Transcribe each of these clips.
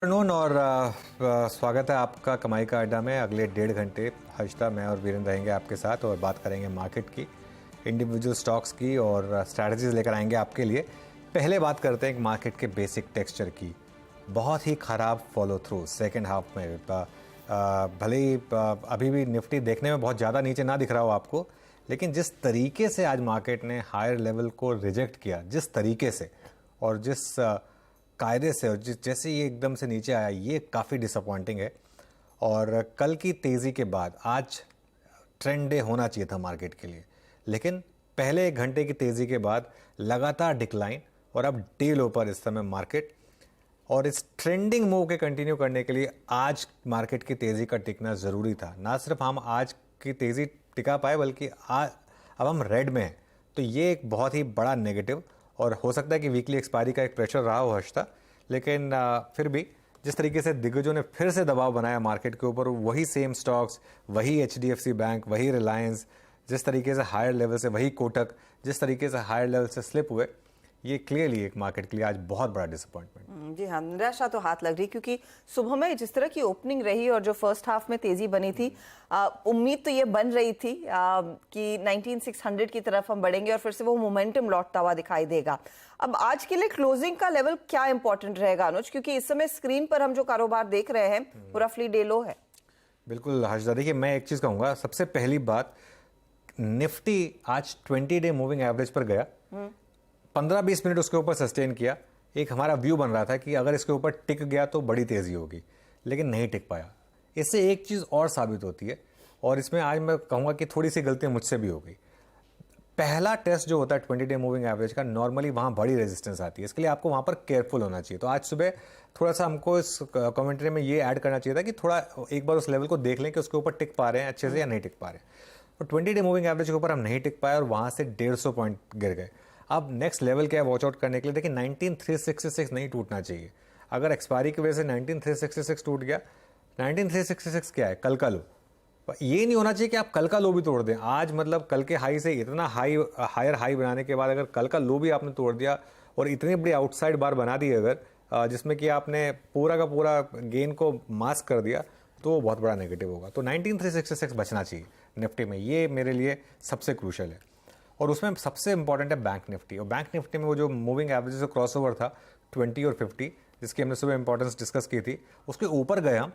Afternoon और स्वागत है आपका कमाई का अड्डा में। अगले 1.5 घंटे हर्षिता, मैं और वीरेंद्र रहेंगे आपके साथ और बात करेंगे मार्केट की, इंडिविजुअल स्टॉक्स की और स्ट्रैटेजीज लेकर आएंगे आपके लिए। पहले बात करते हैं मार्केट के बेसिक टेक्सचर की। बहुत ही ख़राब फॉलो थ्रू सेकेंड हाफ में। भले ही अभी भी निफ्टी देखने में बहुत ज़्यादा नीचे ना दिख रहा हो आपको, लेकिन जिस तरीके से आज मार्केट ने हायर लेवल को रिजेक्ट किया, जिस तरीके से और जिस कायदे से, और जैसे ये एकदम से नीचे आया, ये काफ़ी डिसअपॉइंटिंग है। और कल की तेज़ी के बाद आज ट्रेंड डे होना चाहिए था मार्केट के लिए, लेकिन पहले 1 घंटे की तेज़ी के बाद लगातार डिक्लाइन और अब डे लो पर इस समय मार्केट। और इस ट्रेंडिंग मूव के कंटिन्यू करने के लिए आज मार्केट की तेज़ी का टिकना ज़रूरी था। ना सिर्फ हम आज की तेज़ी टिका पाए, बल्कि अब हम रेड में हैं, तो ये एक बहुत ही बड़ा नेगेटिव। और हो सकता है कि वीकली एक्सपायरी का एक प्रेशर रहा हो हर्षिता, लेकिन फिर भी जिस तरीके से दिग्गजों ने फिर से दबाव बनाया मार्केट के ऊपर, वही सेम स्टॉक्स, वही HDFC बैंक, वही रिलायंस, जिस तरीके से हायर लेवल से, वही कोटक जिस तरीके से हायर लेवल से स्लिप हुए, ये क्लियरली एक मार्केट के लिए आज बहुत बड़ा डिसअपॉइंटमेंट। जी हाँ, निराशा तो हाथ लग रही, क्योंकि सुबह में जिस तरह की ओपनिंग रही और जो फर्स्ट हाफ में तेजी बनी थी, उम्मीद तो ये बन रही थी कि 19600 की तरफ हम बढ़ेंगे और फिर से वो मोमेंटम लौटता हुआ दिखाई देगा। अब आज के लिए क्लोजिंग का लेवल क्या इंपॉर्टेंट रहेगा अनुज, क्योंकि इस समय स्क्रीन पर हम जो कारोबार देख रहे हैं वो रफली डे लो है। बिल्कुल हर्षदा, देखिए मैं एक चीज़ कहूँगा। सबसे पहली बात, निफ्टी आज 20 डे मूविंग एवरेज पर गया, 15-20 मिनट उसके ऊपर सस्टेन किया। एक हमारा व्यू बन रहा था कि अगर इसके ऊपर टिक गया तो बड़ी तेज़ी होगी, लेकिन नहीं टिक पाया। इससे एक चीज़ और साबित होती है, और इसमें आज मैं कहूँगा कि थोड़ी सी गलतियाँ मुझसे भी हो गई। पहला टेस्ट जो होता है 20 डे मूविंग एवरेज का, नॉर्मली वहाँ बड़ी रेजिस्टेंस आती है, इसके लिए आपको वहाँ पर केयरफुल होना चाहिए। तो आज सुबह थोड़ा सा हमको इस कमेंट्री में ये ऐड करना चाहिए था कि थोड़ा एक बार उस लेवल को देख लें कि उसके ऊपर टिक पा रहे हैं अच्छे से या नहीं टिक पा रहे हैं। तो 20 डे मूविंग एवरेज के ऊपर हम नहीं टिक पाए और वहाँ से 150 पॉइंट गिर गए। अब नेक्स्ट लेवल क्या है वॉच आउट करने के लिए? देखिए 19366 नहीं टूटना चाहिए। अगर एक्सपायरी की वजह से 19366 टूट गया, 19366 क्या है? कल का लो। ये नहीं होना चाहिए कि आप कल का लो भी तोड़ दें। आज मतलब कल के हाई से इतना हायर हाई बनाने के बाद अगर कल का लो भी आपने तोड़ दिया और इतनी बड़ी आउटसाइड बार बना दी अगर, जिसमें कि आपने पूरा का पूरा गेन को मास्क कर दिया, तो बहुत बड़ा नेगेटिव होगा। तो 19366 बचना चाहिए निफ्टी में, ये मेरे लिए सबसे क्रूशल है। और उसमें सबसे इंपॉर्टेंट है बैंक निफ्टी। और बैंक निफ्टी में वो जो मूविंग एवरेज से क्रॉस ओवर था 20 और 50, जिसकी हमने सुबह इंपॉर्टेंस डिस्कस की थी, उसके ऊपर गए हम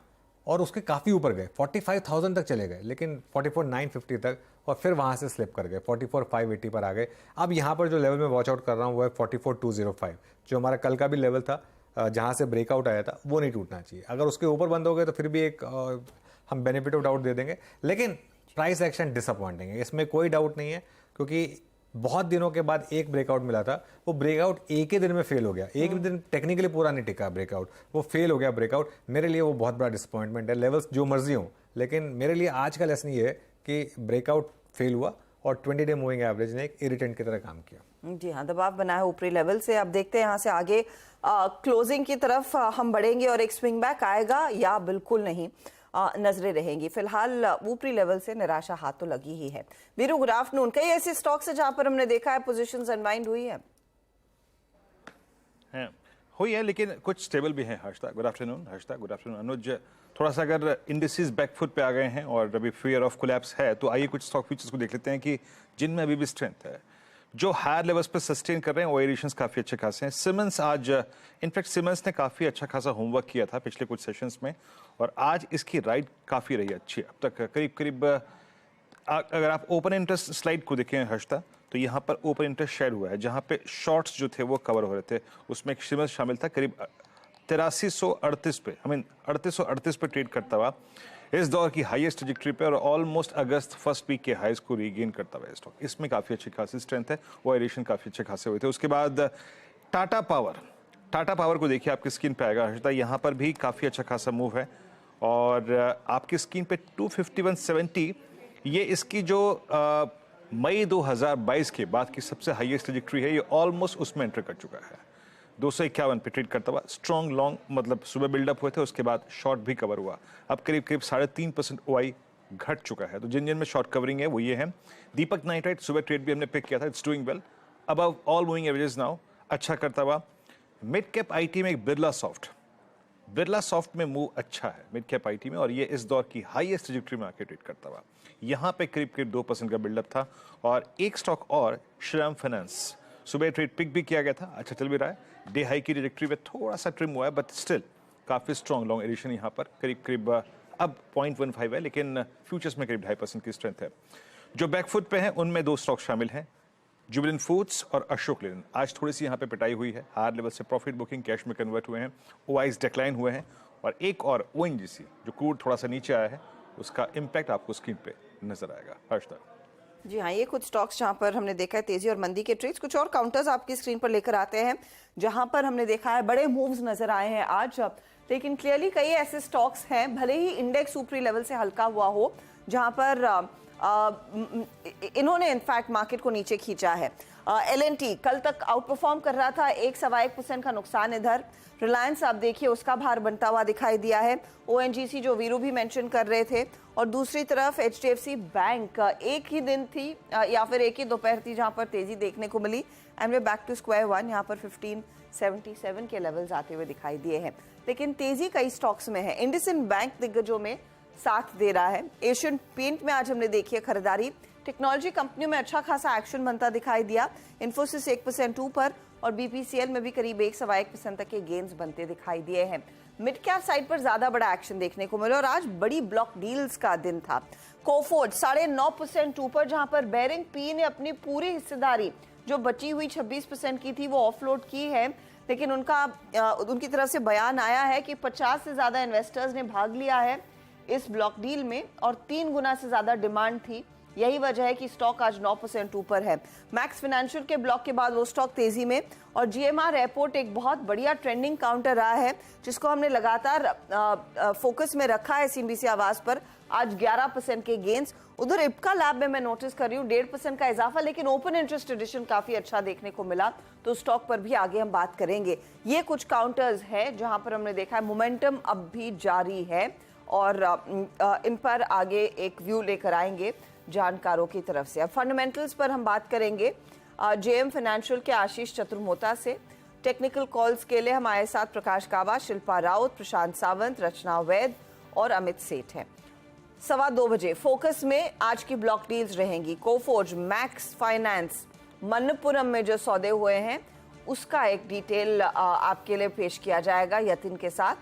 और उसके काफ़ी ऊपर गए, 45,000 तक चले गए, लेकिन 44,950 तक, और फिर वहाँ से स्लिप कर गए, 44,580 पर आ गए। अब यहाँ पर जो लेवल में वॉच आउट कर रहा हूँ वो है 44,205, जो हमारा कल का भी लेवल था, जहाँ से ब्रेकआउट आया था, वो नहीं टूटना चाहिए। अगर उसके ऊपर बंद हो गए तो फिर भी एक हम बेनिफिट ऑफ डाउट दे देंगे, लेकिन प्राइस एक्शन डिसअपॉइंटिंग है, इसमें कोई डाउट नहीं है। क्योंकि बहुत दिनों के बाद एक ब्रेकआउट मिला था, वो ब्रेकआउट एक ही दिन में फेल हो गया। एक भी दिन टेक्निकली पूरा नहीं टिका ब्रेकआउट, वो फेल हो गया ब्रेकआउट। मेरे लिए वो बहुत बड़ा डिसअपॉइंटमेंट है। लेवल्स जो मर्जी हो, लेकिन मेरे लिए आज का लेसन ये है कि ब्रेकआउट फेल हुआ और 20 डे मूविंग एवरेज ने एक इरिटेंट की तरह काम किया। जी हाँ, दबाव बना है ऊपरी लेवल से। अब देखते हैं यहाँ से आगे क्लोजिंग की तरफ हम बढ़ेंगे और एक स्विंग बैक आएगा या बिल्कुल नहीं, नजरें रहेंगी। फिलहाल ऊपरी लेवल से निराशा हाथ तो लगी ही है। Veeru, good afternoon. कई ऐसे स्टॉक्स है जहां पर हमने देखा है पोजीशंस अनवाइंड हुई है, लेकिन कुछ स्टेबल भी है। Harshita, good afternoon. Harshita, good afternoon. Anuj, थोड़ा सा अगर इंडिसेस बैकफुट पे आ गए हैं और अभी फियर ऑफ कोलैप्स है, तो आइए कुछ स्टॉक फीचर्स को देख लेते हैं कि जिनमें अभी भी स्ट्रेंथ है, जो हायर लेवल्स पे सस्टेन कर रहे हैं। वेरिएशंस काफ़ी अच्छे खासे हैं। सिमेंस आज, इनफैक्ट सिमेंस ने काफ़ी अच्छा खासा होमवर्क किया था पिछले कुछ सेशंस में, और आज इसकी राइड काफ़ी रही अच्छी। अब तक करीब करीब अगर आप ओपन इंटरेस्ट स्लाइड को देखें हर्षिता, तो यहाँ पर ओपन इंटरेस्ट शेयर हुआ है, जहाँ पे शॉर्ट्स जो थे वो कवर हो रहे थे, उसमें एक सिमेंस शामिल था। करीब 8338 पे, 3838 पे ट्रेड करता हुआ इस दौर की हाईएस्ट ट्रैजेक्टरी पे, और ऑलमोस्ट अगस्त फर्स्ट वीक के हाईज को रीगेन करता हुआ स्टॉक। इसमें काफ़ी अच्छी खासी स्ट्रेंथ है, वेरिएशन काफ़ी अच्छे खासे हुए थे। उसके बाद टाटा पावर को देखिए, आपकी स्क्रीन पे आएगा हर्षिता, यहाँ पर भी काफ़ी अच्छा खासा मूव है, और आपकी स्क्रीन पे 251.70, ये इसकी जो मई 2022 के बाद की सबसे हाईएस्ट ट्रैजेक्टरी है, ये ऑलमोस्ट उसमें एंटर कर चुका है। 251 पे ट्रेड करता हुआ स्ट्रॉन्ग लॉन्ग, मतलब सुबह बिल्डअप हुए थे, उसके बाद शॉर्ट भी कवर हुआ। अब करीब करीब 3.5% OI घट चुका है। तो जिन जिन में शॉर्ट कवरिंग है वो ये है। दीपक नाइट्राइट सुबह ट्रेड भी हमने पिक किया था, it's doing well above all moving averages now, अच्छा करता हुआ। मिड कैप IT में एक बिरला सॉफ्ट, बिरला सॉफ्ट में मूव अच्छा है मिड कैप आईटी में, और ये इस दौर की हाईएस्ट ट्रैजेक्टरी में आके ट्रेड करता हुआ यहाँ पे करीब करीब 2% का बिल्डअप था। और एक स्टॉक और श्रीराम फाइनेंस, सुबह ट्रेड पिक भी किया गया था, अच्छा चल भी रहा है। डे हाई की ट्रैजेक्टरी में थोड़ा सा ट्रिम हुआ है, बट स्टिल काफी स्ट्रॉन्ग लॉन्ग एडिशन यहाँ पर करीब करीब अब 0.15 है, लेकिन फ्यूचर्स में करीब 2.5% की स्ट्रेंथ है। जो बैकफुट पे हैं उनमें 2 स्टॉक शामिल हैं, जुबिलेंट फूड्स और अशोक लेलैंड। आज थोड़ी सी यहाँ पे पिटाई हुई है, हायर लेवल से प्रॉफिट बुकिंग कैश में कन्वर्ट हुए हैं, ओआईज डिक्लाइन हुए हैं, और एक और ओएनजीसी जो क्रूड थोड़ा सा नीचे आया है, उसका इम्पैक्ट आपको स्क्रीन पे नजर आएगा। हर्षदा जी हाँ, ये कुछ स्टॉक्स जहां पर हमने देखा है तेजी और मंदी के ट्रेड्स। कुछ और काउंटर्स आपकी स्क्रीन पर लेकर आते हैं जहां पर हमने देखा है बड़े मूव्स नजर आए हैं आज, लेकिन क्लियरली कई ऐसे स्टॉक्स हैं, भले ही इंडेक्स ऊपरी लेवल से हल्का हुआ हो, जहां पर इन्होंने इनफैक्ट मार्केट को नीचे खींचा है। L&T कल तक आउट परफॉर्म कर रहा था, 1.25% का नुकसान इधर। रिलायंस आप देखिए उसका भार बनता हुआ दिखाई दिया है। ONGC जो वीरू भी मेंशन कर रहे थे, और दूसरी तरफ HDFC बैंक एक ही दिन थी या फिर एक ही दोपहर थी जहां पर तेजी देखने को मिली, and way back to square one, यहाँ पर 1577 के लेवल्स आते हुए दिखाई दिए हैं। लेकिन तेजी कई स्टॉक्स में है। इंडसइंड बैंक दिग्गजों में साथ दे रहा है। एशियन पेंट में आज हमने देखी है खरीदारी। टेक्नोलॉजी कंपनियों में अच्छा खासा एक्शन बनता दिखाई दिया। इन्फोसिस 1% ऊपर, और BPCL में भी करीब 1.25% तक के गेन्स बनते दिखाई दिए हैं। मिड कैप साइड पर ज्यादा बड़ा एक्शन देखने को मिला, और आज बड़ी ब्लॉक डील्स का दिन था। कोफोर्ज 9.5% ऊपर, जहां पर बेरिंग पी ने अपनी पूरी हिस्सेदारी जो बची हुई 26% की थी वो ऑफलोड की है, लेकिन उनकी तरफ से बयान आया है कि 50 से ज्यादा इन्वेस्टर्स ने भाग लिया है इस ब्लॉक डील में, और 3 गुना से ज्यादा डिमांड थी। यही वजह है कि स्टॉक आज 9% ऊपर है। मैक्स फाइनेंशियल के ब्लॉक के बाद वो स्टॉक तेजी में, और GMR एयरपोर्ट एक बहुत बढ़िया ट्रेंडिंग काउंटर रहा है, जिसको हमने लगातार फोकस में रखा है CNBC आवाज पर। आज 11% के गेन्स। उधर इप्का लैब में मैं नोटिस कर रही हूँ 1.5% का इजाफा, लेकिन ओपन इंटरेस्ट एडिशन काफी अच्छा देखने को मिला, तो स्टॉक पर भी आगे हम बात करेंगे। ये कुछ काउंटर्स है जहां पर हमने देखा है मोमेंटम अब भी जारी है, और इन पर आगे एक व्यू लेकर आएंगे जानकारों की तरफ से। अब फंडामेंटल्स पर हम बात करेंगे JM फाइनेंशियल के आशीष चतुर्मोता से। टेक्निकल कॉल्स के लिए हमारे साथ प्रकाश कावा, शिल्पा राउत, प्रशांत सावंत, रचना वैद और अमित सेठ हैं। 2:15 बजे फोकस में आज की ब्लॉक डील्स रहेंगी। कोफोर्ज, मैक्स फाइनेंस, मन्नपुरम में जो सौदे हुए हैं उसका एक डिटेल आपके लिए पेश किया जाएगा यतिन के साथ।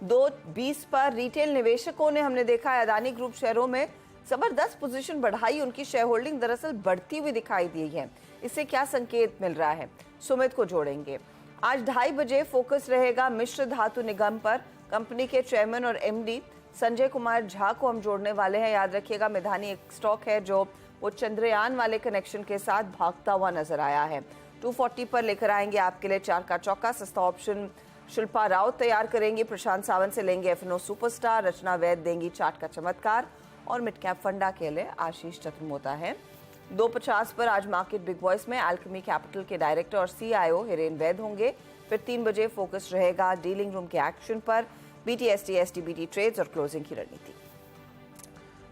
2:20 पर रिटेल निवेशकों ने हमने देखा है अदानी ग्रुप शेयरों में जबरदस्त पोजीशन बढ़ाई, उनकी शेयर होल्डिंग दरअसल बढ़ती हुई दिखाई दी है। इससे क्या संकेत मिल रहा है, सुमित को जोड़ेंगे। आज 2:30 बजे फोकस रहेगा मिश्र धातु निगम पर। कंपनी के चेयरमैन और MD संजय कुमार झा को हम जोड़ने वाले हैं। याद रखिएगा मिधानी एक स्टॉक है जो वो चंद्रयान वाले कनेक्शन के साथ भागता हुआ नजर आया है। 2:40 पर लेकर आएंगे आपके लिए 4 का चौका, सस्ता ऑप्शन शिल्पा राउत तैयार करेंगी। प्रशांत सावंत से लेंगे FNO सुपरस्टार, रचना वैद देंगी चार्ट का चमत्कार, और मिड कैप फंडा के लिए आशीष चतुर्मोता है। 2:50 पर आज मार्केट बिग वॉइस में अल्केमी कैपिटल के डायरेक्टर और CIO हिरेन वैद होंगे। फिर 3 बजे फोकस रहेगा डीलिंग रूम के एक्शन पर, BTST STBT ट्रेड्स और क्लोजिंग की रणनीति।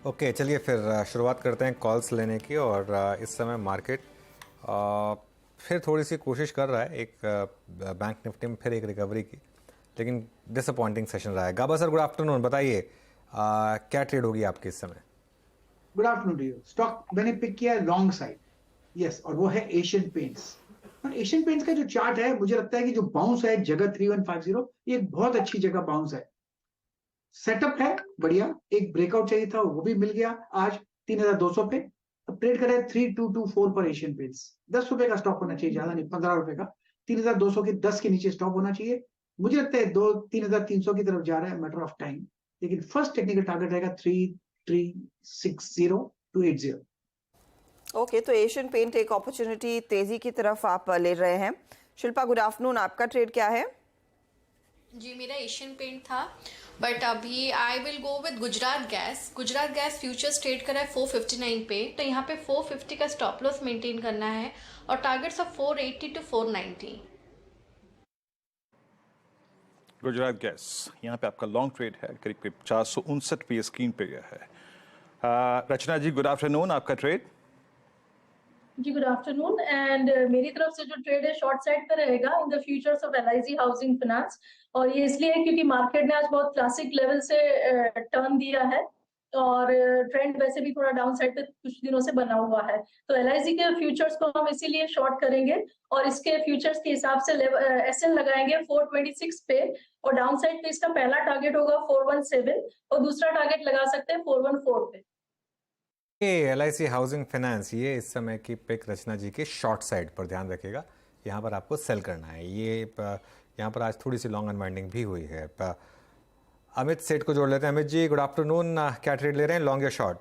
ओके, चलिए फिर शुरुआत करते हैं कॉल्स लेने की। और इस समय मार्केट फिर थोड़ी सी कोशिश कर रहा है एक बैंक निफ्टी में फिर एक रिकवरी की, लेकिन डिसअपॉइंटिंग सेशन रहा है। गाबा सर, गुड आफ्टरनून, बताइए क्या ट्रेड होगी आपकी इस समय? Good afternoon to you. Stock मैंने पिक किया लॉन्ग साइड, यस, और वो है एशियन पेंट्स। और एशियन पेंट्स का जो चार्ट है, मुझे लगता है कि जो बाउंस है जगह 3150, ये एक बहुत अच्छी जगह बाउंस है। सेटअप है बढ़िया, एक ब्रेकआउट चाहिए था वो भी मिल गया आज 3200 पे। अब ट्रेड करे 3224 पर एशियन पेंट्स। 10 रुपए का स्टॉक होना चाहिए, ज्यादा नहीं, 15 रुपए का। 3200 के 10 के नीचे स्टॉप होना चाहिए। मुझे लगता है 3300 की तरफ जा रहा है, मैटर ऑफ टाइम। लेकिन फर्स्ट टेक्निकल टारगेट रहेगा 3360 to 80। ओके, तो एशियन पेंट एक अपॉर्चुनिटी तेजी की तरफ आप ले रहे हैं। शिल्पा, गुड आफ्टरनून, आपका ट्रेड क्या है? जी, मेरा एशियन पेंट था, बट अभी I will go with Gujarat gas. Gujarat gas futures trade कर रहा है 459 पे, तो यहाँ पे 450 का स्टॉप लॉस मेंटेन करना है, और targets of 480 to 490। Gujarat gas यहाँ पे आपका लॉन्ग ट्रेड है, करीब करीब 459 पे स्क्रीन पे गया है। रचना जी, गुड आफ्टरनून, आपका ट्रेड? जी गुड आफ्टरनून। एंड मेरी तरफ से जो ट्रेड है शॉर्ट साइड पे रहेगा in the futures of LIC housing finance. और ये इसलिए है क्योंकि मार्केट ने आज बहुत क्लासिक लेवल से टर्न दिया है और ट्रेंड वैसे भी थोड़ा डाउन साइड पे कुछ दिनों से बना हुआ है। तो LIC के फ्यूचर्स को हम इसीलिए शॉर्ट करेंगे और इसके फ्यूचर्स के हिसाब से SL लगाएंगे 426 पे और डाउन साइड पे इसका पहला टारगेट होगा 417 और दूसरा टारगेट लगा सकते हैं 414 पे। LIC हाउसिंग फाइनेंस, ये इस समय की पिक रचना जी के शॉर्ट साइड पर ध्यान रखिएगा, यहाँ पर आपको सेल करना है। ये यहाँ पर आज थोड़ी सी लॉन्ग अनवाइंडिंग भी हुई है। अमित सेठ को जोड़ लेते हैं। अमित जी गुड आफ्टरनून, क्या ट्रेड ले रहे हैं, लॉन्ग या शॉर्ट?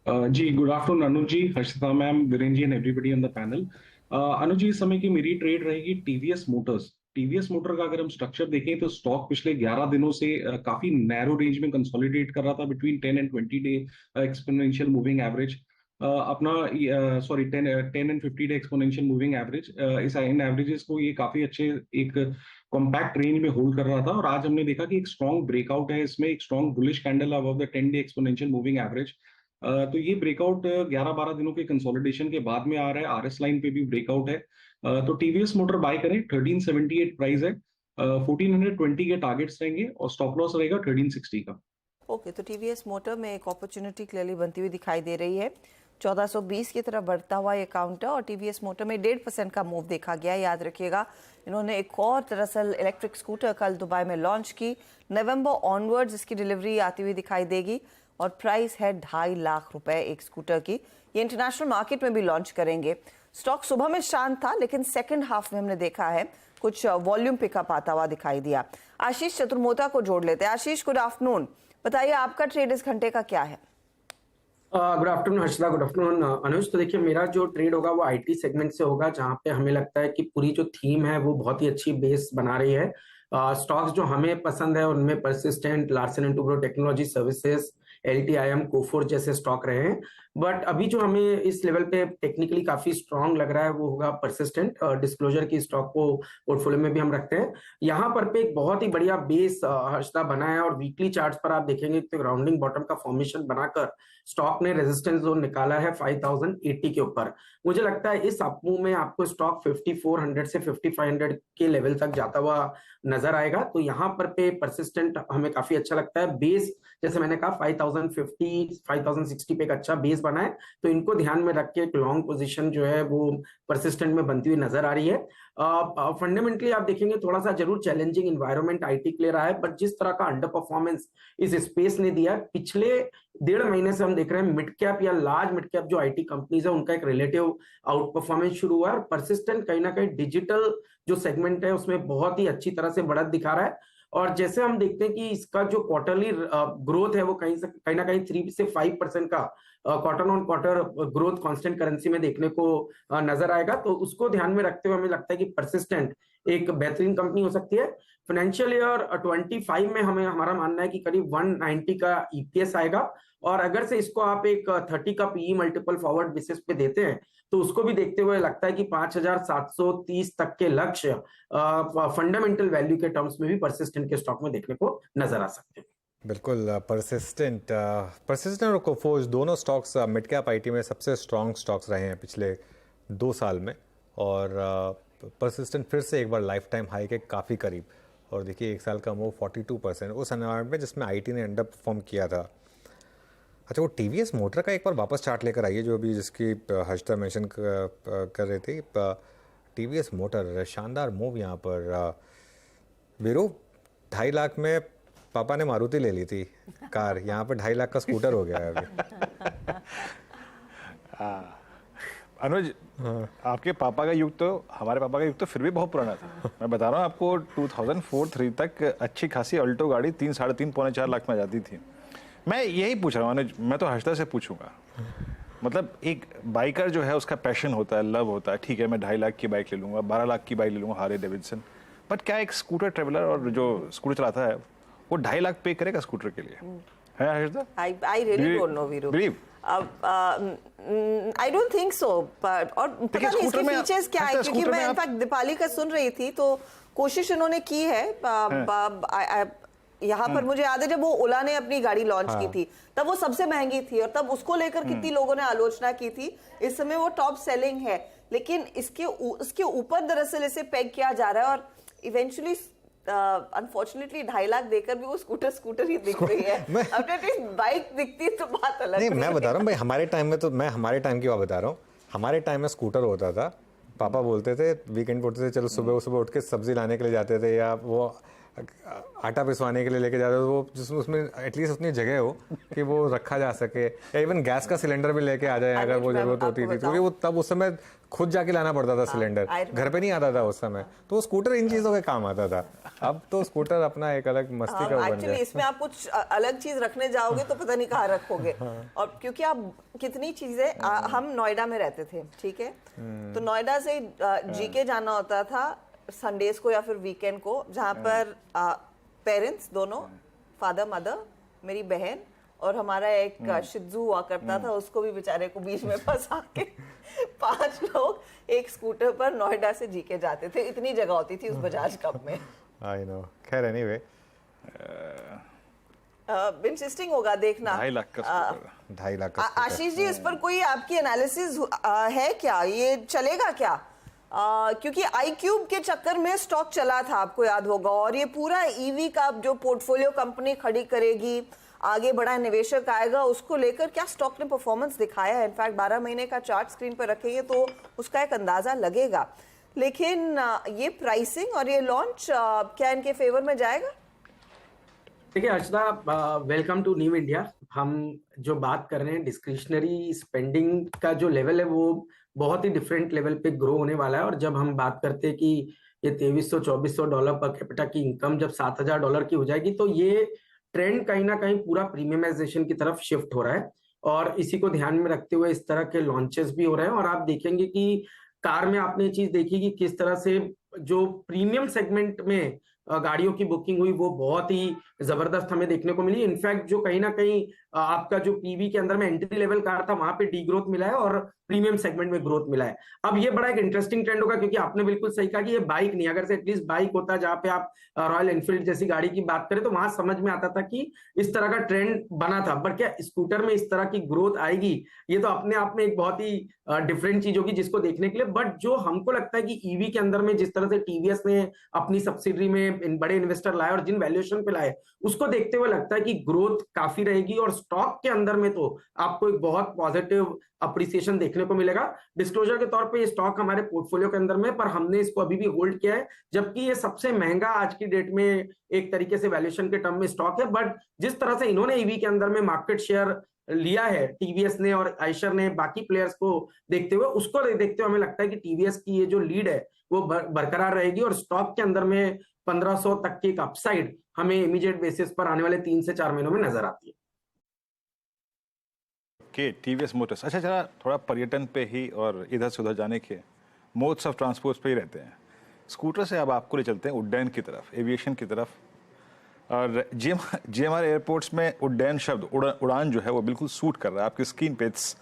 जी good afternoon Anuj ji, Harshita ma'am, Viren ji and everybody on the panel. Anuj ji, इस समय की मेरी ट्रेड रहेगी टीवीएस मोटर्स। टीवीएस मोटर का अगर हम स्ट्रक्चर देखें तो स्टॉक पिछले 11 दिनों से काफी नैरो रेंज में कंसोलिडेट कर रहा था between 10 and 20 day exponential moving average. अपना 10 and 50 day exponential moving average, इस इन एवरेजेस को ये काफी अच्छे एक कॉम्पैक्ट रेंज में होल्ड कर रहा था और आज हमने देखा कि एक स्ट्रॉन्ग ब्रेकआउट है इसमें, एक strong bullish candle above the 10 day exponential moving average. तो ये ब्रेकआउट 11-12 दिनों के कंसोलिडेशन के बाद में आ रहा है। आरएस लाइन पे भी ब्रेकआउट है, तो टीवीएस मोटर बाय करें। 1378 प्राइस है, 1420 के टारगेट्स रहेंगे और स्टॉप लॉस रहेगा 1360 का। ओके, तो टीवीएस मोटर में एक अपॉर्चुनिटी क्लियरली बनती हुई दिखाई दे रही है। 1420 की तरफ बढ़ता हुआ ये काउंटर और टीवीएस मोटर में 1.5% का मूव देखा गया। याद रखिएगा, इन्होंने एक और दरअसल इलेक्ट्रिक स्कूटर कल दुबई में लॉन्च की। नवंबर ऑनवर्ड्स इसकी डिलीवरी आती हुई दिखाई देगी और प्राइस है 2.5 लाख रुपए एक स्कूटर की। ये इंटरनेशनल मार्केट में भी लॉन्च करेंगे। स्टॉक सुबह में शांत था, लेकिन सेकंड हाफ में हमने देखा है कुछ वॉल्यूम पिकअप आता हुआ दिखाई दिया। आशीष चतुर्मोता को जोड़ लेते हैं। आशीष गुड आफ्टरनून, बताइए आपका ट्रेड इस घंटे का क्या है? Good afternoon Harshita, good afternoon Anuj. तो देखिए, मेरा जो ट्रेड होगा वो आईटी सेगमेंट से होगा, जहां पे हमें लगता है कि पूरी जो थीम है वो बहुत ही अच्छी बेस बना रही है। स्टॉक्स जो हमें पसंद है उनमें persistent, Larsen and Toubro technology services, LTIM, Coforge जैसे स्टॉक रहे हैं। बट अभी जो हमें इस लेवल पे टेक्निकली काफी स्ट्रांग लग रहा है वो होगा परसिस्टेंट। डिस्क्लोजर की स्टॉक को पोर्टफोलियो में भी हम रखते हैं। यहाँ पर पे एक बहुत ही बढ़िया बेस हर्षिता बना है और वीकली चार्ट्स पर आप देखेंगे तो राउंडिंग बॉटम का फॉर्मेशन बनाकर स्टॉक ने रेजिस्टेंस जोन निकाला है 5080 के ऊपर। मुझे लगता है इस अपमूव में आपको स्टॉक 5400 से 5500 के लेवल तक जाता हुआ नजर आएगा। तो यहाँ पर पे परसिस्टेंट हमें काफी अच्छा लगता है। बेस जैसे मैंने कहा 5050 5060 पे एक अच्छा बेस बना है, तो इनको ध्यान में रख के एक लॉन्ग पोजीशन जो है वो परसिस्टेंट में बनती हुई नजर आ रही है। फंडामेंटली आप देखेंगे थोड़ा सा जरूर चैलेंजिंग इन्वायरमेंट आईटी के लिए रहा है, बट जिस तरह का अंडर परफॉर्मेंस इस स्पेस ने दिया पिछले 1.5 महीने से हम देख रहे हैं मिड कैप या लार्ज मिड कैप जो आईटी कंपनीज है उनका एक रिलेटिव आउट परफॉर्मेंस शुरू हुआ है और परसिस्टेंट कहीं ना कहीं डिजिटल जो सेगमेंट है उसमें बहुत ही अच्छी तरह से बढ़त दिखा रहा है। और जैसे हम देखते हैं कि इसका जो क्वार्टरली ग्रोथ है वो कहीं ना कहीं 3 से 5% का quarter on quarter growth constant currency में देखने को नजर आएगा। तो उसको ध्यान में रखते हुए हमें लगता है कि परसिस्टेंट एक बेहतरीन कंपनी हो सकती है। फाइनेंशियल ईयर 25 में हमारा मानना है कि करीब 190 का EPS आएगा और अगर से इसको आप एक 30 का PE मल्टीपल फॉरवर्ड बेसिस पे देते हैं तो उसको भी देखते हुए लगता है कि 5730 तक के लक्ष्य फंडामेंटल वैल्यू के टर्म्स में भी परसिस्टेंट के स्टॉक में देखने को नजर आ सकते हैं। बिल्कुल, परसिस्टेंट और कोफोर्ज दोनों स्टॉक्स मिड कैप आईटी में सबसे स्ट्रॉन्ग स्टॉक्स रहे हैं पिछले 2 साल में और परसिस्टेंट फिर से एक बार लाइफ टाइम हाई के काफ़ी करीब। और देखिए 1 साल का मूव 42% उस एनवायरनमेंट में जिसमें आईटी ने अंडर परफॉर्म किया था। अच्छा, वो टीवीएस मोटर का एक बार वापस चार्ट लेकर आइए जो अभी जिसकी हर्षिता मेंशन कर रहे थे। टीवीएस मोटर शानदार मूव यहाँ पर। वीरू, 2.5 लाख में पापा ने मारुति ले ली थी कार, यहाँ पर 2.5 लाख का स्कूटर हो गया है अभी। अनुज, आपके पापा का युग तो हमारे पापा का युग तो फिर भी बहुत पुराना था। मैं बता रहा हूँ आपको 2004-03 तक अच्छी खासी अल्टो गाड़ी 3, 3.5, पौने 4 लाख में जाती थी। मैं यही पूछ रहा हूँ अनुज, मैं तो हर्षिता से पूछूंगा, मतलब एक बाइकर जो है उसका पैशन होता है, लव होता है। ठीक है, मैं 2.5 लाख की बाइक ले लूंगा, 12 लाख की बाइक ले लूंगा, हार्ले डेविडसन, बट क्या एक स्कूटर ट्रेवलर और जो स्कूटर चलाता है वो 2.5 लाख पे करेगा स्कूटर के लिए? है Harshita? I really don't know, Veeru. I don't think so, but और पता नहीं इसके फीचर्स क्या है, क्योंकि मैं इनफैक्ट दीपाली का सुन रही थी तो कोशिश इन्होंने की है। यहाँ पर मुझे याद है जब वो ओला ने अपनी गाड़ी लॉन्च की थी तब वो सबसे महंगी थी और तब उसको लेकर कितनी लोगों ने आलोचना की थी। इस समय वो टॉप सेलिंग है, लेकिन इसके ऊपर दरअसल इसे पेग किया जा रहा है और इवेंचुअली अनफॉर्चुनेटली 2.5 लाख देकर भी वो स्कूटर ही दिख रही है। अब एटलीस्ट बाइक दिखती तो बात अलग नहीं, है। मैं बता रहा हूँ भाई, हमारे टाइम में तो, मैं हमारे टाइम की बात बता रहा हूँ, हमारे टाइम में स्कूटर होता था, पापा बोलते थे वीकेंड पे उठते थे, चलो सुबह सुबह उठ के सब्जी लाने के लिए जाते थे, या वो आटा पिसवाने के लिए लेके जाते थे, वो जिसमें उसमें एटलीस्ट उतनी जगह हो कि वो रखा जा सके, या इवन गैस का सिलेंडर भी लेके आ जाए अगर वो जरूरत होती थी, क्योंकि वो तब उस समय खुद जाके लाना पड़ता था सिलेंडर, घर पे नहीं आता था उस समय, तो वो स्कूटर इन चीजों के काम आता था। अब तो स्कूटर अपना एक अलग मस्ती का बन एक्चुअली गया। इसमें आप कुछ अलग चीज रखने जाओगे तो पता नहीं कहाँ रखोगे। और क्योंकि आप कितनी चीजें, हम नोएडा में रहते थे, ठीक है, तो नोएडा से जीके जाना होता था संडेज को या फिर वीकेंड को, जहाँ पर पेरेंट्स दोनों, फादर मदर, मेरी बहन और हमारा एक शिजू हुआ करता था, उसको भी बेचारे को बीच में फंसा के 5 लोग एक स्कूटर पर नोएडा से जीके जाते थे। इतनी जगह होती थी उस बजाज कप में। आई नो, खैर एनीवे, इंटरेस्टिंग होगा देखना। 2.5 लाख का स्कूटर। 2.5 लाख का आशीष जी, इस पर कोई आपकी एनालिसिस है क्या? ये चलेगा क्या? क्योंकि iQube के चक्कर में स्टॉक चला था, आपको याद होगा, और ये पूरा ईवी का जो पोर्टफोलियो कंपनी खड़ी करेगी, आगे बड़ा निवेशक आएगा, उसको लेकर क्या स्टॉक ने परफॉर्मेंस दिखाया है। इनफैक्ट 12 महीने का चार्ट स्क्रीन पर रखेंगे तो उसका एक अंदाजा लगेगा। लेकिन ये प्राइसिंग और ये लॉन्च क्या इनके फेवर में जाएगा? देखिए अर्चना, वेलकम टू न्यू इंडिया। हम जो बात कर रहे हैं डिस्क्रिशनरी स्पेंडिंग का जो लेवल है वो बहुत ही डिफरेंट लेवल पे ग्रो होने वाला है। और जब हम बात करते हैं कि ये $2300-2400 पर कैपिटा की इनकम जब $7000 की हो जाएगी, तो ये ट्रेंड कहीं ना कहीं पूरा प्रीमियमाइजेशन की तरफ शिफ्ट हो रहा है, और इसी को ध्यान में रखते हुए इस तरह के लॉन्चेस भी हो रहे हैं। और आप देखेंगे कि कार में आपने चीज देखी कि किस तरह से जो प्रीमियम सेगमेंट में गाड़ियों की बुकिंग हुई वो बहुत ही जबरदस्त हमें देखने को मिली। इनफैक्ट जो कहीं ना कहीं आपका जो पीवी के अंदर में एंट्री लेवल कार था वहां पे डी ग्रोथ मिला है और प्रीमियम सेगमेंट में ग्रोथ मिला है। अब ये बड़ा एक इंटरेस्टिंग ट्रेंड होगा, क्योंकि आपने बिल्कुल सही कहा कि ये बाइक नहीं, अगर से एटलीस्ट बाइक होता जहां पे आप रॉयल एनफील्ड जैसी गाड़ी की बात करें तो वहां समझ में आता था कि इस तरह का ट्रेंड बना था। पर क्या स्कूटर में इस तरह की ग्रोथ आएगी, ये तो अपने आप में एक बहुत ही डिफरेंट चीज होगी जिसको देखने के लिए। बट जो हमको लगता है कि ईवी के अंदर में जिस तरह से टीवीएस ने अपनी सब्सिडरी में बड़े इन्वेस्टर लाए और जिन वैल्यूएशन पे लाए, उसको देखते हुए लगता है कि ग्रोथ काफी रहेगी। और स्टॉक के अंदर में तो आपको एक बहुत पॉजिटिव अप्रिसिएशन देखने को मिलेगा। डिस्क्लोजर के तौर पे ये स्टॉक हमारे पोर्टफोलियो के अंदर में, पर हमने इसको अभी भी होल्ड किया है, जबकि ये सबसे महंगा आज की डेट में एक तरीके से वैल्यूएशन के टर्म में स्टॉक है। बट जिस तरह से इन्होंने ईवी के अंदर में मार्केट शेयर लिया है टीवीएस ने और आयशर ने बाकी प्लेयर्स को देखते हुए, उसको देखते हुए हमें लगता है कि टीवीएस की ये जो लीड है वो बरकरार रहेगी और स्टॉक के अंदर में 1500 तक की एक अपसाइड हमें इमीडिएट बेसिस पर आने वाले 3 से 4 महीनों में नजर आती है। के टीवीएस मोटर्स, अच्छा चला थोड़ा पर्यटन पे ही और इधर से उधर जाने के मोड्स ऑफ ट्रांसपोर्ट पे ही रहते हैं। स्कूटर से अब आपको ले चलते हैं उड्डयन की तरफ, एविएशन की तरफ। और जीएमआर एयरपोर्ट्स में उड्डयन शब्द, उड़ान जो है वो बिल्कुल सूट कर रहा है आपकी स्क्रीन पे। इट्स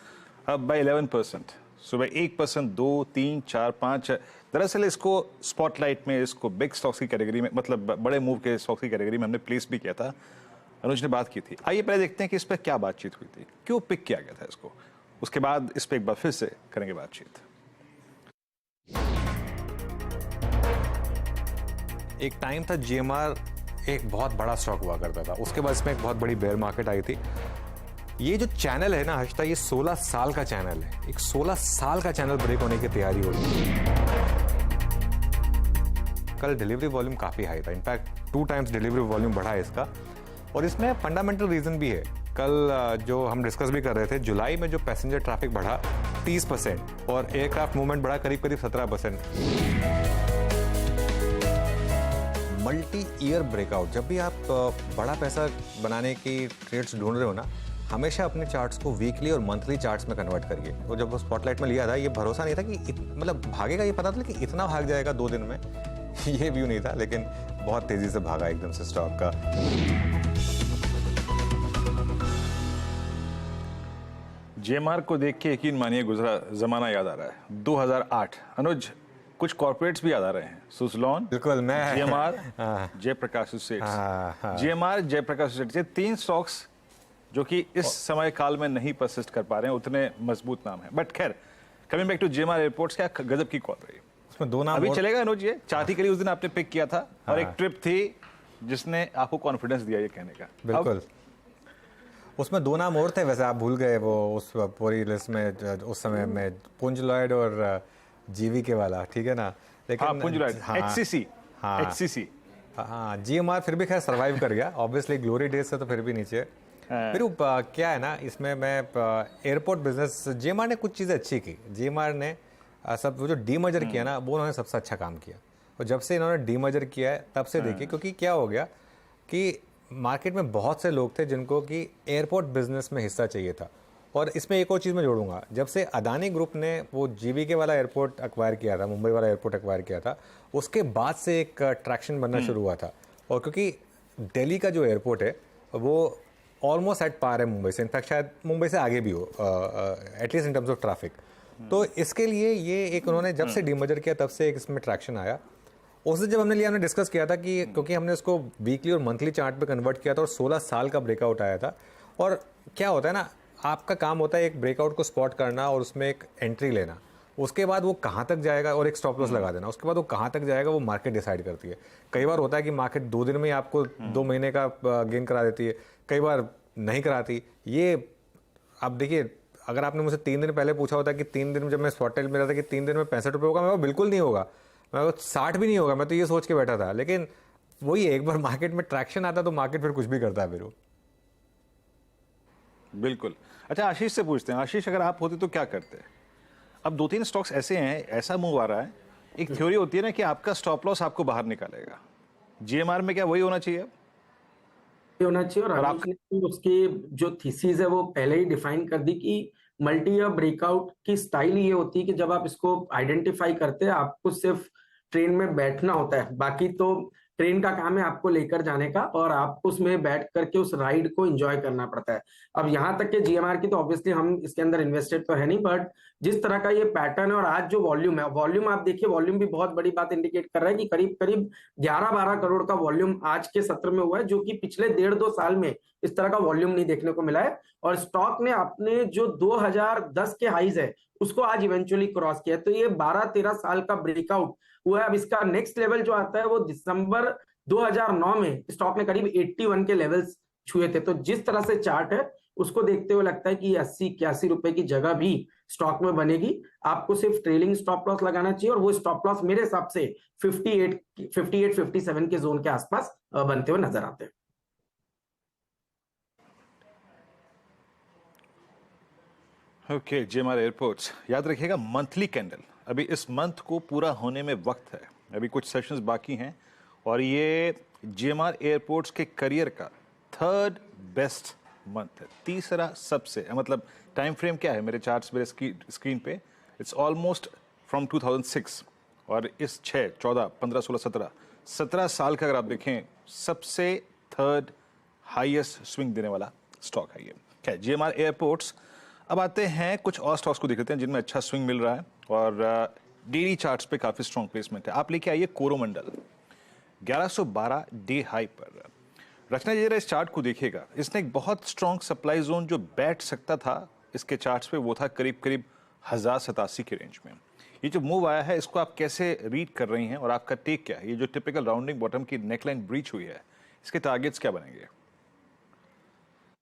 अब बाय 11%, सुबह 1%, 2, 3, 4, 5। दरअसल इसको स्पॉटलाइट में, इसको बिग स्टॉक्स की कैटेगरी में, मतलब बड़े मूव के स्टॉक्स की कैटेगरी में हमने प्लेस भी किया था, अनुज ने बात की थी। आइए पहले देखते हैं कि इस पर क्या बातचीत हुई थी, क्यों पिक किया गया था इसको, उसके बाद इस पर एक बार फिर से करेंगे बातचीत। एक टाइम था जीएमआर एक बहुत बड़ा स्टॉक हुआ करता था, उसके बाद इसमें एक बहुत बड़ी बेयर मार्केट आई थी। ये जो चैनल है ना हर्षिता, ये 16 साल का चैनल है, एक 16 साल का चैनल ब्रेक होने की तैयारी हो रही है। कल डिलीवरी वॉल्यूम काफी हाई था, इनफैक्ट 2 टाइम्स डिलीवरी वॉल्यूम बढ़ा है इसका। और इसमें फंडामेंटल रीजन भी है। कल जो हम डिस्कस भी कर रहे थे, जुलाई में जो पैसेंजर ट्रैफिक बढ़ा 30% और एयरक्राफ्ट मूवमेंट बढ़ा करीब 17%। मल्टी ईयर ब्रेकआउट, जब भी आप बड़ा पैसा बनाने की ट्रेड्स ढूंढ रहे हो ना, हमेशा अपने चार्ट्स को वीकली और मंथली चार्ट्स में कन्वर्ट करिए। तो जब वो स्पॉटलाइट में लिया था, ये भरोसा नहीं था कि मतलब भागेगा, ये पता था कि इतना भाग जाएगा 2 दिन में, ये व्यू नहीं था, लेकिन बहुत तेजी से भागा एकदम से स्टॉक का। जेएमआर को देख के यकीन मानिए गुजरा जमाना याद आ रहा है, 2008। अनुज, कुछ कॉर्पोरेट्स भी याद आ रहे हैं, सुजलॉन, बिल्कुल, मैं GMR, Jaiprakash Associates. GMR, Jaiprakash Associates, ये 3 स्टॉक्स जो कि इस समय काल में नहीं परसिस्ट कर पा रहे हैं, उतने मजबूत नाम है। बट खैर, coming back to GMR airports, क्या गजब की कॉल रही। उसमें दो नाम अभी और- चलेगा अनुज, ये चाहती के लिए उस दिन आपने पिक किया था और एक ट्रिप थी जिसने आपको कॉन्फिडेंस दिया ये कहने का। बिल्कुल, उसमें दो नाम और थे वैसे, आप भूल गए वो उस पूरी लिस्ट में उस समय में, पुंज लॉयड और जीवी के वाला, ठीक है ना। लेकिन हाँ, पुंज लॉयड, HCC, हाँ, HCC, हाँ, GMR फिर भी खैर सरवाइव कर गया ऑब्वियसली, ग्लोरी डेज से तो फिर भी नीचे। फिर क्या है ना, इसमें मैं एयरपोर्ट बिजनेस, GMR ने कुछ चीज़ें अच्छी की। GMR ने सब वो जो डीमर्जर किया ना, वो उन्होंने सबसे अच्छा काम किया। और जब से इन्होंने डीमर्जर किया है तब से देखिए, क्योंकि क्या हो गया कि मार्केट में बहुत से लोग थे जिनको कि एयरपोर्ट बिजनेस में हिस्सा चाहिए था। और इसमें एक और चीज़ मैं जोड़ूंगा, जब से अदानी ग्रुप ने वो GVK वाला एयरपोर्ट एक्वायर किया था, मुंबई वाला एयरपोर्ट एक्वायर किया था, उसके बाद से एक ट्रैक्शन बनना शुरू हुआ था। और क्योंकि दिल्ली का जो एयरपोर्ट है वो ऑलमोस्ट एट पार है मुंबई से, इनफैक्ट शायद मुंबई से आगे भी हो, at least in terms of traffic. तो इसके लिए ये एक उन्होंने जब से डीमर्जर किया तब से एक इसमें ट्रैक्शन आया। उस दिन जब हमने लिया, हमने डिस्कस किया था कि क्योंकि हमने उसको वीकली और मंथली चार्ट पे कन्वर्ट किया था और 16 साल का ब्रेकआउट आया था। और क्या होता है ना, आपका काम होता है एक ब्रेकआउट को स्पॉट करना और उसमें एक एंट्री लेना, उसके बाद वो कहाँ तक जाएगा और एक स्टॉप लॉस लगा देना, उसके बाद वो कहाँ तक जाएगा वो मार्केट डिसाइड करती है। कई बार होता है कि मार्केट 2 दिन में ही आपको 2 महीने का गेन करा देती है, कई बार नहीं कराती। ये आप देखिए, अगर आपने मुझसे 3 दिन पहले पूछा होता कि 3 दिन जब मैं स्पॉट ट्रेड में रहा था कि 3 दिन में 65 रुपये होगा, मैं वो बिल्कुल नहीं होगा, मैं वो 60 भी नहीं होगा, मैं तो ये सोच के बैठा था। लेकिन वही एक बार मार्केट में ट्रैक्शन आता तो मार्केट फिर कुछ भी करता है फिर वो। बिल्कुल। अच्छा, आशीष से पूछते हैं। आशीष, अगर आप होते तो क्या करते? अब 2-3 स्टॉक्स ऐसे हैं, ऐसा मूव आ रहा है, एक थ्योरी होती है ना कि आपका स्टॉप लॉस आपको बाहर निकालेगा। GMR में क्या वही होना चाहिए? होना चाहिए। और आशीष ने उसकी जो थीसिस है वो पहले ही डिफाइन कर दी कि मल्टी या ब्रेकआउट की स्टाइल ये होती है कि जब आप इसको आइडेंटिफाई करते हैं, आपको सिर्फ ट्रेन में बैठना होता है, बाकी तो ट्रेन का काम है आपको लेकर जाने का और आपको उसमें बैठ करके उस राइड को एंजॉय करना पड़ता है। अब यहाँ तक के GMR की तो ऑब्वियसली हम इसके अंदर इन्वेस्टेड तो है नहीं, बट जिस तरह का ये पैटर्न है और आज जो वॉल्यूम है, वॉल्यूम आप देखिए, वॉल्यूम भी बहुत बड़ी बात इंडिकेट कर रहा है कि करीब करीब 11-12 करोड़ का वॉल्यूम आज के सत्र में हुआ है, जो कि पिछले 1.5-2 साल में इस तरह का वॉल्यूम नहीं देखने को मिला है। और स्टॉक ने अपने जो 2010 के हाईज है उसको आज इवेंचुअली क्रॉस किया। तो ये 12-13 साल का ब्रेकआउट हुआ है। अब इसका नेक्स्ट लेवल जो आता है वो दिसंबर 2009 में स्टॉक ने करीब 81 के लेवल्स छुए थे। तो जिस तरह से चार्ट है उसको देखते हुए लगता है कि 80-81 रुपए की जगह भी स्टॉक में बनेगी। आपको सिर्फ ट्रेलिंग स्टॉप लॉस लगाना चाहिए और वो स्टॉप लॉस मेरे हिसाब से 58-57 के जोन के आसपास बनते हुए नजर आते हैं। ओके, GMR एयरपोर्ट्स, याद रखिएगा मंथली कैंडल। अभी इस मंथ को पूरा होने में वक्त है, अभी कुछ सेशंस बाकी हैं और ये GMR एयरपोर्ट्स के करियर का 3rd बेस्ट मंथ है, तीसरा सबसे, मतलब टाइम फ्रेम क्या है मेरे चार्ट्स, मेरे स्क्रीन पे, इट्स ऑलमोस्ट फ्रॉम 2006 और इस 6, 14, 15, 16, 17 साल का अगर आप देखें सबसे 3rd हाईएस्ट स्विंग देने वाला स्टॉक है ये। क्या GMR एयरपोर्ट्स। अब आते हैं कुछ और स्टॉक्स को देख लेते हैं जिनमें अच्छा स्विंग मिल रहा है और डेली चार्ट्स पे काफी स्ट्रॉन्ग प्लेसमेंट है। आप लेके आइए कोरोमंडल 1112 डे हाई पर। रचना जी जरा इस चार्ट को देखिएगा, इसने एक बहुत स्ट्रॉन्ग सप्लाई जोन जो बैठ सकता था इसके चार्ट्स पे, वो था करीब करीब 1087 के रेंज में। ये जो मूव आया है इसको आप कैसे रीड कर रही हैं और आपका टेक क्या है? ये जो टिपिकल राउंडिंग बॉटम की नेकलाइन ब्रीच हुई है, इसके टारगेट्स क्या बनेंगे?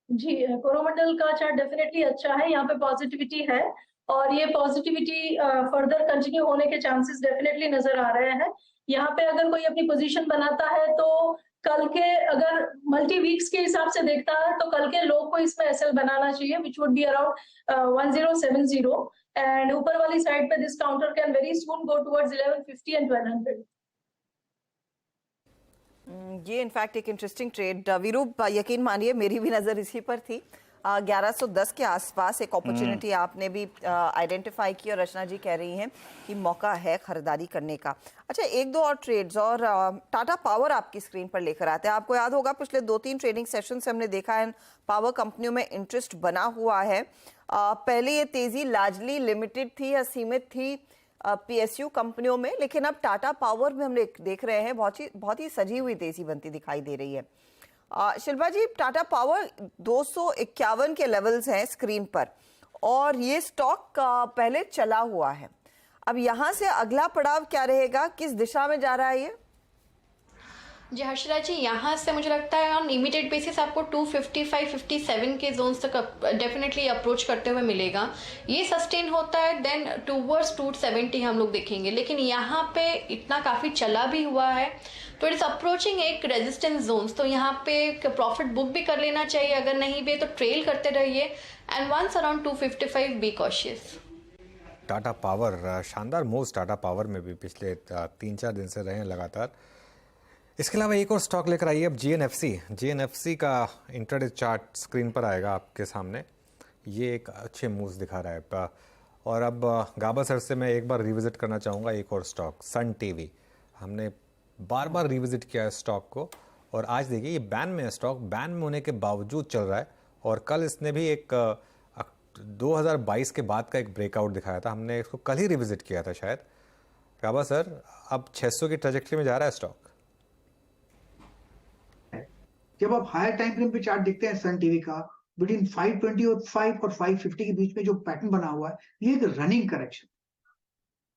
जी, कोरोमंडल का चार्ट डेफिनेटली अच्छा है, यहाँ पे पॉजिटिविटी है और ये पॉजिटिविटी फर्दर कंटिन्यू होने के चांसेस डेफिनेटली नजर आ रहे हैं। यहाँ पे अगर कोई अपनी पोजीशन बनाता है तो कल के, अगर मल्टी वीक्स के हिसाब से देखता है तो कल के लो को इसमें एसएल बनाना चाहिए, which would be around 1070 and ऊपर वाली साइड पे this counter can very soon go towards 1150 and 1200। ये इनफैक्ट एक इंटरेस्टिंग ट्रेड, वीरू यकीन मानिए मेरी भी नज़र इसी पर थी। 1110 के आसपास एक अपॉर्चुनिटी आपने भी आइडेंटिफाई की और रचना जी कह रही हैं कि मौका है खरीदारी करने का। अच्छा, 1-2 और ट्रेड्स और टाटा पावर आपकी स्क्रीन पर लेकर आते हैं। आपको याद होगा पिछले 2-3 ट्रेडिंग सेशन से हमने देखा है पावर कंपनियों में इंटरेस्ट बना हुआ है। पहले ये तेजी लार्जली लिमिटेड थी या सीमित थी PSU कंपनियों में, लेकिन अब टाटा पावर में हम देख रहे हैं बहुत ही सजी हुई तेजी बनती दिखाई दे रही है। शिल्पा जी, टाटा पावर 251 के लेवल्स हैं स्क्रीन पर और ये स्टॉक पहले चला हुआ है। अब यहाँ से अगला पड़ाव क्या रहेगा, किस दिशा में जा रहा है ये? जी हर्षदा जी, यहाँ से मुझे लगता है ऑन इमीडिएट बेसिस आपको 255-57 के जोन्स तक डेफिनेटली अप्रोच करते हुए मिलेगा। ये सस्टेन होता है देन टूवर्ड्स 270 हम लोग देखेंगे, लेकिन यहाँ पे इतना काफ़ी चला भी हुआ है तो इट इज़ अप्रोचिंग एक रेजिस्टेंस जोन्स। तो यहाँ पे प्रॉफिट बुक भी कर लेना चाहिए, अगर नहीं भी तो ट्रेल करते रहिए and once around 255 be cautious. Tata power शानदार मूव्स टाटा पावर में भी पिछले 3-4 दिन से रहे हैं लगातार। इसके अलावा एक और स्टॉक लेकर आइए अब जीएनएफसी का इंट्राडे चार्ट स्क्रीन पर आएगा आपके सामने। ये एक अच्छे मूव्स दिखा रहा है। और अब गाबा सर से मैं एक बार रिविजिट करना चाहूँगा एक और स्टॉक सन टीवी। हमने बार बार रिविजिट किया है स्टॉक को और आज देखिए ये बैन में है स्टॉक, बैन में होने के बावजूद चल रहा है। और कल इसने भी एक 2022 के बाद का एक ब्रेकआउट दिखाया था, हमने इसको कल ही रिविजिट किया था शायद। गाबा सर अब 600 की ट्रेजेक्टरी में जा रहा है स्टॉक। जब आप हायर टाइम फ्रेम पे चार्ट देखते हैं सन टीवी का, बिटवीन 520 और 550 के बीच में जो पैटर्न बना हुआ है, ये एक रनिंग करेक्शन,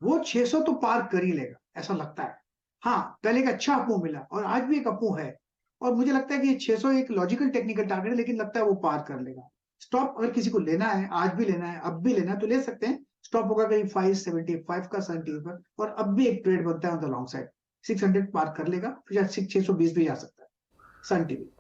वो 600 तो पार कर ही लेगा ऐसा लगता है। हाँ, पहले एक अच्छा अप मूव मिला और आज भी एक अप मूव है और मुझे लगता है कि 600 एक लॉजिकल टेक्निकल टारगेट है, लेकिन लगता है वो पार कर लेगा। स्टॉप अगर किसी को लेना है, आज भी लेना है, अब भी लेना है तो ले सकते हैं। स्टॉप होगा करीब 575 का सन टीवी पर और अब भी एक ट्रेड बनता है ऑन द लॉन्ग साइड, 600 पार कर लेगा, फिर 620 भी जा सकता है सन टीवी।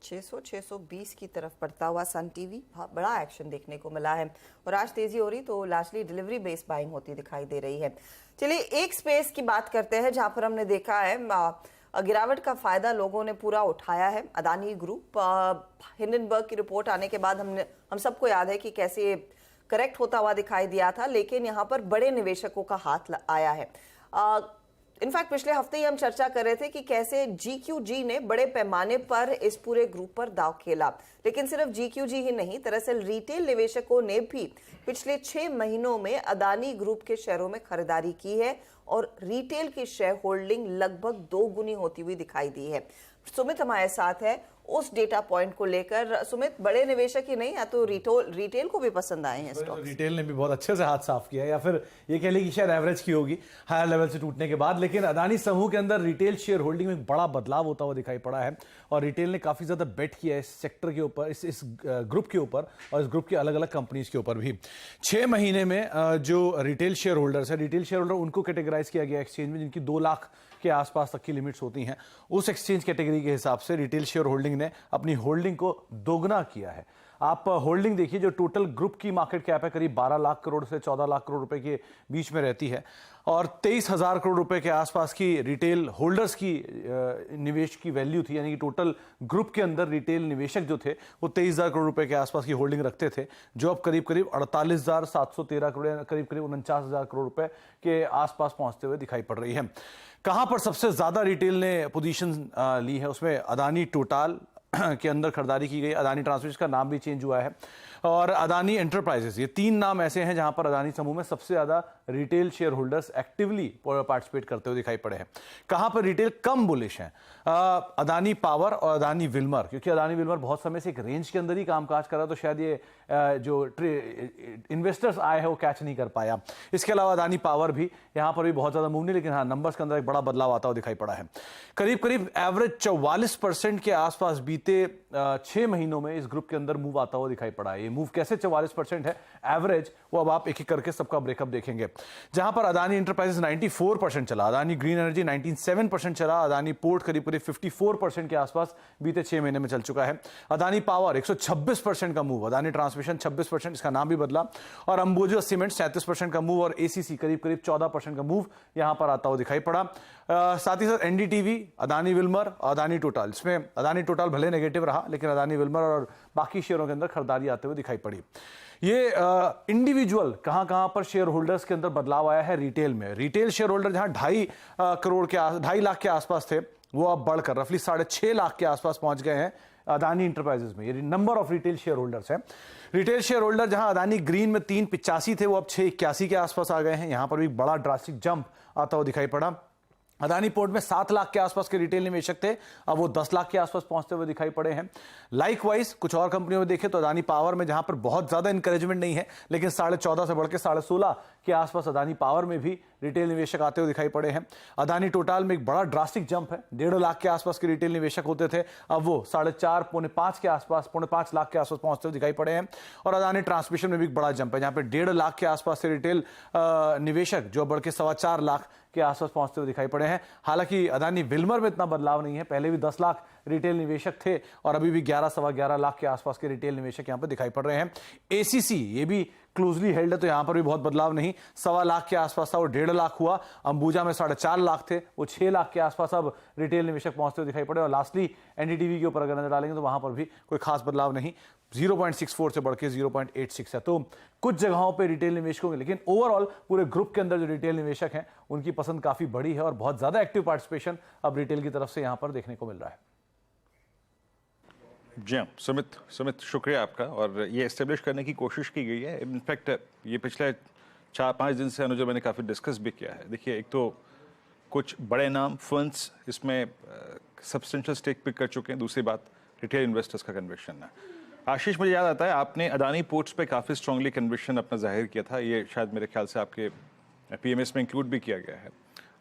600-620 की तरफ बढ़ता हुआ सन टीवी, बड़ा एक्शन देखने को मिला है और आज तेजी हो रही तो लार्जली डिलीवरी बेस्ड बाइंग होती दिखाई दे रही है। चलिए एक स्पेस की बात करते हैं जहां पर हमने देखा है गिरावट का फायदा लोगों ने पूरा उठाया है। अदानी ग्रुप, हिंडनबर्ग की रिपोर्ट आने के बाद हम सबको याद है कि कैसे करेक्ट होता हुआ दिखाई दिया था, लेकिन यहाँ पर बड़े निवेशकों का हाथ आया है। इनफैक्ट पिछले हफ्ते ही हम चर्चा कर रहे थे कि कैसे GQG ने बड़े पैमाने पर इस पूरे ग्रुप पर दांव खेला, लेकिन सिर्फ GQG ही नहीं, दरअसल रिटेल निवेशकों ने भी पिछले 6 महीनों में अदानी ग्रुप के शेयरों में खरीदारी की है और रिटेल की शेयर होल्डिंग लगभग 2 गुनी होती हुई दिखाई दी है। सुमित हमारे साथ है उस डेटा पॉइंट को लेकर। सुमित, बड़े निवेशक ही नहीं, या तो रिटेल को भी पसंद आए हैं स्टॉक्स। रिटेल ने भी बहुत अच्छे से हाथ साफ किया है, या फिर ये कह लें कि शायद एवरेज की होगी हायर लेवल से टूटने के बाद। लेकिन अदानी समूह के अंदर रिटेल शेयर होल्डिंग में बड़ा बदलाव होता हुआ दिखाई पड़ा है और रिटेल ने काफी ज्यादा बेट किया है इस सेक्टर के ऊपर, इस ग्रुप के ऊपर और इस ग्रुप की अलग अलग कंपनीज के ऊपर भी। 6 महीने में जो रिटेल शेयर होल्डर्स है, रिटेल शेयर होल्डर उनको कैटेगराइज किया गया एक्सचेंज में जिनकी 2 लाख के आसपास तक की लिमिट्स होती हैं। उस एक्सचेंज कैटेगरी के हिसाब से रिटेल शेयर होल्डिंग ने अपनी होल्डिंग को दोगुना किया है। आप होल्डिंग देखिए, जो टोटल ग्रुप की मार्केट कैप है करीब 12 लाख करोड़ से 14 लाख करोड़ रुपए के बीच में रहती है और 23,000 करोड़ रुपए के आसपास की रिटेल होल्डर्स की निवेश की वैल्यू थी। यानी कि टोटल ग्रुप के अंदर रिटेल निवेशक जो थे वो 23,000 करोड़ रुपए के आसपास की होल्डिंग रखते थे, जो अब करीब करीब 48,713 करोड़, करीब करीब 49,000 करोड़ रुपए के आसपास पहुंचते हुए दिखाई पड़ रही है। कहां पर सबसे ज्यादा रिटेल ने पोजीशन ली है, उसमें अदानी टोटल के अंदर खरीदारी की गई। अदानी ट्रांसमिशन का नाम भी चेंज हुआ है और अदानी एंटरप्राइजेस, ये 3 नाम ऐसे हैं जहां पर अदानी समूह में सबसे ज्यादा retail share holders actively participate करते हुए दिखाई पड़े हैं। कहां पर रिटेल कम बुलिश हैं, अदानी पावर और अदानी विल्मर, क्योंकि अदानी विल्मर बहुत समय से एक रेंज के अंदर ही कामकाज कर रहा, तो शायद ये जो इन्वेस्टर्स आए हैं वो कैच नहीं कर पाया। इसके अलावा अदानी पावर भी, यहां पर भी बहुत ज्यादा मूव नहीं, लेकिन हाँ नंबर्स के अंदर एक बड़ा बदलाव आता हुआ दिखाई पड़ा है। करीब करीब एवरेज 44% के आसपास बीते 6 महीनों में इस ग्रुप के अंदर मूव आता हुआ दिखाई पड़ा है। ये मूव कैसे 44% है एवरेज, वो अब आप एक एक करके सबका ब्रेकअप देखेंगे। जहां पर अदानी एंटरप्राइजेस 94% चला, अदानी ग्रीन एनर्जी 97% चला, अदानी पोर्ट करीब करीब 54% के आसपास बीते 6 महीने में चल चुका है। अदानी पावर 126% का मूव, अदानी ट्रांसमिशन 26%, इसका नाम भी बदला, और अंबुजा सीमेंट 37% का मूव और ACC करीब करीब 14% का मूव यहां पर आता हुआ दिखाई पड़ा। साथ ही साथ NDTV, Adani Wilmer, Adani total, इसमें अदानी टोटल भले नेगेटिव रहा लेकिन अदानी विल्मर और बाकी शेयरों के अंदर खरीदारी आते हुए दिखाई पड़ी। ये इंडिविजुअल कहां पर शेयर होल्डर्स के अंदर बदलाव आया है रिटेल में। रिटेल शेयर होल्डर जहां 2.5 लाख के आसपास थे, वो अब बढ़कर रफली 6.5 लाख के आसपास पहुंच गए हैं अदानी इंटरप्राइजेस में। ये number of retail share holders हैं। रिटेल शेयर होल्डर जहां अदानी ग्रीन में 385 थे, वो अब 681 के आसपास आ गए हैं। यहां पर भी बड़ा ड्रास्टिक जंप आता हुआ दिखाई पड़ा। अदानी पोर्ट में 7 लाख के आसपास के रिटेल निवेशक थे, अब वो 10 लाख के आसपास पहुंचते हुए दिखाई पड़े हैं। लाइकवाइज कुछ और कंपनियों में देखें तो अदानी पावर में जहां पर बहुत ज्यादा इंकरेजमेंट नहीं है, लेकिन 14.5 से बढ़ के 16.5 के आसपास अदानी पावर में भी रिटेल निवेशक आते हुए दिखाई पड़े हैं। अदानी टोटल में एक बड़ा ड्रास्टिक जंप है, 1.5 लाख के आसपास के रिटेल निवेशक होते थे, अब वो 4.5 पौने 5 के आसपास, पौने 5 लाख के आसपास पहुंचते हुए दिखाई पड़े हैं। और अदानी ट्रांसमिशन में भी एक बड़ा जंप है, जहां पे 1.5 लाख के आसपास से रिटेल निवेशक जो बढ़ के 4.25 लाख के आसपास पहुंचते हुए दिखाई पड़े हैं। हालांकि अदानी विल्मर में इतना बदलाव नहीं है, पहले भी 10 लाख रिटेल निवेशक थे और अभी भी 11-11.25 लाख के आसपास के रिटेल निवेशक यहां पर दिखाई पड़ रहे हैं। एसीसी ये भी क्लोजली हेल्ड है, तो यहां पर भी बहुत बदलाव नहीं, 1.25 लाख के आसपास था, वो 1.5 लाख हुआ। अंबुजा में 4.5 लाख थे, वो 6 लाख के आसपास अब रिटेल निवेशक पहुंचते हुए दिखाई पड़े। और लास्टली एनडीटीवी के ऊपर अगर नजर डालेंगे तो वहां पर भी कोई खास बदलाव नहीं, 0.64 से बढ़ के 0.86 है। तो कुछ जगहों पे रिटेल निवेशकों के, लेकिन ओवरऑल पूरे ग्रुप के अंदर जो रिटेल निवेशक हैं उनकी पसंद काफी बड़ी है और बहुत ज्यादा एक्टिव पार्टिसिपेशन अब रिटेल की तरफ से यहां पर देखने को मिल रहा है। जी हाँ, सुमित शुक्रिया आपका। और ये एस्टेब्लिश करने की कोशिश की गई है, इनफैक्ट ये पिछले 4-5 दिन से अनुज मैंने काफ़ी डिस्कस भी किया है। देखिए, एक तो कुछ बड़े नाम फंड्स इसमें सब्सटेंशियल स्टेक पिक कर चुके हैं, दूसरी बात रिटेल इन्वेस्टर्स का कन्विक्शन है। आशीष, मुझे याद आता है आपने अदानी पोर्ट्स पे काफ़ी स्ट्रांगली कन्विक्शन अपना जाहिर किया था, ये शायद मेरे ख्याल से आपके पीएमएस में इंक्लूड भी किया गया है।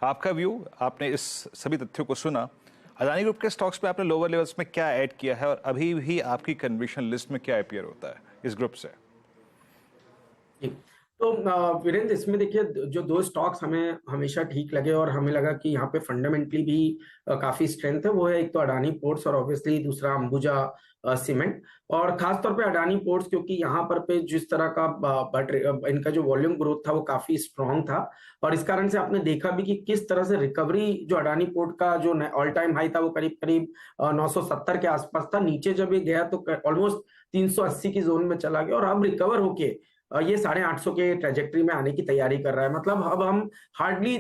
आपका व्यू, आपने इस सभी तथ्यों को सुना, अदानी ग्रुप के स्टॉक्स पे आपने लोअर लेवल्स में क्या ऐड किया है और अभी भी आपकी कन्विक्शन लिस्ट में क्या अपीयर होता है इस ग्रुप से? तो वीरेंद्र, इसमें देखिए जो 2 स्टॉक्स हमें हमेशा ठीक लगे और हमें लगा कि यहाँ पे फंडामेंटली भी काफी स्ट्रेंथ है, वो है एक तो अडानी पोर्ट्स और ऑब्वियसली दूसरा अंबुजा सीमेंट। और खासतौर पे अडानी पोर्ट्स, क्योंकि यहाँ पर पे जिस तरह का इनका जो वॉल्यूम ग्रोथ था वो काफी स्ट्रांग था और इस कारण से आपने देखा भी कि किस तरह से रिकवरी जो अडानी पोर्ट का जो ऑल टाइम हाई था वो करीब 970 के आसपास था, नीचे जब ये गया तो ऑलमोस्ट 380 की जोन में चला गया और अब रिकवर होके ये 850 के ट्रेजेक्टरी में आने की तैयारी कर रहा है। मतलब अब हम हार्डली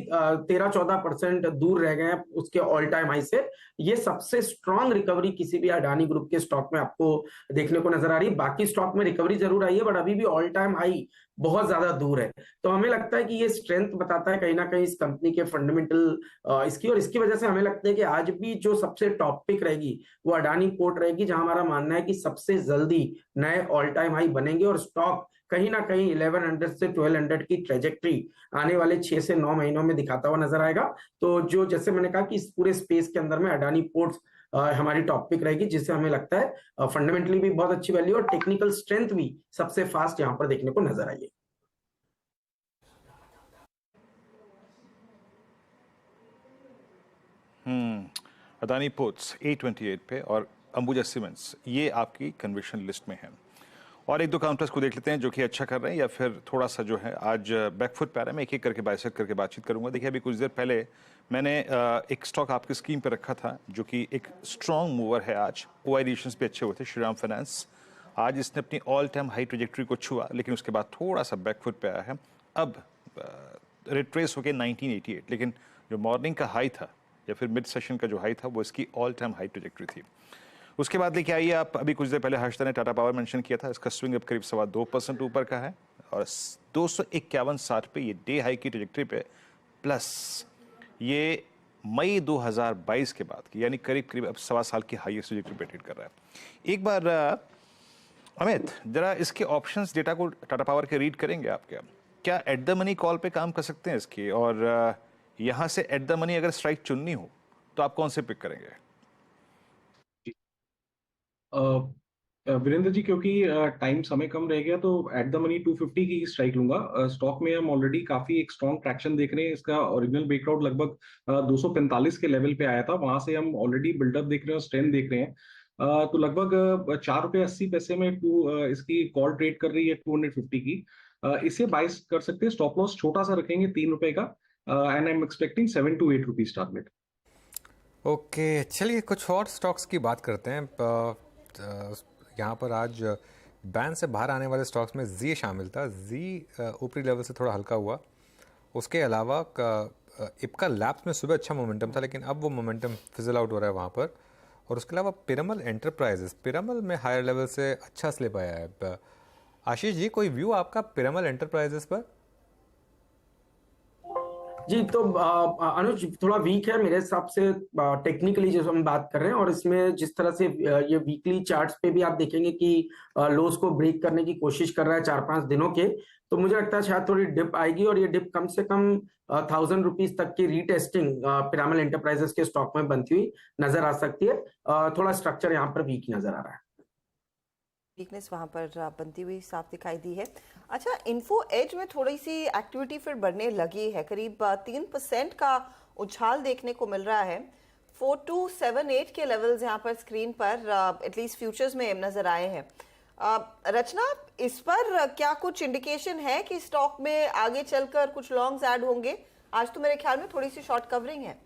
13-14% दूर रह गए हैं उसके ऑल टाइम हाई से। ये सबसे स्ट्रांग रिकवरी किसी भी अडानी ग्रुप के स्टॉक में आपको देखने को नजर आ रही है। बाकी स्टॉक में रिकवरी जरूर आई है बट अभी भी ऑल टाइम हाई बहुत ज्यादा दूर है। तो हमें लगता है कि ये स्ट्रेंथ बताता है कहीं ना कहीं इस कंपनी के फंडामेंटल इसकी, और इसकी वजह से हमें लगता है कि आज भी जो सबसे टॉप पिक रहेगी वो अडानी पोर्ट रहेगी, जहां हमारा मानना है कि सबसे जल्दी नए ऑल टाइम हाई बनेंगे और स्टॉक कहीं ना कहीं 1100 से 1200 की ट्रेजेक्टरी आने वाले 6 से 9 महीनों में दिखाता हुआ नजर आएगा। तो जो जैसे मैंने कहा कि इस पूरे स्पेस के अंदर में अडानी पोर्ट्स हमारी टॉप पिक रहेगी, जिससे हमें लगता है फंडामेंटली भी बहुत अच्छी वैल्यू और टेक्निकल स्ट्रेंथ भी सबसे फास्ट यहाँ पर देखने को नजर आई है। अदानी पोर्ट्स 828 पे और अंबुजा सीमेंट्स ये आपकी कन्विक्शन लिस्ट में है। और एक दो काउंटर्स को देख लेते हैं जो कि अच्छा कर रहे हैं या फिर थोड़ा सा जो है आज बैकफुट पे आ रहा है। मैं एक एक करके बाइसेक्ट करके बातचीत करूंगा। देखिए, अभी कुछ देर पहले मैंने एक स्टॉक आपकी स्क्रीन पे रखा था जो कि एक स्ट्रॉन्ग मूवर है आज, ओआई एडिशंस पे अच्छे हुए थे, श्रीराम फाइनेंस। आज इसने अपनी ऑल टाइम हाई ट्रेजेक्टरी को छुआ लेकिन उसके बाद थोड़ा सा बैकफुट पे आया है, अब रिट्रेस होकर 1988, लेकिन जो मॉर्निंग का हाई था या फिर मिड सेशन का जो हाई था वो इसकी ऑल टाइम हाई ट्रेजेक्टरी थी। उसके बाद लेके आइए आप, अभी कुछ देर पहले हर्षदा ने टाटा पावर मेंशन किया था, इसका स्विंग अब करीब 2.25% ऊपर का है और 251.60 पे ये डे हाई की ट्रेजेक्टरी पे, प्लस ये मई 2022 के बाद की यानी करीब अब 1.25 साल की हाईएस्ट ट्रेजेक्टरी पे ट्रेड कर रहा है। एक बार अमित जरा इसके ऑप्शंस डेटा को टाटा पावर के रीड करेंगे आप, क्या एट द मनी कॉल पे काम कर सकते हैं इसकी, और यहाँ से एट द मनी अगर स्ट्राइक चुननी हो तो आप कौन से पिक करेंगे? वीरेंद्र जी, क्योंकि टाइम समय कम रह गया तो एट द मनी 250 की स्ट्राइक लूंगा। स्टॉक में हम ऑलरेडी काफी एक स्ट्रॉन्ग ट्रैक्शन देख रहे हैं। इसका ओरिजिनल ब्रेकआउट लगभग 245 के लेवल पे आया था, वहां से हम ऑलरेडी बिल्डअप देख रहे हैं और स्ट्रेंथ देख रहे हैं। तो लगभग 4.80 रुपए में इसकी कॉल ट्रेड कर रही है 250 की। इसे बाइस कर सकते हैं, स्टॉप लॉस छोटा सा रखेंगे 3 रुपए का, and I am expecting 7 to 8 rupees target. Okay, चलिए कुछ और स्टॉक्स की बात करते हैं। यहाँ पर आज बैन से बाहर आने वाले स्टॉक्स में जी शामिल था। जी ऊपरी लेवल से थोड़ा हल्का हुआ। उसके अलावा इप्का लैब्स में सुबह अच्छा मोमेंटम था लेकिन अब वो मोमेंटम फिजल आउट हो रहा है वहाँ पर। और उसके अलावा पिरामल एंटरप्राइजेस, पिरामल में हायर लेवल से अच्छा स्लिप आया है। आशीष जी, कोई व्यू आपका पिरामल एंटरप्राइजेस पर? जी तो अनुज थोड़ा वीक है मेरे हिसाब से टेक्निकली जो हम बात कर रहे हैं, और इसमें जिस तरह से ये वीकली चार्ट्स पे भी आप देखेंगे कि लोस को ब्रेक करने की कोशिश कर रहा है 4-5 दिनों के, तो मुझे लगता है शायद थोड़ी डिप आएगी और ये डिप कम से कम 1000 रुपीज तक की रीटेस्टिंग पिरामल एंटरप्राइजेस के स्टॉक में बनती हुई नजर आ सकती है। थोड़ा स्ट्रक्चर यहाँ पर वीक नजर आ रहा है, वीकनेस वहां पर बनती हुई साफ दिखाई दी है। अच्छा, इन्फो एज में थोड़ी सी एक्टिविटी फिर बढ़ने लगी है, करीब 3% का उछाल देखने को मिल रहा है। 4278 के लेवल्स यहाँ पर स्क्रीन पर एटलीस्ट फ्यूचर्स में नजर आए हैं। रचना, इस पर क्या कुछ इंडिकेशन है कि स्टॉक में आगे चलकर कुछ लॉन्ग्स ऐड होंगे? आज तो मेरे ख्याल में थोड़ी सी शॉर्ट कवरिंग है।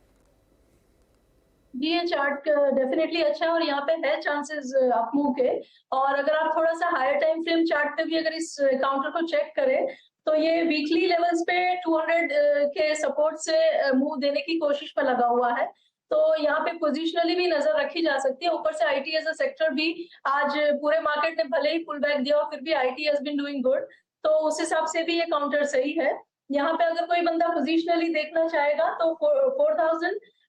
जी ये चार्ट डेफिनेटली अच्छा है और यहाँ पे है चांसेस अप मूव के। और अगर आप थोड़ा सा हायर टाइम फ्रेम चार्ट पे भी अगर इस काउंटर को चेक करें तो ये वीकली लेवल्स पे 200 के सपोर्ट से मूव देने की कोशिश पर लगा हुआ है, तो यहाँ पे पोजिशनली भी नजर रखी जा सकती है। ऊपर से आईटी एज अ सेक्टर भी आज पूरे मार्केट ने भले ही पुल बैक दिया और फिर भी it has been doing good, तो उस हिसाब से भी ये काउंटर सही है। यहाँ पे अगर कोई बंदा पोजिशनली देखना चाहेगा तो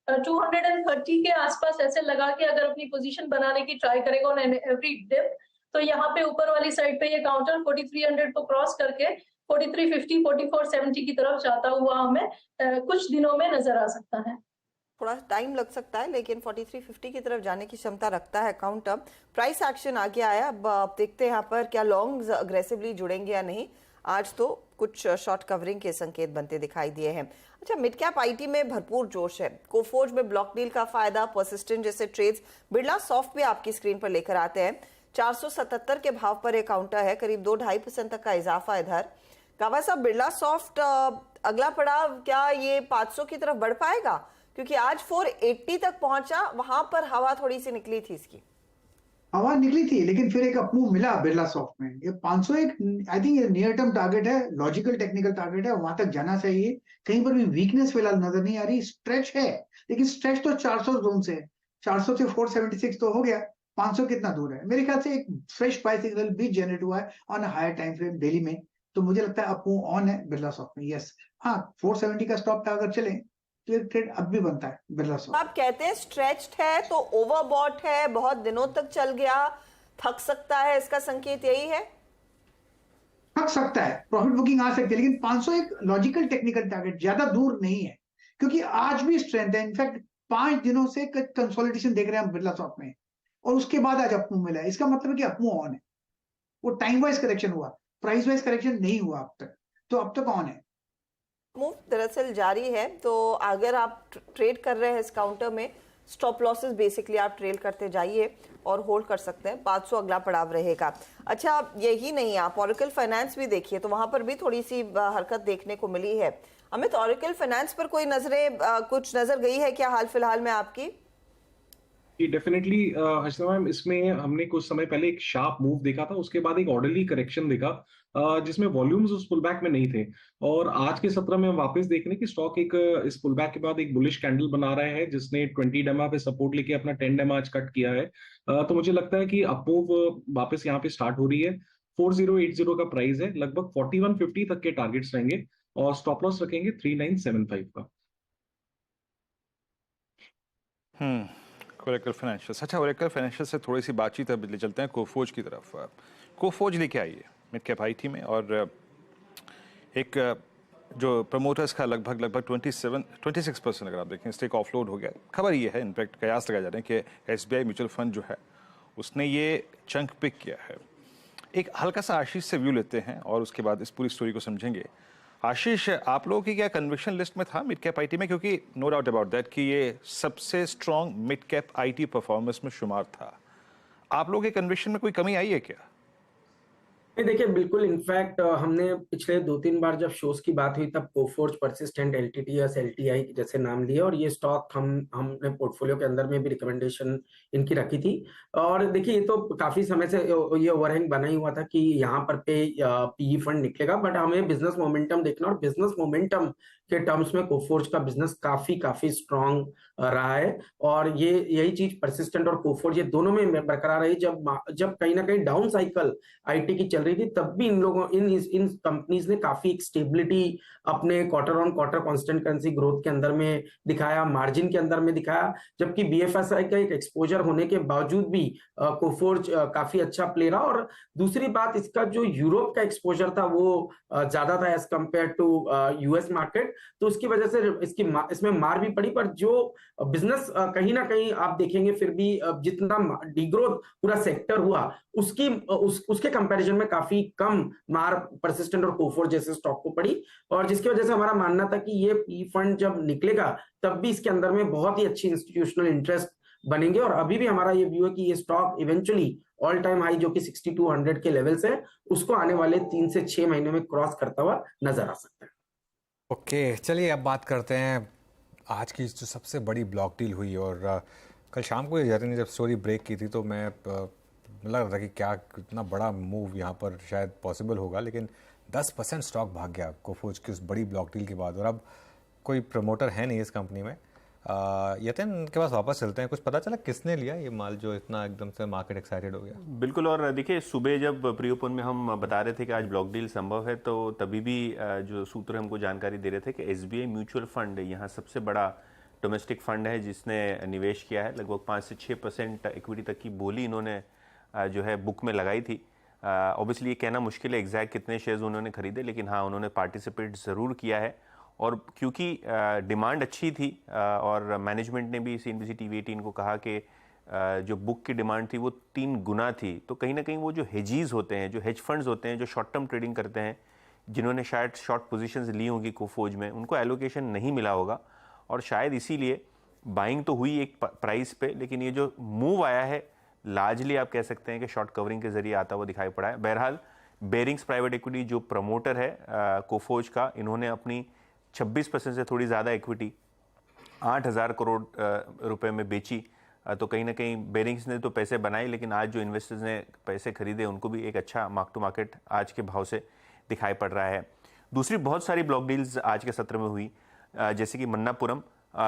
4230 के आसपास ऐसे लगा के अगर अपनी पोजीशन बनाने की ट्राई करेगा ऑन एवरी डिप, तो यहाँ पे ऊपर वाली साइड पे ये काउंटर 4300 को क्रॉस करके 4350 4470 की तरफ जाता हुआ हमें कुछ दिनों में नजर आ सकता है। थोड़ा टाइम लग सकता है लेकिन 4350 की तरफ जाने की क्षमता रखता है काउंटर। प्राइस एक्शन आगे आया, अब देखते हैं यहाँ पर क्या लॉन्ग्स अग्रेसिवली जुड़ेंगे या नहीं। आज तो कुछ शॉर्ट कवरिंग के संकेत बनते दिखाई दिए हैं। अच्छा, मिड कैप आईटी में भरपूर जोश है। कोफोर्ज में ब्लॉक डील का फायदा, पर्सिस्टेंट जैसे ट्रेड्स, बिरला सॉफ्ट भी आपकी स्क्रीन पर लेकर आते हैं। 477 के भाव पर एक काउंटर है, करीब 2-2.5% तक का इजाफा इधर। कावा साहब, बिरला सॉफ्ट अगला पड़ाव क्या ये 500 की तरफ बढ़ पाएगा? क्योंकि आज 480 तक पहुंचा, वहां पर हवा थोड़ी सी निकली थी, इसकी हवा निकली थी, लेकिन फिर एक अपमूव मिला बिरला सॉफ्ट में। ये 500 एक आई थिंक ये नियर टर्म टारगेट है, लॉजिकल टेक्निकल टारगेट है, वहां तक जाना चाहिए। कहीं पर भी वीकनेस फिलहाल नजर नहीं आ रही। स्ट्रेच है लेकिन स्ट्रेच तो 400 जोन से है, 400 से 476 तो हो गया, 500 कितना दूर है। मेरे ख्याल से एक फ्रेश बाय सिग्नल भी जनरेट हुआ है on higher time frame daily में, तो मुझे लगता है अपमूव ऑन है बिरला सॉफ्ट में। यस, हाँ 470 का स्टॉप अगर चले तो एक ट्रेड अब भी बनता है बिरला सॉफ्ट। आप कहते हैं स्ट्रेच्ड है तो ओवरबॉट है, बहुत दिनों तक चल गया, थक सकता है, इसका संकेत यही है? थक सकता है, प्रॉफिट बुकिंग आ सकती है, लेकिन 500 एक लॉजिकल टेक्निकल टारगेट ज्यादा दूर नहीं है, क्योंकि आज भी स्ट्रेंथ है। इनफैक्ट 5 दिनों से कंसोलिडेशन देख रहे हैं हम बिरला सॉफ्ट में, और उसके बाद आज अपमूव मिला है। इसका मतलब है कि अपमूव ऑन है। वो टाइम वाइज करेक्शन हुआ, प्राइस वाइज करेक्शन नहीं हुआ अब तक, तो अब तक ऑन है। मूव दरअसल जारी है, तो अगर आप ट्रेड कर रहे हैं इस काउंटर में, स्टॉप लॉसेस बेसिकली आप ट्रेल करते जाइए और होल्ड कर सकते हैं। 500 अगला पड़ाव रहेगा। अच्छा, यही नहीं, आप ओरेकल फाइनेंस भी देखिए तो वहां पर भी थोड़ी सी हरकत देखने को मिली है। अमित, ओरेकल फाइनेंस पर कोई नजरें कुछ नजर गई है क्या हाल फिलहाल में आपकी? डेफिनेटली हर्षिता मैम, इसमें हमने कुछ समय पहले एक शार्प मूव देखा था, उसके बाद एक ऑर्डरली करेक्शन देखा जिसमें वॉल्यूम्स उस पुल बैक में नहीं थे, और आज के सत्र में हम वापस देख रहे हैं कि स्टॉक एक इस पुल बैक के बाद एक बुलिश कैंडल बना रहा है, जिसने 20 डेमा पे सपोर्ट लेके अपना 10 डेमा आज कट किया है। तो मुझे लगता है कि अपमूव वापस यहाँ पे स्टार्ट हो रही है। 4080 का प्राइस है, लगभग 4150 तक के टारगेट्स रहेंगे और स्टॉप लॉस रखेंगे 3975 का। ओरेकल फाइनेंशियल, अच्छा ओरेकल फाइनेंशियल से थोड़ी सी बातचीत अब ले चलते हैं कोफोर्ज की तरफ। कोफोर्ज लेके आई है मिड कैप आईटी में, और एक जो प्रमोटर्स का लगभग 26% अगर आप देखें स्टेक ऑफलोड हो गया। खबर ये है, इनफैक्ट कयास लगाए जा रहे हैं कि एसबीआई म्यूचुअल फंड जो है उसने ये चंक पिक किया है। एक हल्का सा आशीष से व्यू लेते हैं और उसके बाद इस पूरी स्टोरी को समझेंगे। आशीष, आप लोगों की क्या कन्विक्शन लिस्ट में था मिड कैप आईटी में? क्योंकि नो डाउट अबाउट दैट कि ये सबसे strong mid cap IT performance में शुमार था। आप लोगों के कन्विक्शन में कोई कमी आई है क्या? देखिए बिल्कुल, इनफैक्ट हमने पिछले 2-3 बार जब शोज की बात हुई तब कोफोर्ज, पर्सिस्टेंट, एलटीटीएस, एलटीआई जैसे नाम लिए, और ये स्टॉक हमने पोर्टफोलियो के अंदर में भी रिकमेंडेशन इनकी रखी थी। और देखिए ये तो काफी समय से ये ओवरहैंग बना ही हुआ था कि यहाँ पर पीई फंड निकलेगा, बट हमें बिजनेस मोमेंटम देखना, और बिजनेस मोमेंटम के टर्म्स में कोफोर्ज का बिजनेस काफी स्ट्रांग रहा है। और ये यही चीज पर्सिस्टेंट और कोफोर्ज ये दोनों में बरकरार रही जब कहीं ना कहीं डाउन साइकिल आईटी की चल चल रही थी, तब भी इन कंपनीज ने काफी एक स्टेबिलिटी अपने quarter on quarter constant currency growth के अंदर में दिखाया, मार्जिन के अंदर में दिखाया, जबकि बीएफएसआई का एक एक्सपोजर होने के बावजूद भी कोफोर्ज काफी अच्छा प्ले रहा। और दूसरी बात, इसका जो यूरोप का एक्सपोजर था वो ज्यादा था as compare to US market, तो उसकी वजह से इसमें मार भी पड़ी। पर जो बिजनेस कहीं ना कहीं आप देखेंगे फिर भी जितना डिग्रोथ पूरा सेक्टर हुआ उसके कंपैरिजन में काफी कम मार परसिस्टेंट और कोफोर्ज जैसे स्टॉक को पड़ी, और जिसकी वजह से हमारा मानना था कि ये पी फंड जब निकलेगा तब भी इसके अंदर में बहुत ही अच्छी इंस्टीट्यूशनल इंटरेस्ट बनेंगे। और अभी भी हमारा ये व्यू है कि ये stock eventually all time high जो कि 6200 के लेवल से उसको आने वाले 3 से 6 महीने में क्रॉस करता हुआ नजर आ सकता है। ओके, चलिए अब बात करते हैं आज की जो सबसे बड़ी ब्लॉक डील हुई। और कल शाम को जर्नी ने जब स्टोरी ब्रेक की थी तो मैं लग रहा था कि क्या कितना बड़ा मूव यहाँ पर शायद पॉसिबल होगा, लेकिन 10% स्टॉक भाग गया कोफोर्ज की उस बड़ी ब्लॉक डील के बाद। और अब कोई प्रमोटर है नहीं इस कंपनी में। यतिन के पास वापस चलते हैं, कुछ पता चला किसने लिया ये माल जो इतना एकदम से मार्केट एक्साइटेड हो गया? बिल्कुल, और देखिए सुबह जब प्री ओपन में हम बता रहे थे कि आज ब्लॉक डील संभव है, तो तभी भी जो सूत्र हमको जानकारी दे रहे थे कि एसबीआई म्यूचुअल फंड यहाँ सबसे बड़ा डोमेस्टिक फंड है जिसने निवेश किया है। लगभग 5 से 6% इक्विटी तक की बोली इन्होंने जो है बुक में लगाई थी। ऑब्वियसली ये कहना मुश्किल है एग्जैक्ट कितने शेयर्स उन्होंने खरीदे, लेकिन हाँ उन्होंने पार्टिसिपेट ज़रूर किया है। और क्योंकि डिमांड अच्छी थी और मैनेजमेंट ने भी CNBC TV 18 को कहा कि जो बुक की डिमांड थी वो 3 गुना थी, तो कहीं ना कहीं वो जो हेजीज होते हैं, जो हेज फंड्स होते हैं, जो शॉर्ट टर्म ट्रेडिंग करते हैं, जिन्होंने शायद शॉर्ट पोजीशंस ली होंगी कोफोर्ज में, उनको एलोकेशन नहीं मिला होगा और शायद इसीलिए बाइंग तो हुई एक प्राइस पे, लेकिन ये जो मूव आया है लार्जली आप कह सकते हैं कि शॉर्ट कवरिंग के जरिए आता हुआ दिखाई पड़ा है। बहरहाल बेरिंग्स प्राइवेट इक्विटी जो प्रमोटर है कोफोर्ज का, इन्होंने अपनी 26% से थोड़ी ज़्यादा इक्विटी 8,000 करोड़ रुपए में बेची। तो कहीं ना कहीं बेरिंग्स ने तो पैसे बनाए, लेकिन आज जो इन्वेस्टर्स ने पैसे खरीदे उनको भी एक अच्छा मार्क टू मार्केट आज के भाव से दिखाई पड़ रहा है। दूसरी बहुत सारी ब्लॉक डील्स आज के सत्र में हुई, जैसे कि मन्नापुरम,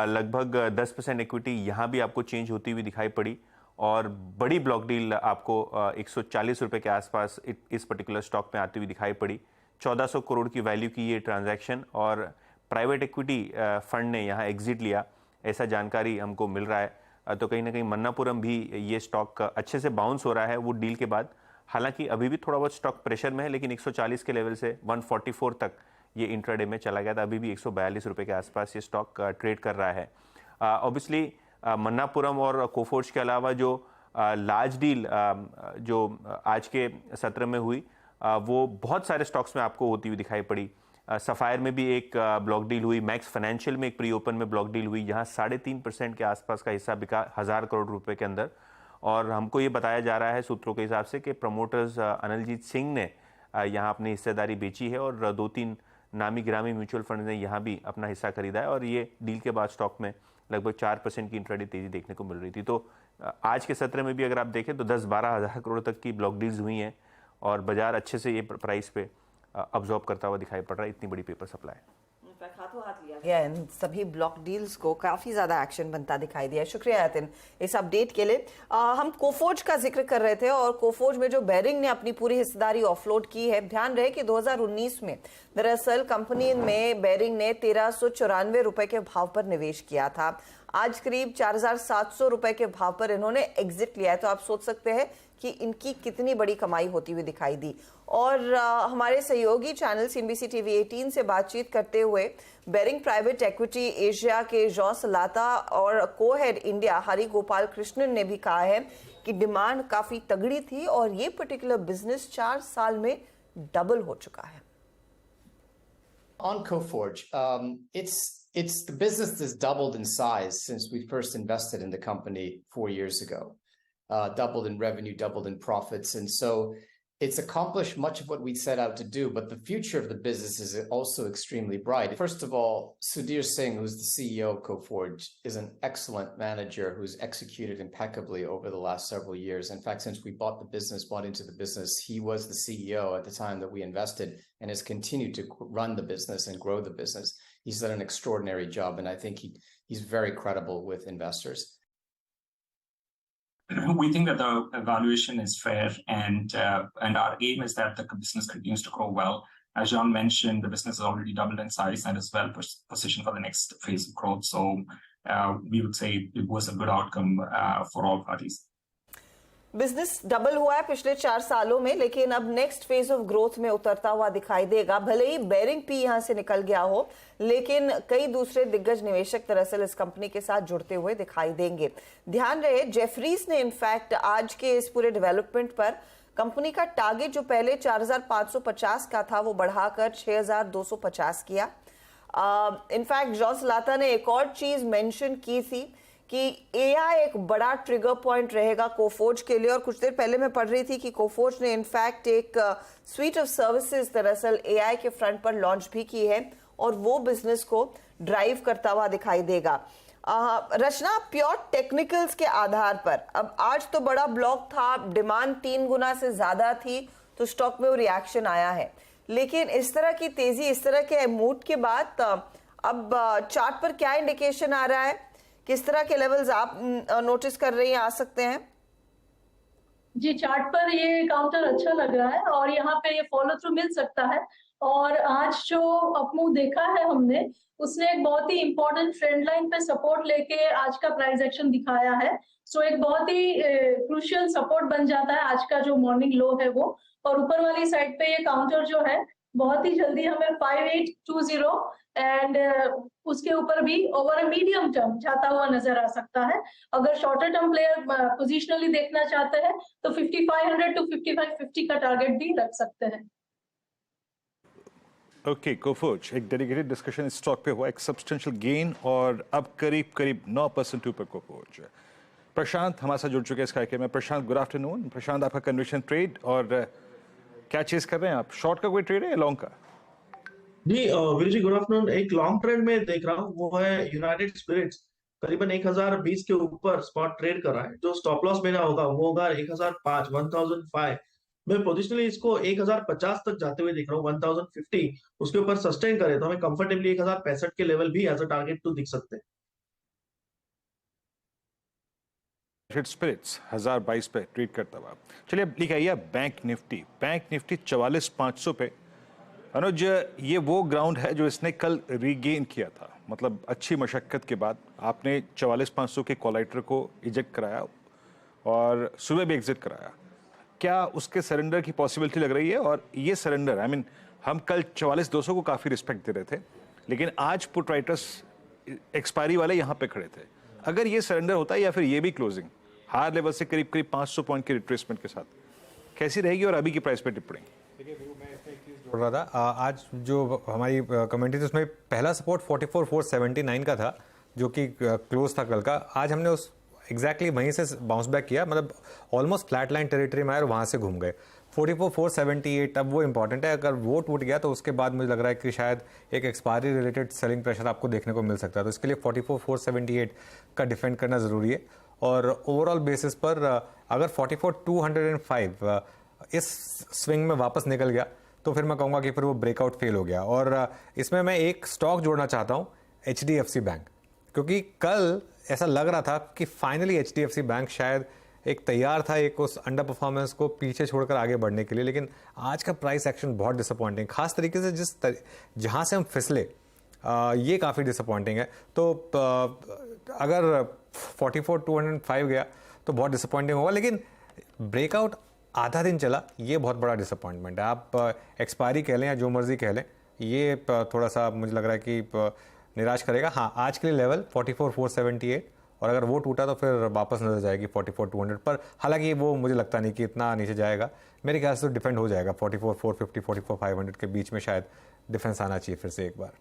लगभग 10% इक्विटी यहाँ भी आपको चेंज होती हुई दिखाई पड़ी। और बड़ी ब्लॉक डील आपको 140 रुपये के आसपास इस पर्टिकुलर स्टॉक में आती हुई दिखाई पड़ी। 1400 करोड़ की वैल्यू की ये ट्रांजैक्शन, और प्राइवेट इक्विटी फंड ने यहाँ एग्जिट लिया, ऐसा जानकारी हमको मिल रहा है। तो कहीं ना कहीं मन्नापुरम भी ये स्टॉक अच्छे से बाउंस हो रहा है वो डील के बाद। हालांकि अभी भी थोड़ा बहुत स्टॉक प्रेशर में है, लेकिन 140 के लेवल से 144 तक ये इंट्राडे में चला गया था। अभी भी 142 रुपये के आसपास ये स्टॉक ट्रेड कर रहा है। ऑब्वियसली मन्नापुरम और कोफोर्ज के अलावा जो लार्ज डील जो आज के सत्र में हुई वो बहुत सारे स्टॉक्स में आपको होती हुई दिखाई पड़ी। सफायर में भी एक ब्लॉक डील हुई, मैक्स फाइनेंशियल में एक प्री ओपन में ब्लॉक डील हुई, यहाँ 3.5% के आसपास का हिस्सा बिका 1000 करोड़ रुपए के अंदर। और हमको ये बताया जा रहा है सूत्रों के हिसाब से कि प्रमोटर्स अनिलजीत सिंह ने यहाँ अपनी हिस्सेदारी बेची है और 2-3 नामी गिरामी म्यूचुअल फंड ने यहाँ भी अपना हिस्सा खरीदा है। और ये डील के बाद स्टॉक में लगभग 4% की इंट्राडे तेजी देखने को मिल रही थी। तो आज के सत्र में भी अगर आप देखें तो 10-12 हज़ार करोड़ तक की ब्लॉक डील्स हुई हैं और बाजार अच्छे से ये प्राइस पे अब्जॉर्ब करता हुआ दिखाई पड़ रहा है, इतनी बड़ी पेपर सप्लाई। हाथों हाथ लिया गया इन सभी ब्लॉक डील्स को, काफी ज्यादा एक्शन बनता दिखाई दिया। शुक्रिया यतिन इस अपडेट के लिए। हम कोफोर्ज का जिक्र कर रहे थे और कोफोर्ज में जो बेरिंग ने अपनी पूरी हिस्सेदारी ऑफलोड की है। ध्यान रहे कि 2019 में दरअसल कंपनी में बेरिंग ने 1394 रुपए के भाव पर निवेश किया था। आज करीब 4700 रुपए के भाव पर इन्होंने एग्जिट लिया है, तो आप सोच सकते हैं कि इनकी कितनी बड़ी कमाई होती हुई दिखाई दी। और हमारे सहयोगी चैनल CNBC TV 18 से बातचीत करते हुए बेरिंग प्राइवेट इक्विटी एशिया के जॉन सलाता और कोहेड इंडिया हरि गोपाल कृष्णन ने भी कहा है कि डिमांड काफी तगड़ी थी और ये पर्टिकुलर बिजनेस 4 साल में डबल हो चुका है। On Coforge, it's the business that's doubled in size since we first invested in the company 4 years ago. Doubled in revenue, doubled in profits, and so it's accomplished much of what we set out to do. But the future of the business is also extremely bright. First of all, Sudhir Singh, who's the CEO of Coforge, is an excellent manager who's executed impeccably over the last several years. In fact, since we bought into the business, he was the CEO at the time that we invested and has continued to run the business and grow the business. He's done an extraordinary job, and I think he's very credible with investors. we think that the valuation is fair, and our aim is that the business continues to grow well. As John mentioned, the business has already doubled in size and is well positioned for the next phase of growth. So we would say it was a good outcome for all parties. Business double हुआ है पिछले 4 सालों में, लेकिन अब next phase of growth में उतरता हुआ दिखाई देगा। भले ही बेरिंग पी यहां से निकल गया हो, लेकिन कई दूसरे दिग्गज निवेशक दरअसल इस कंपनी के साथ जुड़ते हुए दिखाई देंगे। ध्यान रहे, जेफरीज ने इनफैक्ट आज के इस पूरे डेवलपमेंट पर कंपनी का टारगेट जो पहले 4,550 का था वो बढ़ाकर 6,250 किया। इनफैक्ट जॉन सलाता ने एक और चीज मेंशन की थी कि एआई एक बड़ा ट्रिगर पॉइंट रहेगा कोफोर्ज के लिए, और कुछ देर पहले मैं पढ़ रही थी कि कोफोर्ज ने इनफैक्ट एक स्वीट ऑफ सर्विसेज दरअसल एआई के फ्रंट पर लॉन्च भी की है और वो बिजनेस को ड्राइव करता हुआ दिखाई देगा। रचना, प्योर टेक्निकल्स के आधार पर अब आज तो बड़ा ब्लॉक था, डिमांड 3 गुना से ज्यादा थी, तो स्टॉक में वो रिएक्शन आया है, लेकिन इस तरह की तेजी, इस तरह के मूड के बाद अब चार्ट पर क्या इंडिकेशन आ रहा है, किस तरह के लेवल्स आप नोटिस कर रही हैं, आ सकते हैं? जी, चार्ट पर ये काउंटर अच्छा लग रहा है और यहाँ पे ये फॉलो थ्रू मिल सकता है। और आज जो अपमूव देखा है हमने, उसने एक बहुत ही इंपॉर्टेंट ट्रेंड लाइन पे सपोर्ट लेके आज का प्राइस एक्शन दिखाया है। सो एक बहुत ही क्रूशियल सपोर्ट बन जाता है आज का जो मॉर्निंग लो है वो, और ऊपर वाली साइड पे ये काउंटर जो है बहुत ही जल्दी हमें 5820 एंड उसके ऊपर भी ओवर अ मीडियम टर्म जाता हुआ नजर आ सकता है। अगर शॉर्टर टर्म प्लेयर पोजिशनली देखना चाहते हैं तो 5500 टू 5550 का टारगेट भी रख सकते हैं। ओके, कोफोर्ज, एक डेडिकेटेड डिस्कशन स्टॉक पे हुआ, एक सब्सटेंशियल गेन और अब करीब करीब 9% ऊपर कोफोर्ज। प्रशांत हमारे साथ जुड़ चुके हैं इस कार्यक्रम में। प्रशांत, गुड आफ्टरनून। प्रशांत, आपका कन्विक्शन ट्रेड और क्या चीज कर रहे हैं आप? शॉर्ट का कोई ट्रेड है या लॉन्ग का? जी वीरू जी, गुड आफ्टरनून। एक लॉन्ग ट्रेड में देख रहा हूँ, वो है यूनाइटेड स्पिरिट्स, करीबन 1020 के ऊपर स्पॉट ट्रेड कर रहा है। जो स्टॉप लॉस मेरा होगा वो होगा 1005 मैं पोजिशनली इसको 1050 तक जाते हुए देख रहा हूँ। 1050 उसके ऊपर सस्टेन करे तो हमें कंफर्टेबली 1065 के लेवल भी एज अ टारगेट टू दिख सकते हैं। स्पिरिट्स 1022 पे ट्रेड करता हुआ। चलिए अब लिखा है बैंक निफ्टी। बैंक निफ्टी 44,500 पे। अनुज, ये वो ग्राउंड है जो इसने कल रीगेन किया था, मतलब अच्छी मशक्कत के बाद आपने 44,500 के कॉलाइटर को इजेक्ट कराया और सुबह भी एग्जिट कराया। क्या उसके सरेंडर की पॉसिबिलिटी लग रही है? और ये सरेंडर, आई मीन हम कल 44,200 को काफ़ी रिस्पेक्ट दे रहे थे, लेकिन आज पुट राइटर्स एक्सपायरी वाले यहाँ पे खड़े थे। अगर ये सरेंडर होता है या फिर ये भी क्लोजिंग हायर लेवल से करीब करीब 500 पॉइंट के रिट्रेसमेंट के साथ, कैसी रहेगी और अभी की प्राइस पे टिप्पणी? देखिए, मैं इसमें एक चीज़ जोड़ रहा था। आज जो हमारी कमेंट्री थी उसमें पहला सपोर्ट 44,479 का था, जो कि क्लोज था कल का। आज हमने उस एग्जैक्टली वहीं से बाउंस बैक किया, मतलब ऑलमोस्ट फ्लैट लाइन टेरिटरी में आए और वहाँ से घूम गए 44,478। अब वो इंपॉर्टेंट है, अगर वो टूट गया तो उसके बाद मुझे लग रहा है कि शायद एक एक्सपायरी रिलेटेड सेलिंग प्रेशर आपको देखने को मिल सकता है, तो इसके लिए 44,478 का डिफेंड करना ज़रूरी है। और ओवरऑल बेसिस पर अगर 44,205 इस स्विंग में वापस निकल गया तो फिर मैं कहूँगा कि फिर वो ब्रेकआउट फेल हो गया। और इसमें मैं एक स्टॉक जोड़ना चाहता हूँ, HDFC बैंक, क्योंकि कल ऐसा लग रहा था कि फाइनली HDFC बैंक शायद एक तैयार था एक उस अंडर परफॉर्मेंस को पीछे छोड़कर आगे बढ़ने के लिए, लेकिन आज का प्राइस एक्शन बहुत डिसअपॉइंटिंग, खास तरीके से जहाँ से हम फिसले ये काफ़ी डिसअपॉइंटिंग है। तो अगर 44,205 गया तो बहुत डिसअपॉइंटिंग होगा, लेकिन ब्रेकआउट आधा दिन चला, ये बहुत बड़ा डिसअपॉइंटमेंट है। आप एक्सपायरी कह लें या जो मर्जी कह लें, ये थोड़ा सा मुझे लग रहा है कि निराश करेगा। हाँ, आज के लिए लेवल 44,478 और अगर वो टूटा तो फिर वापस नजर जाएगी 44,200 पर। हालांकि वो मुझे लगता नहीं कि इतना नीचे जाएगा, मेरे ख्याल से तो डिफेंड हो जाएगा 44,450 44,500 के बीच में, शायद डिफेंस आना चाहिए फिर से एक बार।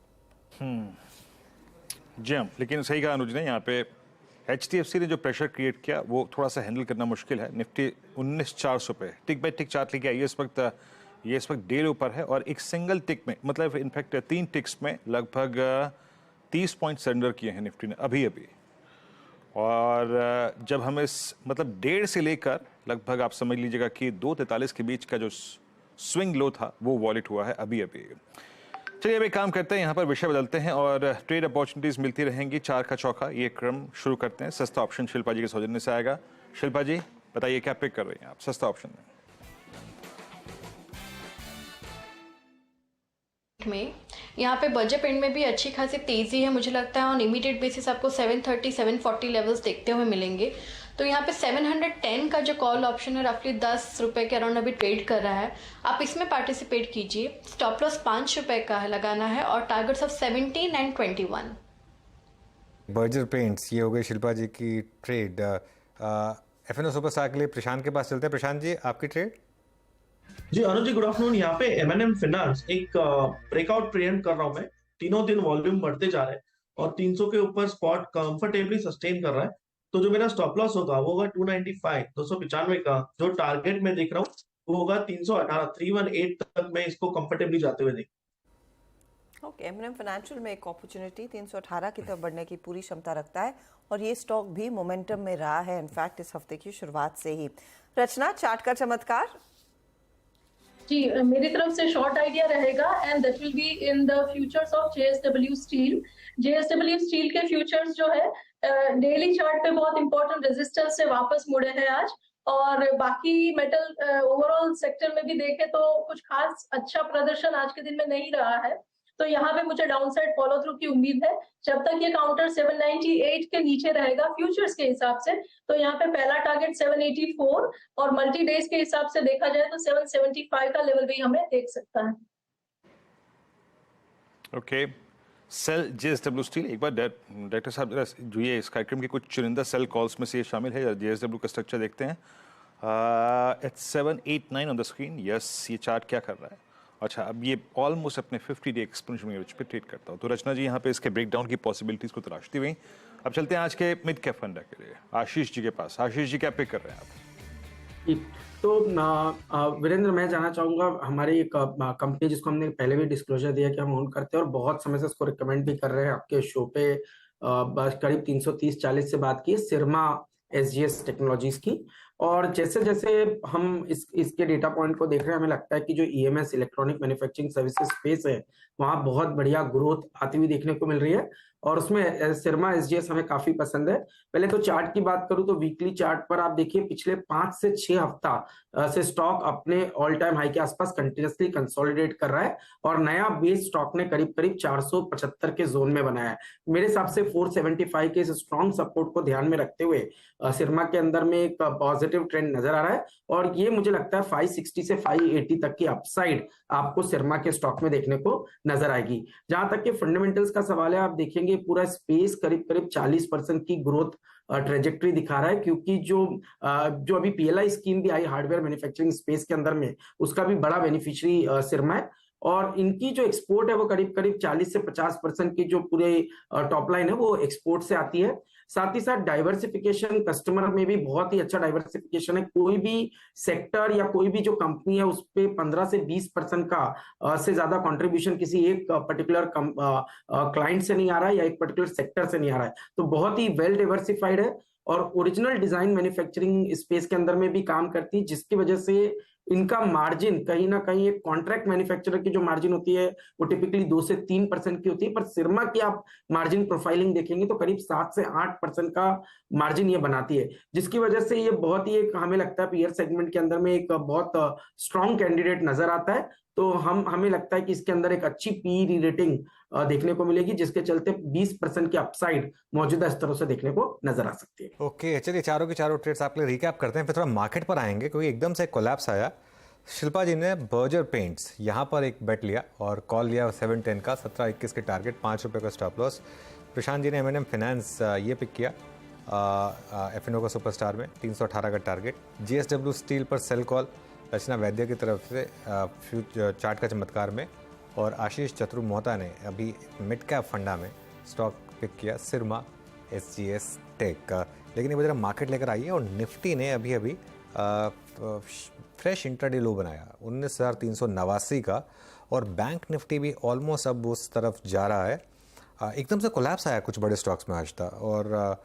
जी हाँ, लेकिन सही कहा अनुज ने, यहाँ पे HDFC ने जो प्रेशर क्रिएट किया वो थोड़ा सा हैंडल करना मुश्किल है। निफ्टी 19,400 पे टिक बाय टिक चार्ट लेके आई है इस वक्त डेढ़ ऊपर है और एक सिंगल टिक में, मतलब इनफैक्ट 3 टिक्स में लगभग 30 पॉइंट सरेंडर किए हैं निफ्टी ने अभी। और जब हम इस मतलब 1.5 से लेकर लगभग आप समझ लीजिएगा कि 2:43 के बीच का जो स्विंग लो था वो वॉलेट हुआ है अभी। चलिए अब एक काम करते हैं, यहाँ पर विषय बदलते हैं और ट्रेड अपॉर्चुनिटीज मिलती रहेंगी चार का चौका। ये क्रम शुरू करते हैं। सस्ता ऑप्शन शिल्पा जी के सौजन्य से आएगा। शिल्पा जी बताइए क्या पिक कर रही हैं आप सस्ता ऑप्शन में? यहाँ पे बजट एंड में भी अच्छी खासी तेजी है, मुझे लगता है ऑन इमीडिएट बेसिस आपको 730 740 लेवल्स देखते हुए मिलेंगे। तो यहाँ पे 710 का जो कॉल ऑप्शन है रफली 10 रुपए के अराउंड अभी ट्रेड कर रहा है, आप इसमें पार्टिसिपेट कीजिए। स्टॉप लॉस 5 रुपए का है लगाना है और targets of 17 and 21। Berger paints, ये हो गई शिल्पा जी की ट्रेड। एफएनओ सुपरस्टार के लिए प्रशांत के पास चलते हैं। प्रशांत जी आपकी ट्रेड। जी अनुज जी गुड आफ्टरनून। यहाँ पे M&M फाइनेंस एक ब्रेकआउट ट्रेंड कर रहा हूँ मैं। तीनों दिन वॉल्यूम बढ़ते जा रहे हैं और 300 के ऊपर स्पॉट कंफर्टेबली सस्टेन कर रहा है। तो जो मेरा स्टॉप लॉस होगा वो होगा 295 295 का। जो टारगेट मैं देख रहा हूँ वो होगा 318 318 तक मैं इसको कंफर्टेबली जाते हुए देख। ओके, M&M फाइनेंशियल में एक अपॉर्चुनिटी 318 की तरफ बढ़ने की पूरी क्षमता रखता है और ये स्टॉक भी मोमेंटम में रहा है इनफैक्ट इस हफ्ते की शुरुआत से ही। रचना, चार्ट का चमत्कार। जी, मेरी तरफ से शॉर्ट आइडिया रहेगा and that will be in the futures of JSW steel. JSW steel के फ्यूचर्स जो है डेली चार्ट पे बहुत इंपॉर्टेंट रेजिस्टेंस से वापस मुड़े हैं आज, और बाकी मेटल ओवरऑल सेक्टर में भी देखें तो कुछ खास अच्छा प्रदर्शन आज के दिन में नहीं रहा है। तो यहाँ पे मुझे डाउनसाइड फॉलो थ्रू की उम्मीद है जब तक ये काउंटर 798 के नीचे रहेगा फ्यूचर्स के हिसाब से। तो यहाँ पे पहला टारगेट 784 और मल्टी डेज के हिसाब से देखा जाए तो 775 का लेवल भी हमें देख सकता है। Okay, sell JSW steel. एक बार डायरेक्टर साहब जो ये इस कार्यक्रम की कुछ चुनिंदा सेल कॉल्स में से ये शामिल है। JSW का स्ट्रक्चर देखते हैं। It's 789 on the screen. Yes, ये चार्ट क्या कर रहा है? अच्छा, अब ये ऑलमोस्ट अपने 50 डे एक्सपोनेंशियल रेंज पे ट्रेड करता हूँ। तो रचना जी यहाँ पे इसके ब्रेकडाउन की पॉसिबिलिटीज को तलाशती हुई अब चलते हैं आज के मिड कैप फंड के लिए आशीष जी के पास। आशीष जी क्या पिक कर रहे हैं आप? तो वीरेंद्र, मैं जानना चाहूंगा हमारी एक कंपनी जिसको हमने पहले भी डिस्क्लोजर दिया कि हम ओन करते हैं और बहुत समय से इसको रिकमेंड भी कर रहे हैं आपके शो पे, करीब 330-40 से बात की, सिरमा SGS टेक्नोलॉजीज की। और जैसे जैसे हम इसके डेटा पॉइंट को देख रहे हैं हमें लगता है कि जो EMS electronic manufacturing services space है वहां बहुत बढ़िया ग्रोथ आती हुई देखने को मिल रही है और उसमें सिरमा SGS हमें काफी पसंद है। पहले तो चार्ट की बात करूं तो वीकली चार्ट पर आप देखिए पिछले 5 से 6 हफ्ता से स्टॉक अपने ऑल टाइम हाई के आसपास कंटिन्यूसली कंसोलिडेट कर रहा है और नया बेस स्टॉक ने करीब करीब 475 के जोन में बनाया है। मेरे हिसाब से 475 के इस स्ट्रॉन्ग सपोर्ट को ध्यान में रखते हुए सिरमा के अंदर में एक पॉजिटिव ट्रेंड नजर आ रहा है और ये मुझे लगता है 560 से 580 तक की अपसाइड आपको सिरमा के स्टॉक में देखने को नजर आएगी। जहां तक के फंडामेंटल्स का सवाल है, आप देखेंगे पूरा स्पेस करीब करीब 40% की ग्रोथ ट्रेजेक्टरी दिखा रहा है क्योंकि जो अभी PLI स्कीम भी आई हार्डवेयर मैन्युफैक्चरिंग स्पेस के अंदर में, उसका भी बड़ा बेनिफिशियरी सिरमा है और इनकी जो एक्सपोर्ट है वो करीब करीब 40 से 50% की जो पूरे टॉप लाइन है वो एक्सपोर्ट से आती है। साथ ही साथ डाइवर्सिफिकेशन कस्टमर में भी बहुत ही अच्छा डाइवर्सिफिकेशन है। कोई भी सेक्टर या कोई भी जो कंपनी है उस पे 15 से 20% का से ज्यादा कंट्रीब्यूशन किसी एक पर्टिकुलर क्लाइंट से नहीं आ रहा है या एक पर्टिकुलर सेक्टर से नहीं आ रहा है। तो बहुत ही वेल डाइवर्सिफाइड है और ओरिजिनल डिजाइन मैन्युफैक्चरिंग स्पेस के अंदर में भी काम करती है, जिसकी वजह से इनका मार्जिन कहीं ना कहीं एक कॉन्ट्रैक्ट मैन्युफैक्चरर की जो मार्जिन होती है वो टिपिकली 2 से 3% की होती है, पर सिरमा की आप मार्जिन प्रोफाइलिंग देखेंगे तो करीब 7 से 8% का मार्जिन ये बनाती है, जिसकी वजह से ये बहुत ही एक हमें लगता है पीयर सेगमेंट के अंदर में एक बहुत स्ट्रॉन्ग कैंडिडेट नजर आता है। तो हमें लगता है कि इसके अंदर एक अच्छी PE रेटिंग देखने को मिलेगी, जिसके चलते 20% की अपसाइड मौजूदा स्तरों से देखने को नजर आ सकती है। ओके, चलिए चारों के चारों ट्रेड्स आपके लिए रिकैप करते हैं, फिर थोड़ा मार्केट पर आएंगे क्योंकि एकदम से कोलैप्स आया। शिल्पा जी ने बर्जर पेंट्स यहाँ पर एक बेट लिया और कॉल लिया 710 का, 1721 के टारगेट, 5 रुपये का स्टॉप लॉस। प्रशांत जी ने M&M फाइनेंस ये पिक किया FNO का सुपरस्टार में, 318 का टारगेट। JSW स्टील पर सेल कॉल रचना वैद्य की तरफ से चार्ट का चमत्कार में, और आशीष चतुर मोहता ने अभी मिड कैप फंडा में स्टॉक पिक किया सिरमा SGS टेक। लेकिन ये जरा मार्केट लेकर आई है और निफ्टी ने अभी अभी फ्रेश इंट्राडे लो बनाया 19,389 का और बैंक निफ्टी भी ऑलमोस्ट अब उस तरफ जा रहा है। एकदम से कोलैप्स आया कुछ बड़े स्टॉक्स में आज तक और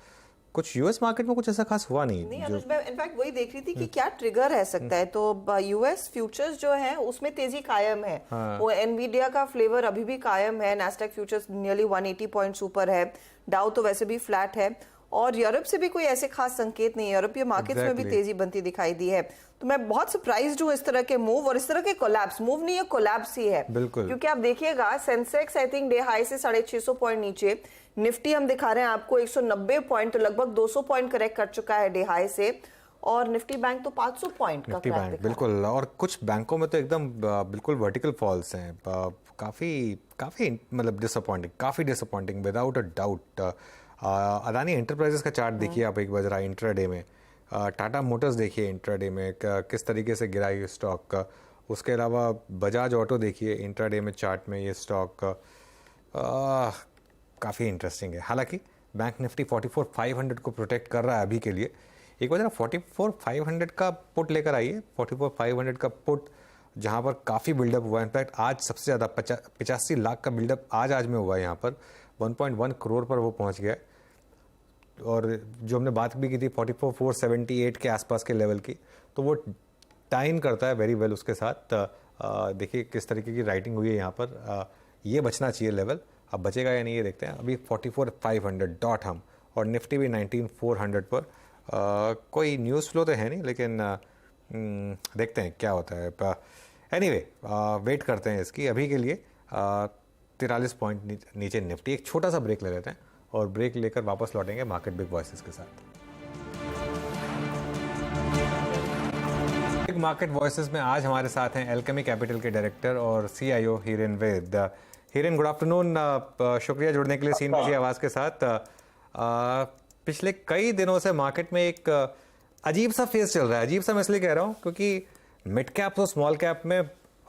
कुछ यूएस मार्केट में कुछ ऐसा खास हुआ नहीं। अनुज, मैं इनफैक्ट वही देख रही थी कि क्या ट्रिगर रह सकता है। तो यूएस फ्यूचर्स जो है उसमें तेजी कायम है। वो एनवीडिया का फ्लेवर अभी भी कायम है। नैस्डैक फ्यूचर्स नियरली 180 पॉइंट्स ऊपर है। डाउ तो वैसे भी फ्लैट है और यूरोप से भी कोई ऐसे खास संकेत नहीं है। यूरोपीय मार्केट्स में भी तेजी बनती दिखाई दी है। तो मैं बहुत सरप्राइज्ड हूँ इस तरह के मूव और इस तरह के कोलैप्स। मूव नहीं है, कोलैप्स ही है। बिल्कुल, क्योंकि आप देखिएगा Sensex I think day high से 650 पॉइंट नीचे, निफ्टी हम दिखा रहे हैं आपको 190 पॉइंट, तो लगभग 200 पॉइंट करेक्ट कर चुका है डे हाई से, और निफ्टी बैंक तो 500 पॉइंट का निफ्टी बैंक बिल्कुल। और कुछ बैंकों में तो एकदम बिल्कुल वर्टिकल फॉल्स हैं, काफ़ी मतलब disappointing without a doubt. Adani enterprises का चार्ट देखिए आप एक बार जरा इंट्राडे में। टाटा मोटर्स देखिए इंट्राडे में किस तरीके से गिरा ये स्टॉक। उसके अलावा बजाज ऑटो देखिए इंट्राडे में चार्ट में ये स्टॉक काफ़ी इंटरेस्टिंग है। हालांकि बैंक निफ्टी 44,500 को प्रोटेक्ट कर रहा है अभी के लिए। एक बार 44,500 का पुट लेकर आइए, 44,500 का पुट जहां पर काफ़ी बिल्डअप हुआ है। इनफैक्ट आज सबसे ज़्यादा 85 लाख का बिल्डअप आज में हुआ है। यहाँ पर 1.1 करोड़ पर वो पहुंच गया है। और जो हमने बात भी की थी 44,478 के आसपास के लेवल की, तो वो टाइन करता है वेरी वेल उसके साथ। देखिए किस तरीके की राइटिंग हुई है यहाँ पर। ये बचना चाहिए लेवल, अब बचेगा या नहीं ये देखते हैं। अभी 44,500 डॉट हम, और निफ्टी भी 19,400 पर। कोई न्यूज़ फ्लो तो है नहीं, लेकिन देखते हैं क्या होता है। एनीवे वेट करते हैं इसकी। अभी के लिए 43 पॉइंट नीचे निफ्टी। एक छोटा सा ब्रेक ले लेते हैं और ब्रेक लेकर वापस लौटेंगे मार्केट बिग वॉइसेस के साथ। बिग मार्केट वॉइसेस में आज हमारे साथ हैं एल्केमी कैपिटल के डायरेक्टर और CIO हिरेन वैद। हिरेन, गुड आफ्टरनून, शुक्रिया जुड़ने के लिए सीन की आवाज़ के साथ। पिछले कई दिनों से मार्केट में एक अजीब सा फेज चल रहा है। अजीब सा मैं इसलिए कह रहा हूँ क्योंकि मिड कैप और स्मॉल कैप में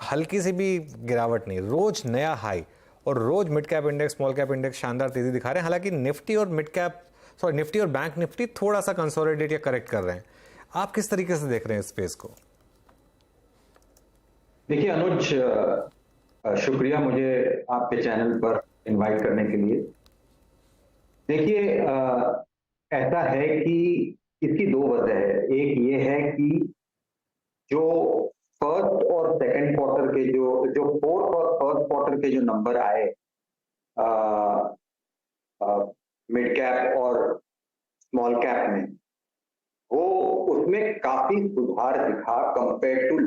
हल्की सी भी गिरावट नहीं, रोज नया हाई, और रोज mid cap index small cap index शानदार तेजी दिखा रहे हैं। हालांकि निफ्टी और निफ्टी और बैंक निफ्टी थोड़ा सा कंसोलिडेट या करेक्ट कर रहे हैं। आप किस तरीके से देख रहे हैं इस फेज को? देखिए अनुज, शुक्रिया मुझे आपके चैनल पर इनवाइट करने के लिए। देखिए ऐसा है कि इसकी दो वजह है। एक ये है कि जो फर्स्ट और सेकंड क्वार्टर के जो फोर्थ और फर्स्ट क्वार्टर के जो नंबर आए मिड कैप और स्मॉल कैप में, वो उसमें काफी सुधार दिखा कंपेयर टू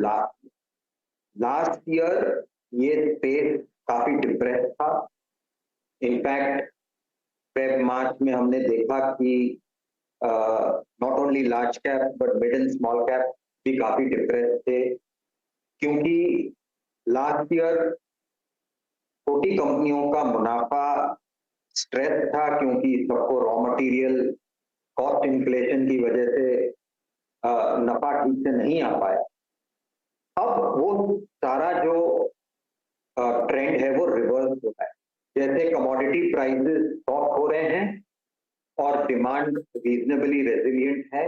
लास्ट ईयर। ये स्पेस काफी डिप्रेस था। इनफैक्ट मार्च में हमने देखा कि not only large cap but mid and small cap भी काफी डिप्रेस थे, क्योंकि लास्ट ईयर छोटी कंपनियों का मुनाफा स्ट्रेस था, क्योंकि सबको रॉ मटेरियल कॉस्ट इन्फ्लेशन की वजह से नफा ठीक से नहीं आ पाया। अब वो सारा जो ट्रेंड है वो रिवर्स हो रहा है। जैसे कमोडिटी प्राइसेस सॉफ्ट हो रहे हैं और डिमांड रीजनेबली रेजिलिएंट है,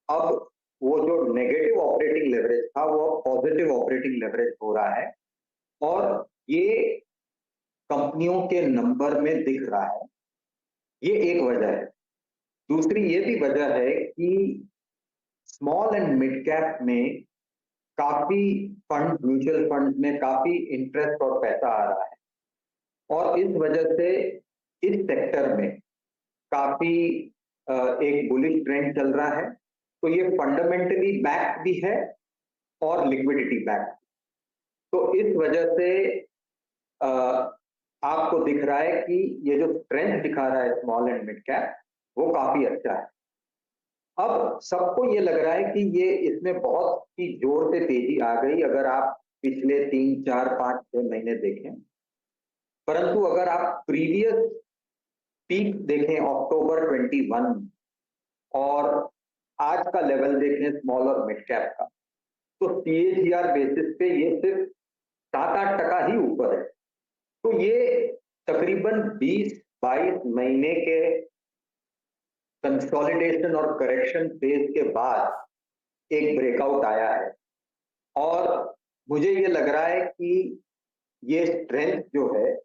अब वो जो नेगेटिव ऑपरेटिंग लेवरेज था वो पॉजिटिव ऑपरेटिंग लेवरेज हो रहा है, और ये कंपनियों के नंबर में दिख रहा है। ये एक वजह है। दूसरी ये भी वजह है कि स्मॉल एंड मिड कैप में काफी फंड, म्यूचुअल फंड में काफी इंटरेस्ट और पैसा आ रहा है, और इस वजह से इस सेक्टर में काफी एक बुलिश ट्रेंड चल रहा है। तो ये फंडामेंटली बैक भी है और लिक्विडिटी बैक। तो इस वजह से आपको दिख रहा है कि ये जो ट्रेंड दिखा रहा है स्मॉल एंड मिड कैप, वो काफी अच्छा है। अब सबको ये लग रहा है कि ये इसमें बहुत ही जोर से तेजी आ गई अगर आप पिछले 3, 4, 5, 6 महीने देखें। परंतु अगर आप प्रीवियस पीक देखें अक्टूबर 21 और आज का लेवल देखें स्मॉल और मिड कैप का, तो CAGR बेसिस पे ये सिर्फ 7-8% ही ऊपर है। तो ये तकरीबन 20-22 महीने के कंसोलिडेशन और करेक्शन फेज के बाद एक ब्रेकआउट आया है, और मुझे ये लग रहा है कि ये स्ट्रेंथ जो है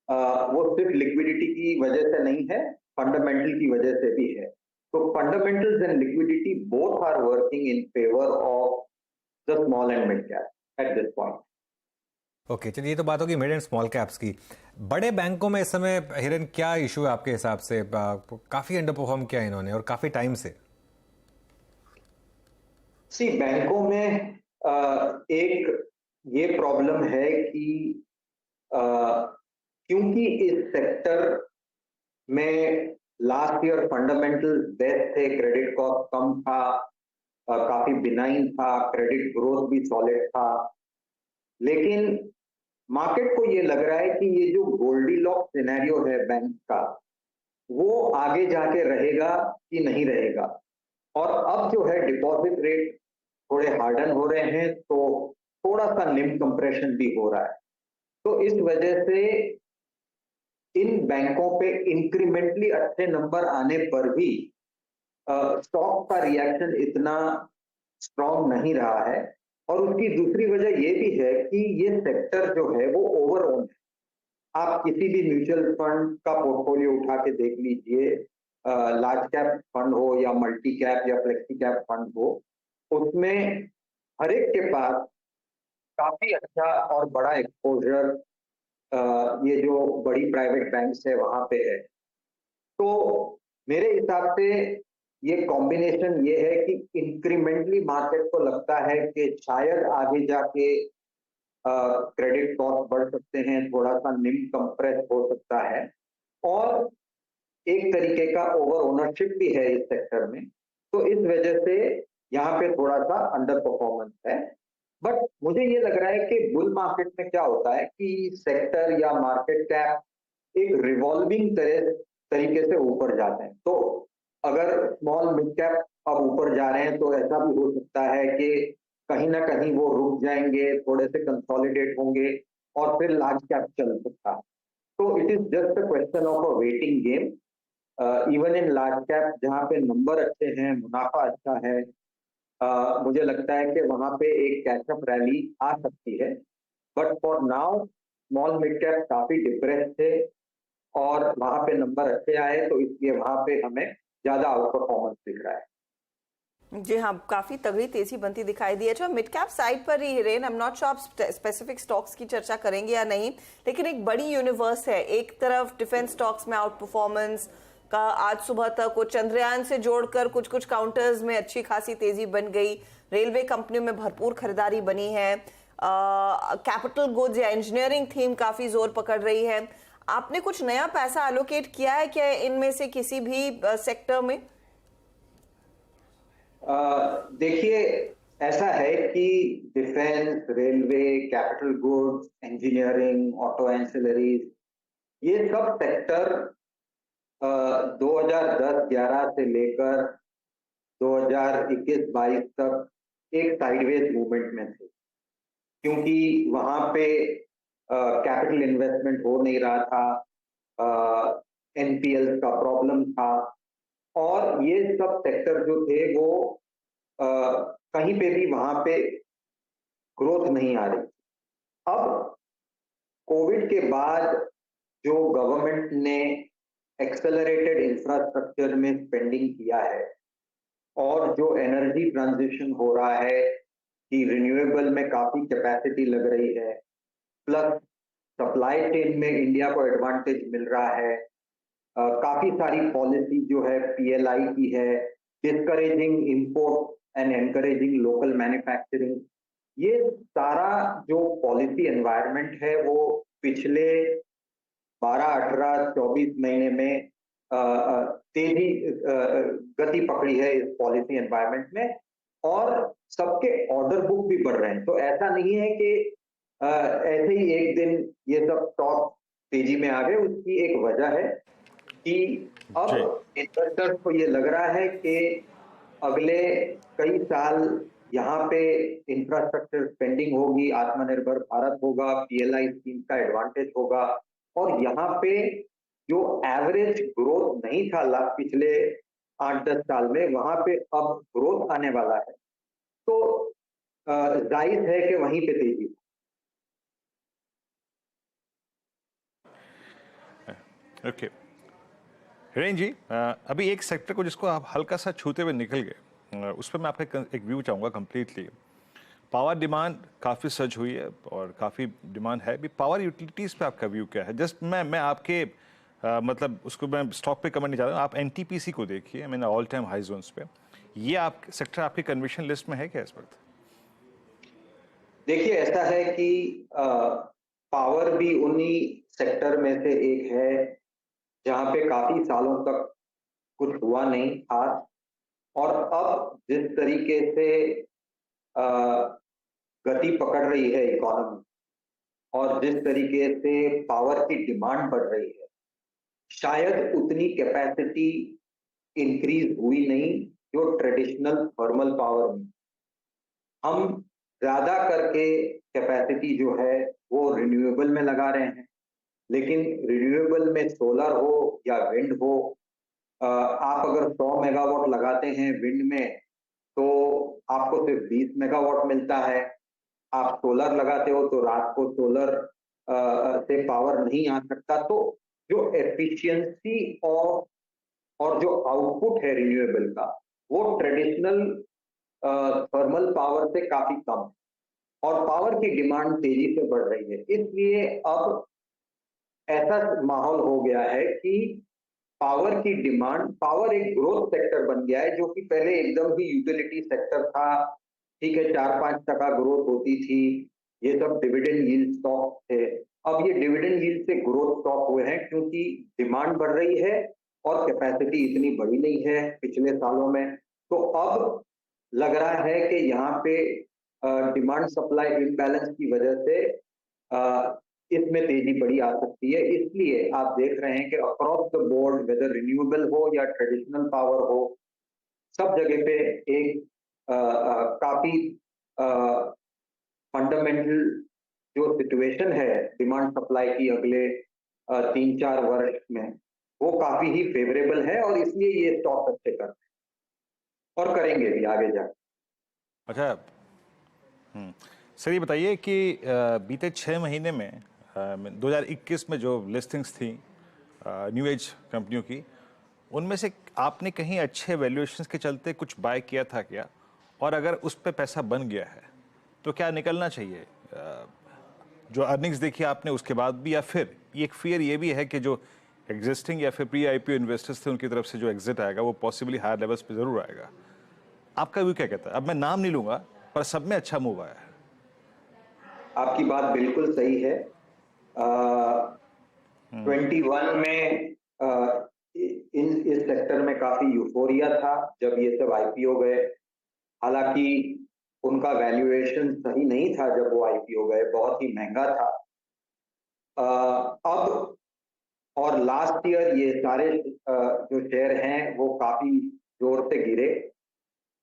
वो सिर्फ लिक्विडिटी की वजह से नहीं है, फंडामेंटल की वजह से भी है। तो fundamentals and liquidity both are working in favour of the small and mid cap at this point. Okay, चलिए ये तो बात होगी मिड एंड स्मॉल कैप्स की। बड़े बैंकों में इस समय हिरन क्या इशू है आपके हिसाब से? काफी अंडर परफॉर्म किया इन्होंने और काफी टाइम से। बैंकों में एक ये प्रॉब्लम है कि क्योंकि इस सेक्टर में लास्ट ईयर फंडामेंटल बेस्ट थे, क्रेडिट कॉस्ट कम था, काफी बिनाइन था, क्रेडिट ग्रोथ भी सॉलिड था, लेकिन मार्केट को ये लग रहा है कि ये जो गोल्डीलॉक्स सिनेरियो है बैंक का, वो आगे जाके रहेगा कि नहीं रहेगा। और अब जो है डिपॉजिट रेट थोड़े हार्डन हो रहे हैं, तो थोड़ा सा निम कंप्रेशन भी हो रहा है। तो इस वजह से इन बैंकों पे इंक्रीमेंटली अच्छे नंबर आने पर भी स्टॉक का रिएक्शन इतना स्ट्रॉन्ग नहीं रहा है। और उसकी दूसरी वजह ये भी है कि ये सेक्टर जो है वो ओवरऑल है। आप किसी भी म्यूचुअल फंड का पोर्टफोलियो उठा के देख लीजिए, लार्ज कैप फंड हो या मल्टी कैप या फ्लेक्सी कैप फंड हो, उसमें हर एक के पास काफी अच्छा और बड़ा एक्सपोजर ये जो बड़ी प्राइवेट बैंक्स है वहां पे है। तो मेरे हिसाब से ये कॉम्बिनेशन ये है कि इंक्रीमेंटली मार्केट को लगता है कि शायद आगे जाके क्रेडिट कॉस्ट बढ़ सकते हैं, थोड़ा सा निम कंप्रेस हो सकता है, और एक तरीके का ओवर ओनरशिप भी है इस सेक्टर में। तो इस वजह से यहाँ पे थोड़ा सा अंडर परफॉर्मेंस है। बट मुझे ये लग रहा है कि बुल मार्केट में क्या होता है कि सेक्टर या मार्केट कैप एक रिवॉल्विंग तरीके से ऊपर जाते हैं। तो अगर स्मॉल मिड कैप अब ऊपर जा रहे हैं तो ऐसा भी हो सकता है कि कहीं ना कहीं वो रुक जाएंगे, थोड़े से कंसोलिडेट होंगे और फिर लार्ज कैप चल सकता है। तो it is just a question of a waiting game. Even in large cap जहाँ पे नंबर अच्छे हैं, मुनाफा अच्छा है, मुझे लगता है कि वहां पे एक कैचअप रैली आ सकती है। But for now small mid cap काफी डिप्रेस थे और वहां पे नंबर अच्छे आए, तो इसलिए वहां पे हमें ज्यादा आउट परफॉर्मेंस दिख रहा है। जी हाँ, काफी तगड़ी तेजी बनती दिखाई दी है। अच्छा, मिड कैप साइड पर ही Hiren, I am not sure आप स्पेसिफिक स्टॉक्स की चर्चा करेंगे या नहीं, लेकिन एक बड़ी यूनिवर्स है। एक तरफ डिफेंस स्टॉक्स में आउट परफॉर्मेंस का आज सुबह तक वो चंद्रयान से जोड़कर कुछ कुछ काउंटर्स में अच्छी खासी तेजी बन गई। रेलवे कंपनियों में भरपूर खरीदारी बनी है। कैपिटल गुड्स या इंजीनियरिंग थीम काफी जोर पकड़ रही है। आपने कुछ नया पैसा एलोकेट किया है क्या इनमें से किसी भी सेक्टर में? देखिए, ऐसा है कि defence, railway, capital goods, engineering, auto ancillaries, ये सब सेक्टर 2010-11 से लेकर 2021-22 तक एक साइडवेज मूवमेंट में थे, क्योंकि वहां पे कैपिटल इन्वेस्टमेंट हो नहीं रहा था, एनपीएल का प्रॉब्लम था, और ये सब सेक्टर जो थे वो कहीं पे भी वहां पे ग्रोथ नहीं आ रही। अब कोविड के बाद जो गवर्नमेंट ने एक्सेलरेटेड इंफ्रास्ट्रक्चर में स्पेंडिंग किया है और जो एनर्जी ट्रांजिशन हो रहा है कि रिन्यूएबल में काफी कैपेसिटी लग रही है, प्लस सप्लाई चेन में इंडिया को एडवांटेज मिल रहा है, काफी सारी पॉलिसी जो है पीएलआई की है, discouraging import and encouraging local manufacturing, ये सारा जो पॉलिसी एनवायरनमेंट है वो पिछले 12, 18, 24 महीने में तेजी गति पकड़ी है इस पॉलिसी एनवायरनमेंट में, और सबके ऑर्डर बुक भी बढ़ रहे हैं। तो ऐसा नहीं है कि ऐसे ही एक दिन ये सब स्टॉक तेजी में आ गए। उसकी एक वजह है कि अब इन्वेस्टर्स को ये लग रहा है कि अगले कई साल यहाँ पे इंफ्रास्ट्रक्चर स्पेंडिंग होगी, आत्मनिर्भर भारत होगा, पीएलआई स्कीम का एडवांटेज होगा, और यहाँ पे जो एवरेज ग्रोथ नहीं था पिछले 8-10 साल में, वहां पे अब ग्रोथ आने वाला है। तो जाहिर है कि वहीं पे तेजी। ओके हिरेन जी, अभी एक सेक्टर को जिसको आप हल्का सा छूते हुए निकल गए, उस पर मैं आपका एक व्यू चाहूँगा कंप्लीटली। पावर डिमांड काफ़ी सर्ज हुई है और काफ़ी डिमांड है भी। पावर यूटिलिटीज़ पे आपका व्यू क्या है? जस्ट मैं आपके मतलब उसको मैं स्टॉक पे कमेंट नहीं चाहता हूँ, आप एनटीपीसी को देखिए, मैंने ऑल टाइम हाई जोन्स पे, ये आप सेक्टर आपकी कन्विक्शन लिस्ट में है क्या इस वक्त? देखिए ऐसा है कि पावर भी उन्हीं सेक्टर में से एक है जहां पे काफी सालों तक कुछ हुआ नहीं खास, और अब जिस तरीके से गति पकड़ रही है इकोनॉमी और जिस तरीके से पावर की डिमांड बढ़ रही है, शायद उतनी कैपेसिटी इंक्रीज हुई नहीं जो ट्रेडिशनल थर्मल पावर में। हम ज्यादा करके कैपेसिटी जो है वो रिन्यूएबल में लगा रहे हैं, लेकिन रिन्यूएबल में सोलर हो या विंड हो, आप अगर 100 मेगावाट लगाते हैं विंड में तो आपको सिर्फ 20 मेगावाट मिलता है। आप सोलर लगाते हो तो रात को सोलर से पावर नहीं आ सकता। तो जो एफिशिएंसी और जो आउटपुट है रिन्यूएबल का वो ट्रेडिशनल थर्मल पावर से काफी कम है, और पावर की डिमांड तेजी से बढ़ रही है। इसलिए अब ऐसा माहौल हो गया है कि पावर की डिमांड, पावर एक ग्रोथ सेक्टर बन गया है, जो कि पहले एकदम ही यूटिलिटी सेक्टर था। ठीक है, 4-5% ग्रोथ होती थी, ये सब डिविडेंड यील्ड स्टॉक थे। अब ये डिविडेंड यील्ड से ग्रोथ स्टॉक हुए हैं क्योंकि डिमांड बढ़ रही है और कैपेसिटी इतनी बड़ी नहीं है पिछले सालों में। तो अब लग रहा है कि यहाँ पे डिमांड सप्लाई इम्बैलेंस की वजह से इसमें तेजी बड़ी आ सकती है। इसलिए आप देख रहे हैं कि across the board, whether renewable हो या ट्रेडिशनल पावर हो, सब जगह पे एक काफी फंडामेंटल जो सिचुएशन है डिमांड सप्लाई की अगले 3-4 वर्ष में, वो काफी ही फेवरेबल है, और इसलिए ये स्टॉक अच्छे कर रहे हैं और करेंगे भी आगे जाकर। अच्छा सर, ये बताइए कि बीते 6 महीने में 2021 में जो लिस्टिंग्स थी न्यू एज कंपनियों की, उनमें से आपने कहीं अच्छे वैल्यूएशंस के चलते कुछ बाय किया था क्या? और अगर उस पे पैसा बन गया है तो क्या निकलना चाहिए? जो अर्निंग्स देखी आपने उसके बाद भी, या फिर एक फियर ये भी है कि जो एग्जिस्टिंग या फिर प्री आईपीओ इन्वेस्टर्स थे उनकी तरफ से जो एग्जिट आएगा वो पॉसिबली हायर लेवल्स पे जरूर आएगा? आपका व्यू क्या कहता है? अब मैं नाम नहीं लूंगा, पर सब में अच्छा मूव आया है। आपकी बात बिल्कुल सही है। 21 में इस सेक्टर में काफी यूफोरिया था जब ये सब आईपीओ गए। हालांकि उनका वैल्यूएशन सही नहीं था जब वो आईपीओ गए, बहुत ही महंगा था। अब और लास्ट ईयर ये सारे जो शेयर हैं वो काफी जोर से गिरे।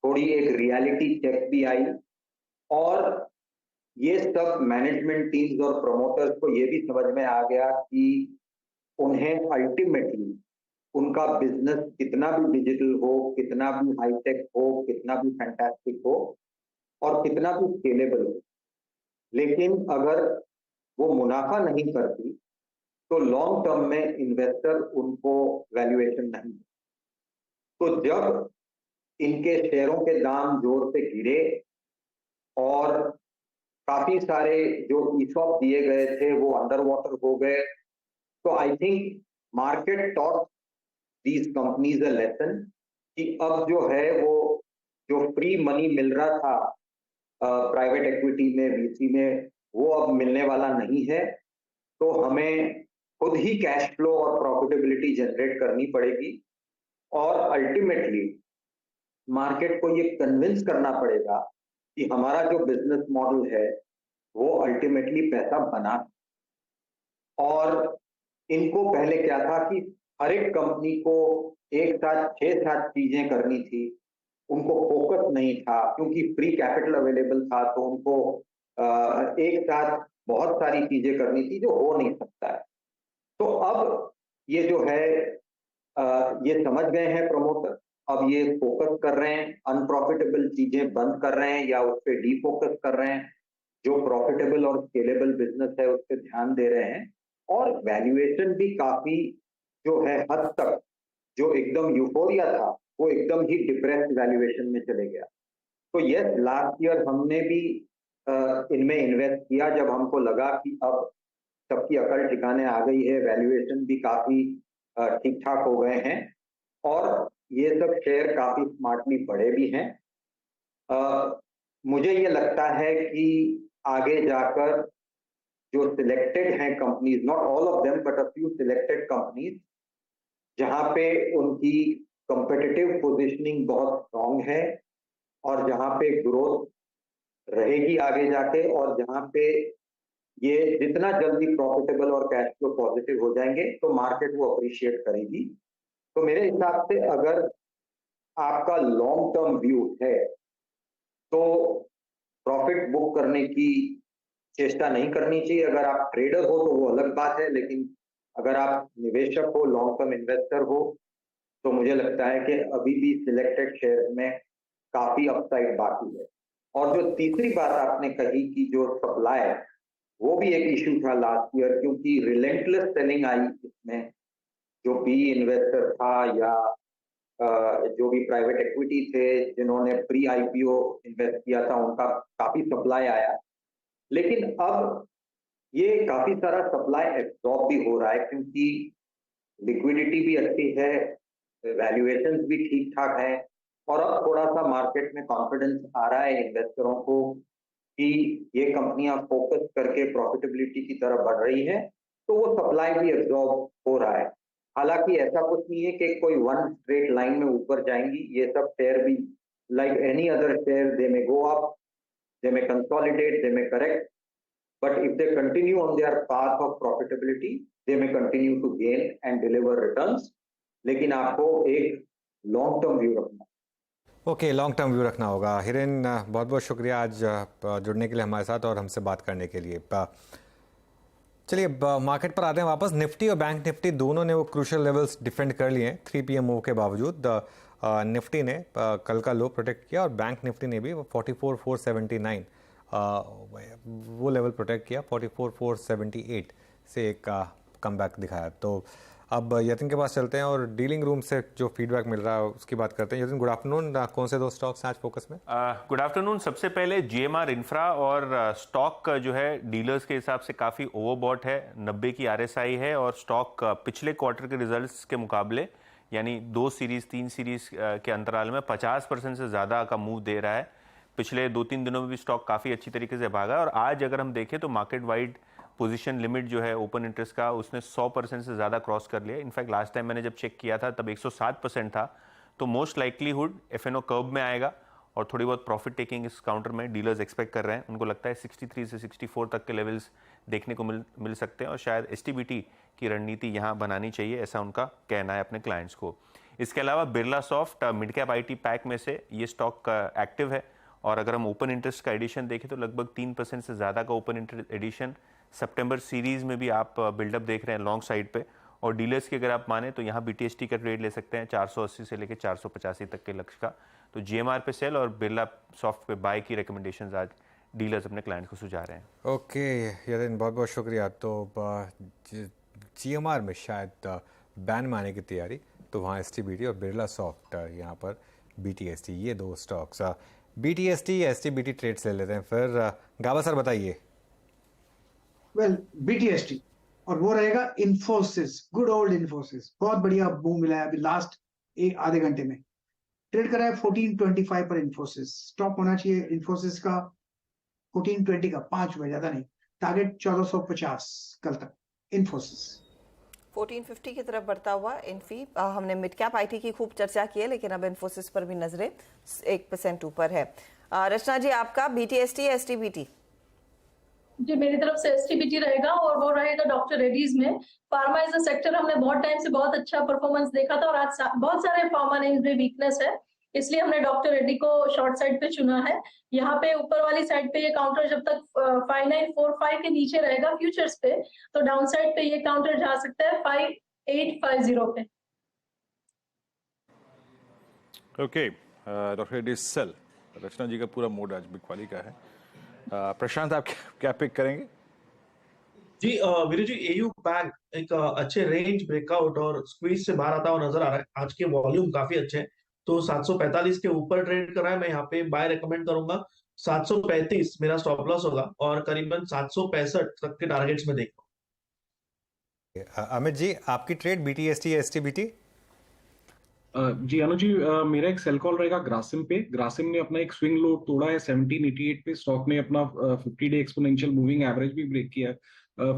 थोड़ी एक रियलिटी चेक भी आई, और ये सब मैनेजमेंट टीम्स और प्रमोटर्स को ये भी समझ में आ गया कि उन्हें अल्टीमेटली उनका बिजनेस कितना भी डिजिटल हो, कितना भी हाईटेक हो, कितना भी फैंटास्टिक हो और कितना भी स्केलेबल हो, लेकिन अगर वो मुनाफा नहीं करती तो लॉन्ग टर्म में इन्वेस्टर उनको वैल्यूएशन नहीं। तो जब इनके शेयरों के दाम जोर से गिरे और काफी सारे जो ईसॉप दिए गए थे वो अंडर वाटर हो गए, तो I think market taught these companies a lesson कि अब जो है वो जो फ्री मनी मिल रहा था प्राइवेट एक्विटी में, वीसी में, वो अब मिलने वाला नहीं है। तो हमें खुद ही कैश फ्लो और प्रॉफिटेबिलिटी जनरेट करनी पड़ेगी, और अल्टीमेटली मार्केट को ये कन्विंस करना पड़ेगा कि हमारा जो बिजनेस मॉडल है वो अल्टीमेटली पैसा बना। और इनको पहले क्या था कि हर एक कंपनी को एक साथ 6-7 चीजें करनी थी, उनको फोकस नहीं था क्योंकि फ्री कैपिटल अवेलेबल था, तो उनको एक साथ बहुत सारी चीजें करनी थी जो हो नहीं सकता है। तो अब ये जो है ये समझ गए हैं प्रमोटर, अब ये फोकस कर रहे हैं, अनप्रॉफिटेबल चीजें बंद कर रहे हैं या उस पर डीफोकस कर रहे हैं, जो प्रॉफिटेबल और स्केलेबल बिजनेस है उस पर ध्यान दे रहे हैं। और वैल्यूएशन भी काफी जो है हद तक, जो एकदम यूफोरिया था वो एकदम ही डिप्रेस्ड वैल्यूएशन में चले गया। तो यस, लास्ट ईयर हमने भी इनमें इन्वेस्ट किया जब हमको लगा कि अब सबकी अकल ठिकाने आ गई है, वैल्यूएशन भी काफी ठीक ठाक हो गए हैं और ये सब शेयर काफी स्मार्टली बढ़े भी हैं। मुझे ये लगता है कि आगे जाकर जो सिलेक्टेड हैं companies, not all of them but a few selected companies, जहां पे उनकी कंपेटिटिव पोजीशनिंग बहुत स्ट्रांग है और जहां पे ग्रोथ रहेगी आगे जाके और जहां पे ये जितना जल्दी प्रॉफिटेबल और कैश फ्लो पॉजिटिव हो जाएंगे तो मार्केट वो अप्रिशिएट करेगी। तो मेरे हिसाब से अगर आपका लॉन्ग टर्म व्यू है तो प्रॉफिट बुक करने की चेष्टा नहीं करनी चाहिए। अगर आप ट्रेडर हो तो वो अलग बात है, लेकिन अगर आप निवेशक हो, लॉन्ग टर्म इन्वेस्टर हो, तो मुझे लगता है कि अभी भी सिलेक्टेड शेयर में काफी अपसाइड बाकी है। और जो तीसरी बात आपने कही कि जो सप्लाई, वो भी एक इश्यू था लास्ट ईयर, क्योंकि रिलेंटलेस सेलिंग आई इसमें। जो बी इन्वेस्टर था या जो भी प्राइवेट इक्विटी थे जिन्होंने प्री आईपीओ इन्वेस्ट किया था, उनका काफी सप्लाई आया। लेकिन अब ये काफी सारा सप्लाई एब्जॉर्ब भी हो रहा है क्योंकि लिक्विडिटी भी अच्छी है, वैल्यूएशंस भी ठीक ठाक है और अब थोड़ा सा मार्केट में कॉन्फिडेंस आ रहा है इन्वेस्टरों को कि ये कंपनियां फोकस करके प्रॉफिटेबिलिटी की तरफ बढ़ रही है, तो वो सप्लाई भी एब्जॉर्ब हो रहा है। हालांकि ऐसा कुछ नहीं है कि कोई वन स्ट्रेट लाइन में ऊपर जाएंगी। ये सब शेयर भी like any other share, they may go up, they may consolidate, they may correct, but if they continue on their path of profitability they may continue to gain and deliver returns. लेकिन आपको एक long term view रखना। Okay, long term view रखना होगा। हिरेन, बहुत बहुत शुक्रिया आज जुड़ने के लिए हमारे साथ और हमसे बात करने के लिए। चलिए मार्केट पर आते हैं वापस। निफ्टी और बैंक निफ्टी दोनों ने वो क्रूशियल लेवल्स डिफेंड कर लिए हैं 3 PM मूव के बावजूद। निफ्टी ने कल का लो प्रोटेक्ट किया और बैंक निफ्टी ने भी 44,479 वो लेवल प्रोटेक्ट किया। 44,478 से एक कमबैक दिखाया। तो अब यतिन के पास चलते हैं और डीलिंग रूम से जो फीडबैक मिल रहा है उसकी बात करते हैं। Yatin, good afternoon. कौन से दो स्टॉक्स हैं आज फोकस में? Good afternoon. सबसे पहले GMR इंफ्रा और स्टॉक जो है डीलर्स के हिसाब से काफ़ी ओवरबॉट है। 90 की RSI है और स्टॉक पिछले क्वार्टर के रिजल्ट्स के मुकाबले यानी 2 सीरीज 3 सीरीज के अंतराल में 50% से ज़्यादा का मूव दे रहा है। पिछले 2-3 दिनों में भी स्टॉक काफ़ी अच्छी तरीके से भागा और आज अगर हम देखें तो मार्केट वाइड पोजीशन लिमिट जो है ओपन इंटरेस्ट का उसने 100% से ज़्यादा क्रॉस कर लिया। इनफैक्ट लास्ट टाइम मैंने जब चेक किया था तब 107% था। तो मोस्ट लाइकलीहुड FNO कर्व में आएगा और थोड़ी बहुत प्रॉफिट टेकिंग इस काउंटर में डीलर्स एक्सपेक्ट कर रहे हैं। उनको लगता है 63 से 64 तक के लेवल्स देखने को मिल सकते हैं और शायद STBT की रणनीति यहाँ बनानी चाहिए, ऐसा उनका कहना है अपने क्लाइंट्स को। इसके अलावा Birla soft mid cap IT pack में से ये स्टॉक एक्टिव है और अगर हम ओपन इंटरेस्ट का एडिशन देखें तो लगभग 3% से ज़्यादा का ओपन इंटरेस्ट एडिशन सितंबर सीरीज में भी आप बिल्डअप देख रहे हैं लॉन्ग साइड पे। और डीलर्स की अगर आप माने तो यहाँ BTST का ट्रेड ले सकते हैं 480 से लेकर 485 तक के लक्ष्य का। तो GMR पे सेल और बिरला सॉफ्ट पे बाय की रिकमेंडेशंस आज डीलर्स अपने क्लाइंट्स को सुझा रहे हैं। ओके यतिन, बहुत बहुत शुक्रिया। तो GMR में शायद बैन में आने की तैयारी, तो वहाँ STBT और बिरला सॉफ्ट यहाँ पर BTST, ये दो स्टॉक्स BTST या STBT ट्रेड्स ले लेते हैं। फिर गाबा सर बताइए। वेल BTST और वो रहेगा इन्फोसिस, गुड ओल्ड इन्फोसिस। बहुत बढ़िया बूम मिला है अभी लास्ट आधे घंटे में। ट्रेड करा है 1425 पर इन्फोसिस। स्टॉप होना चाहिए इन्फोसिस का 1420 का, 5 में, ज्यादा नहीं। टारगेट 1450 कल तक इन्फोसिस। 1450 की तरफ बढ़ता हुआ इन्फी। हमने मिड कैप IT की खूब चर्चा की है, लेकिन अब इन्फोसिस पर भी नजरें 1% ऊपर है। रचना जी, आपका BTST या STBT? जी, मेरी तरफ से STBT रहेगा और वो रहेगा डॉक्टर रेड्डीज में। फार्मा इज अ सेक्टर हमने बहुत टाइम से बहुत अच्छा परफॉर्मेंस देखा था और आज बहुत सारे फार्मा नेम्स में वीकनेस है, इसलिए हमने डॉक्टर रेड्डी को शॉर्ट साइड पे चुना है। यहाँ पे ऊपर वाली साइड पे ये काउंटर जब तक 5945 के नीचे रहेगा फ्यूचर्स पे, तो डाउन साइड पे ये काउंटर जा सकता है 5850 पे। Okay, doctor Reddy sell. Rachna ji का पूरा मूड आज बिकवाली का है। प्रशांत, आप क्या पिक करेंगे? जी वीरू जी, AU बैंक एक अच्छे रेंज ब्रेकआउट और स्क्वीज से बाहर आता हुआ नजर आ रहा है। आज के वॉल्यूम काफी अच्छे हैं, तो 745 के ऊपर ट्रेड कर रहा है। मैं यहाँ पे बाय रेकमेंड करूंगा 735 मेरा स्टॉप लॉस होगा और करीबन 765 तक के टारगेट्स में देख रहा हूं। अमित जी, आपकी ट्रेड BTST या STBT? जी अनुज जी, मेरा एक सेल कॉल रहेगा ग्रासिम पे। ग्रासिम ने अपना एक स्विंग लो तोड़ा है 1788 पे। स्टॉक ने अपना 50 डे एक्सपोनेंशियल मूविंग एवरेज भी ब्रेक किया है।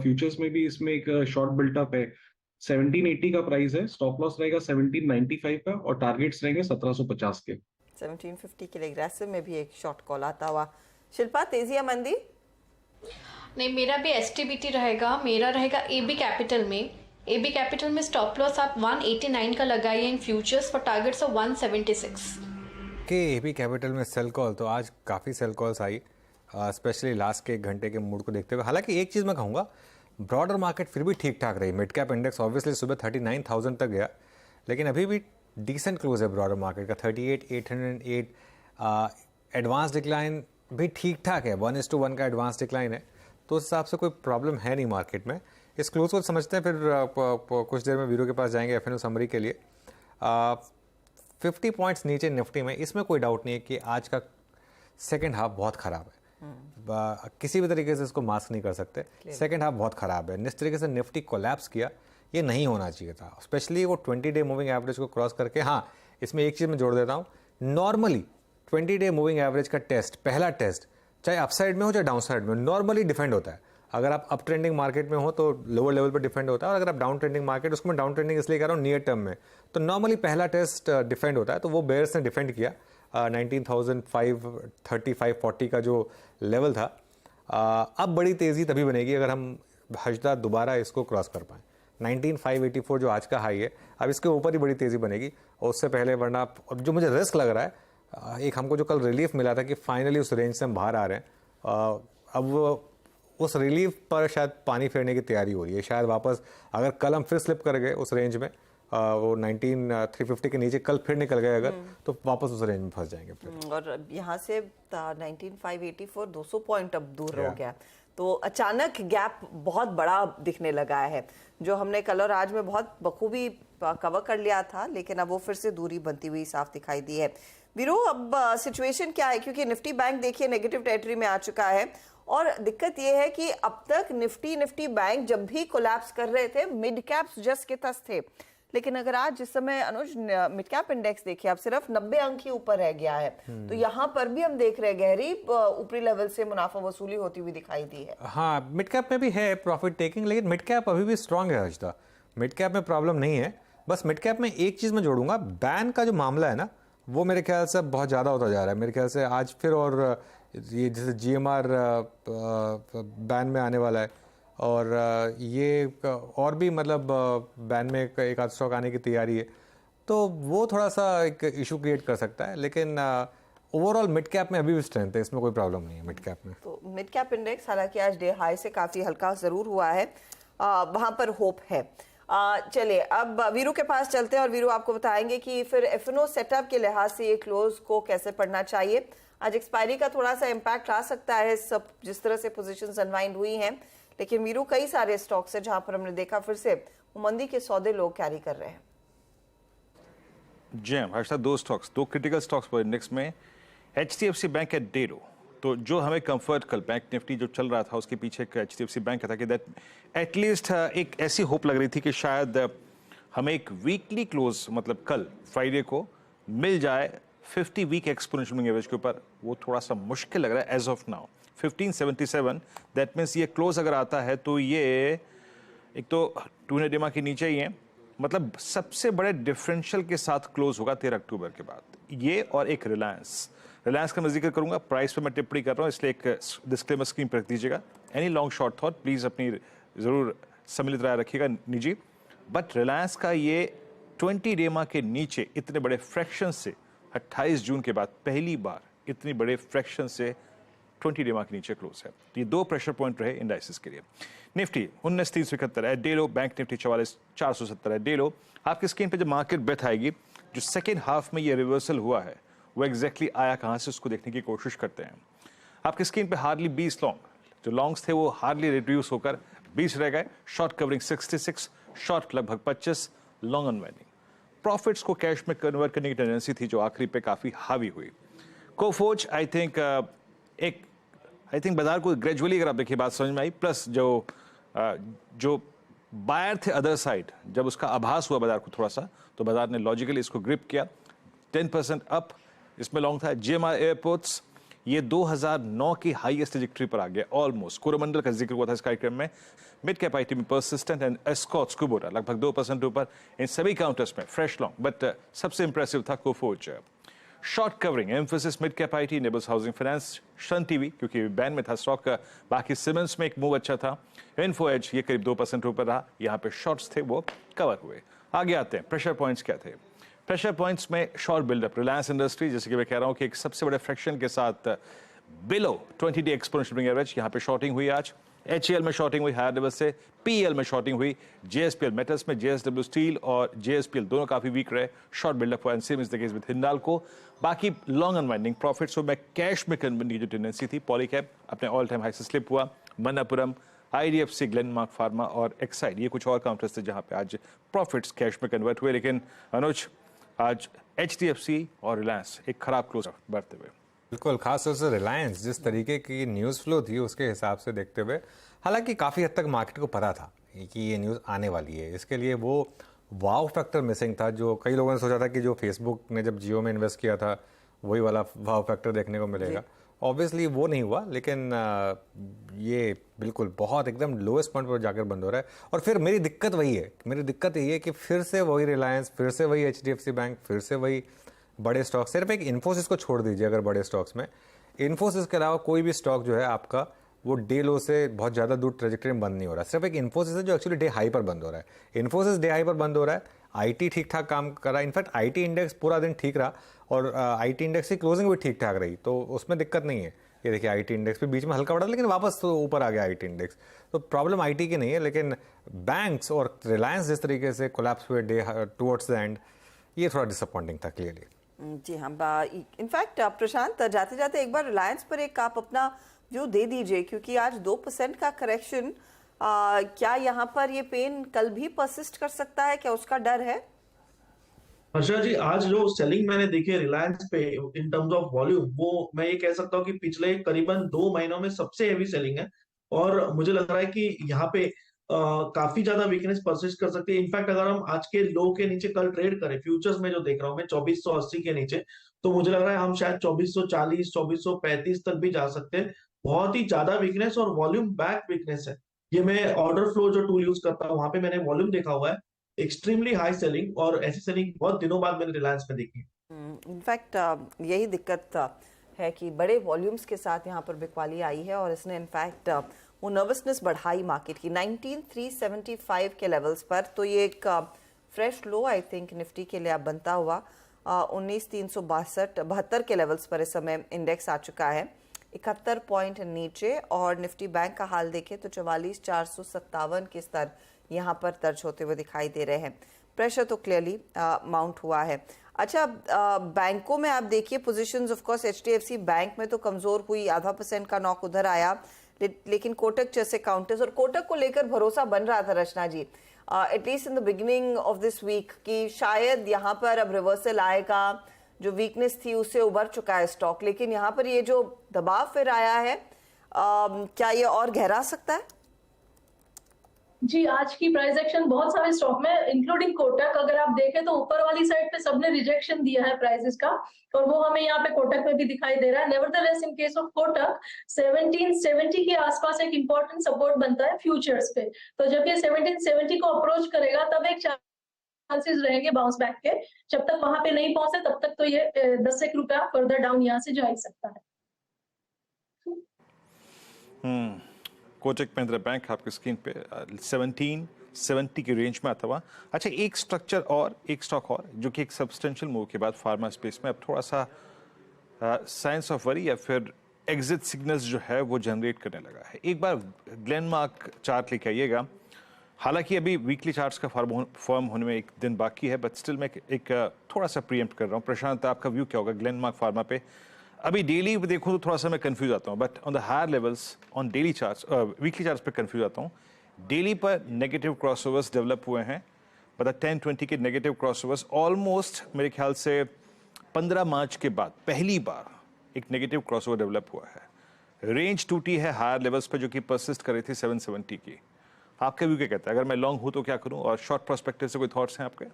फ्यूचर्स में भी इसमें एक शॉर्ट बिल्टअप है। 1780 का प्राइस है, स्टॉप लॉस रहेगा 1795 का और टारगेट्स रहेंगे 1750 के। 1750 के लिए ग्रेसिव में भी एक शॉर्ट कॉल आता हुआ। शिल्पा, तेजी या मंदी? नहीं, मेरा भी STBT रहेगा। मेरा रहेगा AB कैपिटल में। AB कैपिटल में स्टॉप लॉस आप 189 का लगाइए इन फ्यूचर्स फॉर टारगेट्स ऑफ 176 के। AB कैपिटल में सेल कॉल, तो आज काफ़ी सेल कॉल्स आई, स्पेशली लास्ट के 1 घंटे के मूड को देखते हुए। हालांकि एक चीज़ मैं कहूँगा, ब्रॉडर मार्केट फिर भी ठीक ठाक रही। मिड कैप इंडेक्स ऑब्वियसली सुबह 39,000 तक गया, लेकिन अभी भी डिसेंट क्लोज है ब्रॉडर मार्केट का 38,808। एडवांस डिक्लाइन भी ठीक ठाक है, 1:1 का एडवांस डिक्लाइन है, तो उस हिसाब से कोई प्रॉब्लम है नहीं मार्केट में। इस क्लोज को समझते हैं, फिर कुछ देर में वीरो के पास जाएंगे FNO समरी के लिए। 50 पॉइंट्स नीचे निफ्टी में, इसमें कोई डाउट नहीं है कि आज का सेकेंड हाफ बहुत ख़राब है। किसी भी तरीके से इसको मास्क नहीं कर सकते। सेकेंड हाफ बहुत ख़राब है। जिस तरीके से निफ्टी कोलैप्स किया, ये नहीं होना चाहिए था, स्पेशली वो 20 डे मूविंग एवरेज को क्रॉस करके। हाँ, इसमें एक चीज़ मैं जोड़ देता हूँ, नॉर्मली 20 डे मूविंग एवरेज का टेस्ट, पहला टेस्ट, चाहे अपसाइड में हो चाहे डाउन साइड में, नॉर्मली डिफेंड होता है। अगर आप अप ट्रेंडिंग मार्केट में हो तो लोअर लेवल पर डिफेंड होता है, और अगर आप डाउन ट्रेंडिंग मार्केट, उसको मैं डाउन ट्रेंडिंग इसलिए कह रहा हूँ नियर टर्म में, तो नॉर्मली पहला टेस्ट डिफेंड होता है। तो वो बेयर्स ने डिफेंड किया 19,535-40 का जो लेवल था। अब बड़ी तेज़ी तभी बनेगी अगर हम हजदा दोबारा इसको क्रॉस कर पाएँ। 19,584 जो आज का हाई है, अब इसके ऊपर ही बड़ी तेज़ी बनेगी, और उससे पहले, वरना जो मुझे रिस्क लग रहा है, एक हमको जो कल रिलीफ मिला था कि फाइनली उस रेंज से हम बाहर आ रहे हैं, अब उस रिलीफ पर शायद पानी फेरने की तैयारी हो रही है। शायद वापस अगर कल हम फिर स्लिप कर गए उस रेंज में, वो 19,350 के नीचे कल फिर निकल गए अगर, तो वापस उस रेंज में फंस जाएंगे फिर। और यहाँ से 19,584 200 पॉइंट अब दूर हो गया, तो अचानक गैप बहुत बड़ा दिखने लगा है, जो हमने कल और आज में बहुत बखूबी कवर कर लिया था, लेकिन अब वो फिर से दूरी बनती हुई साफ दिखाई दी है। वीरू, अब सिचुएशन क्या है? क्योंकि निफ्टी बैंक देखिए नेगेटिव टेरिटरी में आ चुका है, और दिक्कत ये है कि अब तक निफ्टी बैंक जब भी कोलैप्स कर रहे थे, मिड कैप्स जस्ट के तस थे, लेकिन अगर आज जिस समय अनुज मिड कैप इंडेक्स देखिए, अब सिर्फ 90 अंक ही ऊपर रह गया है, तो यहाँ पर भी हम देख रहे हैं गहरी ऊपरी लेवल से मुनाफा वसूली होती हुई दिखाई दी है। हाँ, मिड कैप में भी है प्रॉफिट टेकिंग, लेकिन मिड कैप अभी भी स्ट्रांग है हजदा। मिड कैप में प्रॉब्लम नहीं है। बस मिड कैप में एक चीज़ मैं जोड़ूंगा, बैन का जो मामला है ना, वो मेरे ख्याल से बहुत ज़्यादा होता जा रहा है। मेरे ख्याल से आज फिर, और ये जैसे GMR बैन में आने वाला है, और ये और भी मतलब बैन में एक आध स्टॉक आने की तैयारी है, तो वो थोड़ा सा एक इशू क्रिएट कर सकता है। लेकिन ओवरऑल मिड कैप में अभी भी स्ट्रेंथ है, इसमें कोई प्रॉब्लम नहीं है मिड कैप में। तो मिड कैप इंडेक्स हालांकि आज डे हाई से काफ़ी हल्का ज़रूर हुआ है, वहाँ पर होप है। चलिए अब वीरू के पास चलते हैं, और वीरू आपको बताएंगे कि फिर FNO सेटअप के लिहाज से ये क्लोज को कैसे पढ़ना चाहिए। आज एक्सपायरी का थोड़ा सा इम्पैक्ट आ सकता है, सब जिस तरह से पोजीशंस अनवाइंड हुई हैं, लेकिन वीरू कई सारे स्टॉक्स हैं जहां पर हमने देखा फिर से मंदी के सौदे लोग कैरी कर रहे हैं। जी हर्षा, दो क्रिटिकल स्टॉक्स पर इंडेक्स में, HDFC बैंक है डेरो। तो जो हमें कंफर्ट, कल बैंक निफ्टी जो चल रहा था उसके पीछे एक HDFC बैंक था कि दैट एटलीस्ट एक ऐसी होप लग रही थी कि शायद हमें एक वीकली क्लोज, मतलब कल फ्राइडे को मिल जाए 50 वीक एक्सपोनेंशियल मूविंग एवरेज के ऊपर। वो थोड़ा सा मुश्किल लग रहा है as of now. 1577, that means ये क्लोज अगर आता है तो ये एक तो 200 डेमा के नीचे ही है, मतलब सबसे बड़े डिफरेंशियल के साथ क्लोज होगा 13 अक्टूबर के बाद, ये और एक रिलायंस का मैं जिक्र करूंगा। प्राइस पे मैं टिप्पणी कर रहा हूँ, इसलिए एक डिस्क्लेमर स्क्रीन पर रख दीजिएगा। Any long short thought please अपनी जरूर सम्मिलित राय रखिएगा निजी। बट रिलायंस का ये 20 डेमा के नीचे इतने बड़े फ्रैक्शन से 28 जून के बाद पहली बार इतनी बड़े फ्रैक्शन से 20 डेमा के नीचे क्लोज है। तो ये दो प्रेशर पॉइंट रहे इंडाइसिस के लिए। निफ्टी 19,371 है डेलो, बैंक निफ्टी 44,470 है डेलो। आपकी स्क्रीन पे जब मार्केट ब्रेथ आएगी, जो सेकेंड हाफ में ये रिवर्सल हुआ है वो एग्जैक्टली आया कहाँ से, उसको देखने की कोशिश करते हैं। आपकी स्क्रीन पे हार्डली 20 लॉन्ग, जो लॉन्ग्स थे वो हार्डली रिड्यूस होकर 20 रह गए। शॉर्ट कवरिंग 66, शॉर्ट लगभग 25, लॉन्ग अनवाइंडिंग। प्रॉफिट्स को कैश में कन्वर्ट करने की टेंडेंसी थी जो आखिरी पे काफी हावी हुई। कोफोर्ज आई थिंक एक आई थिंक बाजार को ग्रेजुअली अगर आप देखिए बात समझ में आई, प्लस जो बायर थे अदर साइड, जब उसका आभास हुआ बाजार को थोड़ा सा, तो बाजार ने लॉजिकली इसको ग्रिप किया। 10% अप इसमें लॉन्ग था। GMR एयरपोर्ट्स ये 2009 की हाईएस्ट ट्रैजेक्टरी पर आ गया ऑलमोस्ट। कोरोमंडल का जिक्र हुआ था इस कार्यक्रम में। मिड कैप आईटी में पर्सिस्टेंट एंड एस्कॉर्ट्स कुबोटा लगभग 2% ऊपर इन सभी काउंटर्स में फ्रेश लॉन्ग, बट सबसे इंप्रेसिव था Coforge. Short covering Mphasis mid cap IT, नेबल्स हाउसिंग फाइनेंस, सन टीवी क्योंकि बैन में था स्टॉक का, बाकी सिमेंस में एक मूव अच्छा था। इन्फो एज ये करीब 2% ऊपर रहा, यहाँ पे शॉर्ट्स थे वो कवर हुए। आगे आते हैं, प्रेशर पॉइंट्स क्या थे? प्रेशर पॉइंट्स में शॉर्ट बिल्डअप, रिलायंस इंडस्ट्री, जैसे कि मैं कह रहा हूं कि एक सबसे बड़े फ्रैक्शन के साथ बिलो 20 डे एक्सपोनेंशियल एवरेज, यहाँ पे शॉर्टिंग हुई आज। HCL में शॉर्टिंग हुई हायर लेवल से, PEL में शॉर्टिंग हुई, JSPL मेटल्स में, JSW स्टील और JSPL दोनों काफी वीक रहे। शॉर्ट बिल्डअप हुआ, and same is the case with Hindalco. बाकी लॉन्ग अनवाइंडिंग प्रॉफिट्स में कैश में कन्वर्ट की जो टेंडेंसी थी, पॉलीकैप अपने ऑल टाइम हाई से स्लिप हुआ। मन्नापुरम, IDFC, ग्लेनमार्क फार्मा और एक्साइड, ये कुछ और काउंटर्स थे जहां पे आज प्रॉफिट्स कैश में कन्वर्ट हुए। लेकिन अनुज, आज HDFC और रिलायंस एक खराब क्लोज बढ़ते हुए। बिल्कुल, खास तौर से रिलायंस जिस तरीके की न्यूज़ फ्लो थी उसके हिसाब से देखते हुए, हालांकि काफ़ी हद तक मार्केट को पता था कि ये न्यूज़ आने वाली है, इसके लिए वो वाव फैक्टर मिसिंग था जो कई लोगों ने सोचा था कि जो फेसबुक ने जब जियो में इन्वेस्ट किया था वही वाला वाव फैक्टर देखने को मिलेगा। ऑब्वियसली वो नहीं हुआ, लेकिन ये बिल्कुल बहुत एकदम लोएस्ट पॉइंट पर जाकर बंद हो रहा है। और फिर मेरी दिक्कत वही है, मेरी दिक्कत यही है कि फिर से वही रिलायंस, फिर से वही HDFC बैंक, फिर से वही बड़े स्टॉक। सिर्फ एक इन्फोसिस को छोड़ दीजिए, अगर बड़े स्टॉक्स में इन्फोसिस के अलावा कोई भी स्टॉक जो है आपका वो डे लो से बहुत ज़्यादा दूर ट्रेजेक्टरी में बंद नहीं हो रहा है। सिर्फ एक इन्फोसिस है जो एक्चुअली डे हाई पर बंद हो रहा है। इन्फोसिस डे हाई पर बंद हो रहा है, IT ठीक ठाक काम कर रहा है। इनफैक्ट IT इंडेक्स पूरा दिन ठीक रहा और IT इंडेक्स की क्लोजिंग भी ठीक ठाक रही, तो उसमें दिक्कत नहीं है। ये देखिए IT इंडेक्स भी बीच में हल्का बढ़ा लेकिन वापस तो ऊपर आ गया IT इंडेक्स, तो प्रॉब्लम IT की नहीं है। लेकिन बैंक्स और रिलायंस जिस तरीके से कोलैप्स हुए डे टुवर्ड्स द एंड, ये थोड़ा डिसअपॉइंटिंग था क्लियरली। जी हाँ, इनफैक्ट प्रशांत, जाते जाते एक बार रिलायंस पर एक आप अपना व्यू दे दीजिए, क्योंकि आज 2% का करेक्शन, क्या यहाँ पर ये पेन कल भी परसिस्ट कर सकता है, क्या उसका डर है? हर्षा जी, आज जो सेलिंग मैंने देखी रिलायंस पे इन टर्म्स ऑफ वॉल्यूम, वो मैं ये कह सकता हूँ कि पिछले करीबन 2 महीनों में सबसे हेवी सेलिंग है। और मुझे लग रहा है कि यहाँ पे काफी ज्यादा वीकनेस परसिस्ट कर सकती है। इनफैक्ट अगर हम आज के लो के नीचे कल ट्रेड करें, फ्यूचर्स में जो देख रहा हूँ मैं 2480 के नीचे, तो मुझे लग रहा है हम शायद 2440, 2435 तक भी जा सकते हैं। बहुत ही ज्यादा वीकनेस और वॉल्यूम बैक वीकनेस है। ये मैं ऑर्डर फ्लो जो टूल यूज करता हूँ वहां पे मैंने वॉल्यूम देखा हुआ है, एक्सट्रीमली हाई सेलिंग, और ऐसी सेलिंग बहुत दिनों बाद मैंने रिलायंस में देखी। इनफैक्ट यही दिक्कत है कि बड़े वॉल्यूम्स के साथ यहाँ पर बिकवाली आई है और इसने इनफैक्ट वो नर्वसनेस बढ़ाई मार्केट की 19,375 के लेवल्स पर। तो ये एक fresh low I think Nifty के लिए अब बनता हुआ 19,372 के लेवल्स पर इस समय इंडेक्स आ चुका है, 71 पॉइंट नीचे। और निफ्टी बैंक का हाल देखें तो 44,457 के स्तर यहाँ पर दर्ज होते हुए दिखाई दे रहे हैं। प्रेशर तो क्लियरली माउंट हुआ है। अच्छा, बैंकों में आप देखिए positions, of course HDFC bank में तो कमजोर हुई, 0.5% का नॉक उधर आया, लेकिन कोटक जैसे काउंटर्स, और कोटक को लेकर भरोसा बन रहा था Rachna ji at least in the beginning of this week कि शायद यहाँ पर अब रिवर्सल आएगा, जो वीकनेस थी उससे उभर चुका है स्टॉक, लेकिन यहाँ पर ये जो दबाव फिर आया है, क्या ये और गहरा सकता है? जी, आज की प्राइस एक्शन बहुत सारे स्टॉक में इंक्लूडिंग कोटक, अगर आप देखें तो ऊपर वाली साइड पे सबने रिजेक्शन दिया है प्राइसेस का, और वो हमें यहाँ पे कोटक में भी दिखाई दे रहा है। Nevertheless in case of Kotak 1770 के आसपास एक इंपॉर्टेंट सपोर्ट बनता है फ्यूचर्स पे, तो जब ये 1770 को अप्रोच करेगा तब एक चांसेस रहेंगे बाउंस बैक के। जब तक वहां पे नहीं पहुंचे तब तक तो ये 10 रुपया फर्दर डाउन यहाँ से जा ही सकता है। कोटक महिंद्रा बैंक आपकी स्क्रीन पे 1770 की रेंज में आता हुआ। अच्छा, एक स्ट्रक्चर और एक स्टॉक और जो कि एक सब्सटेंशियल मूव के बाद फार्मा स्पेस में अब थोड़ा सा साइंस ऑफ वरी या फिर एग्जिट सिग्नल्स जो है वो जनरेट करने लगा है। एक बार ग्लेनमार्क चार्ट लेके आइएगा, हालांकि अभी वीकली चार्ट्स का फॉर्म होने में एक दिन बाकी है, बट स्टिल मैं एक थोड़ा सा प्रीएम्प्ट कर रहा हूँ। प्रशांत, आपका व्यू क्या होगा ग्लेनमार्क फार्मा पे? अभी डेली देखूं तो थोड़ा सा मैं कंफ्यूज आता हूं, but on the higher levels on daily charts, weekly charts पे कंफ्यूज आता हूं। डेली पर नेगेटिव क्रॉसओवर्स डेवलप हुए हैं, मतलब 10-20 के नेगेटिव क्रॉसओवर्स ऑलमोस्ट मेरे ख्याल से 15 मार्च के बाद पहली बार एक नेगेटिव क्रॉसओवर डेवलप हुआ है। रेंज टूटी है हायर लेवल्स पे जो कि परसिस्ट कर रही थी 770 की। आपका व्यू क्या कहता है, अगर मैं लॉन्ग हूं तो क्या करूं, और शॉर्ट पर्सपेक्टिव से कोई थॉट्स हैं आपके?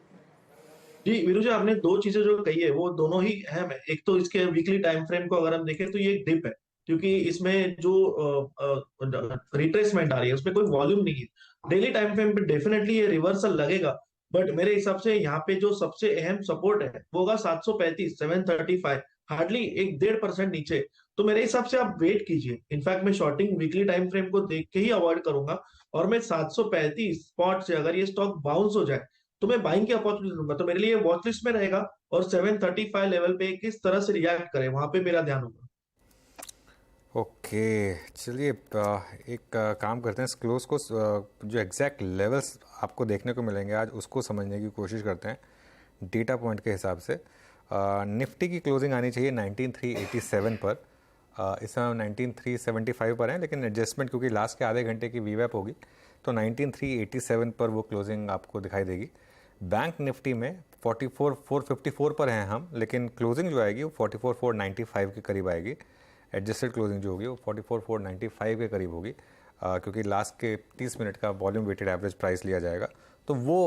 जी वीरू जी, आपने दो चीजें जो कही है वो दोनों ही अहम है। एक तो इसके वीकली टाइम फ्रेम को अगर हम देखें तो ये एक डिप है, क्योंकि इसमें जो रिट्रेसमेंट आ रही है उसमें कोई वॉल्यूम नहीं है। डेली टाइम फ्रेम पे डेफिनेटली ये रिवर्सल लगेगा, बट मेरे हिसाब से यहाँ पे जो सबसे अहम सपोर्ट है वो होगा 735 735, हार्डली 1-1.5% नीचे। तो मेरे हिसाब से आप वेट कीजिए। इनफैक्ट मैं शॉर्टिंग वीकली टाइम फ्रेम को देख के ही अवॉइड करूंगा, और मैं 735 स्पॉट से अगर ये स्टॉक बाउंस हो जाए तो मैं बाइंग की अपॉर्चुनिटी दूंगा। तो मेरे लिए वॉच लिस्ट में रहेगा, और 735 लेवल पे किस तरह से रिएक्ट करे वहां पे मेरा ध्यान होगा। ओके, चलिए एक काम करते हैं, क्लोज को जो एग्जैक्ट लेवल्स आपको देखने को मिलेंगे आज उसको समझने की कोशिश करते हैं डेटा पॉइंट के हिसाब से। निफ्टी की क्लोजिंग आनी चाहिए 19,387 पर। इस समय 19,375 पर है, लेकिन एडजस्टमेंट क्योंकि लास्ट के आधे घंटे की वीवैप होगी तो 19,387 पर वो क्लोजिंग आपको दिखाई देगी। बैंक निफ्टी में 44,454 पर हैं हम, लेकिन क्लोजिंग जो आएगी वो 44,495 के करीब आएगी। एडजस्टेड क्लोजिंग जो होगी वो 44,495 के करीब होगी, क्योंकि लास्ट के 30 मिनट का वॉल्यूम वेटेड एवरेज प्राइस लिया जाएगा। तो वो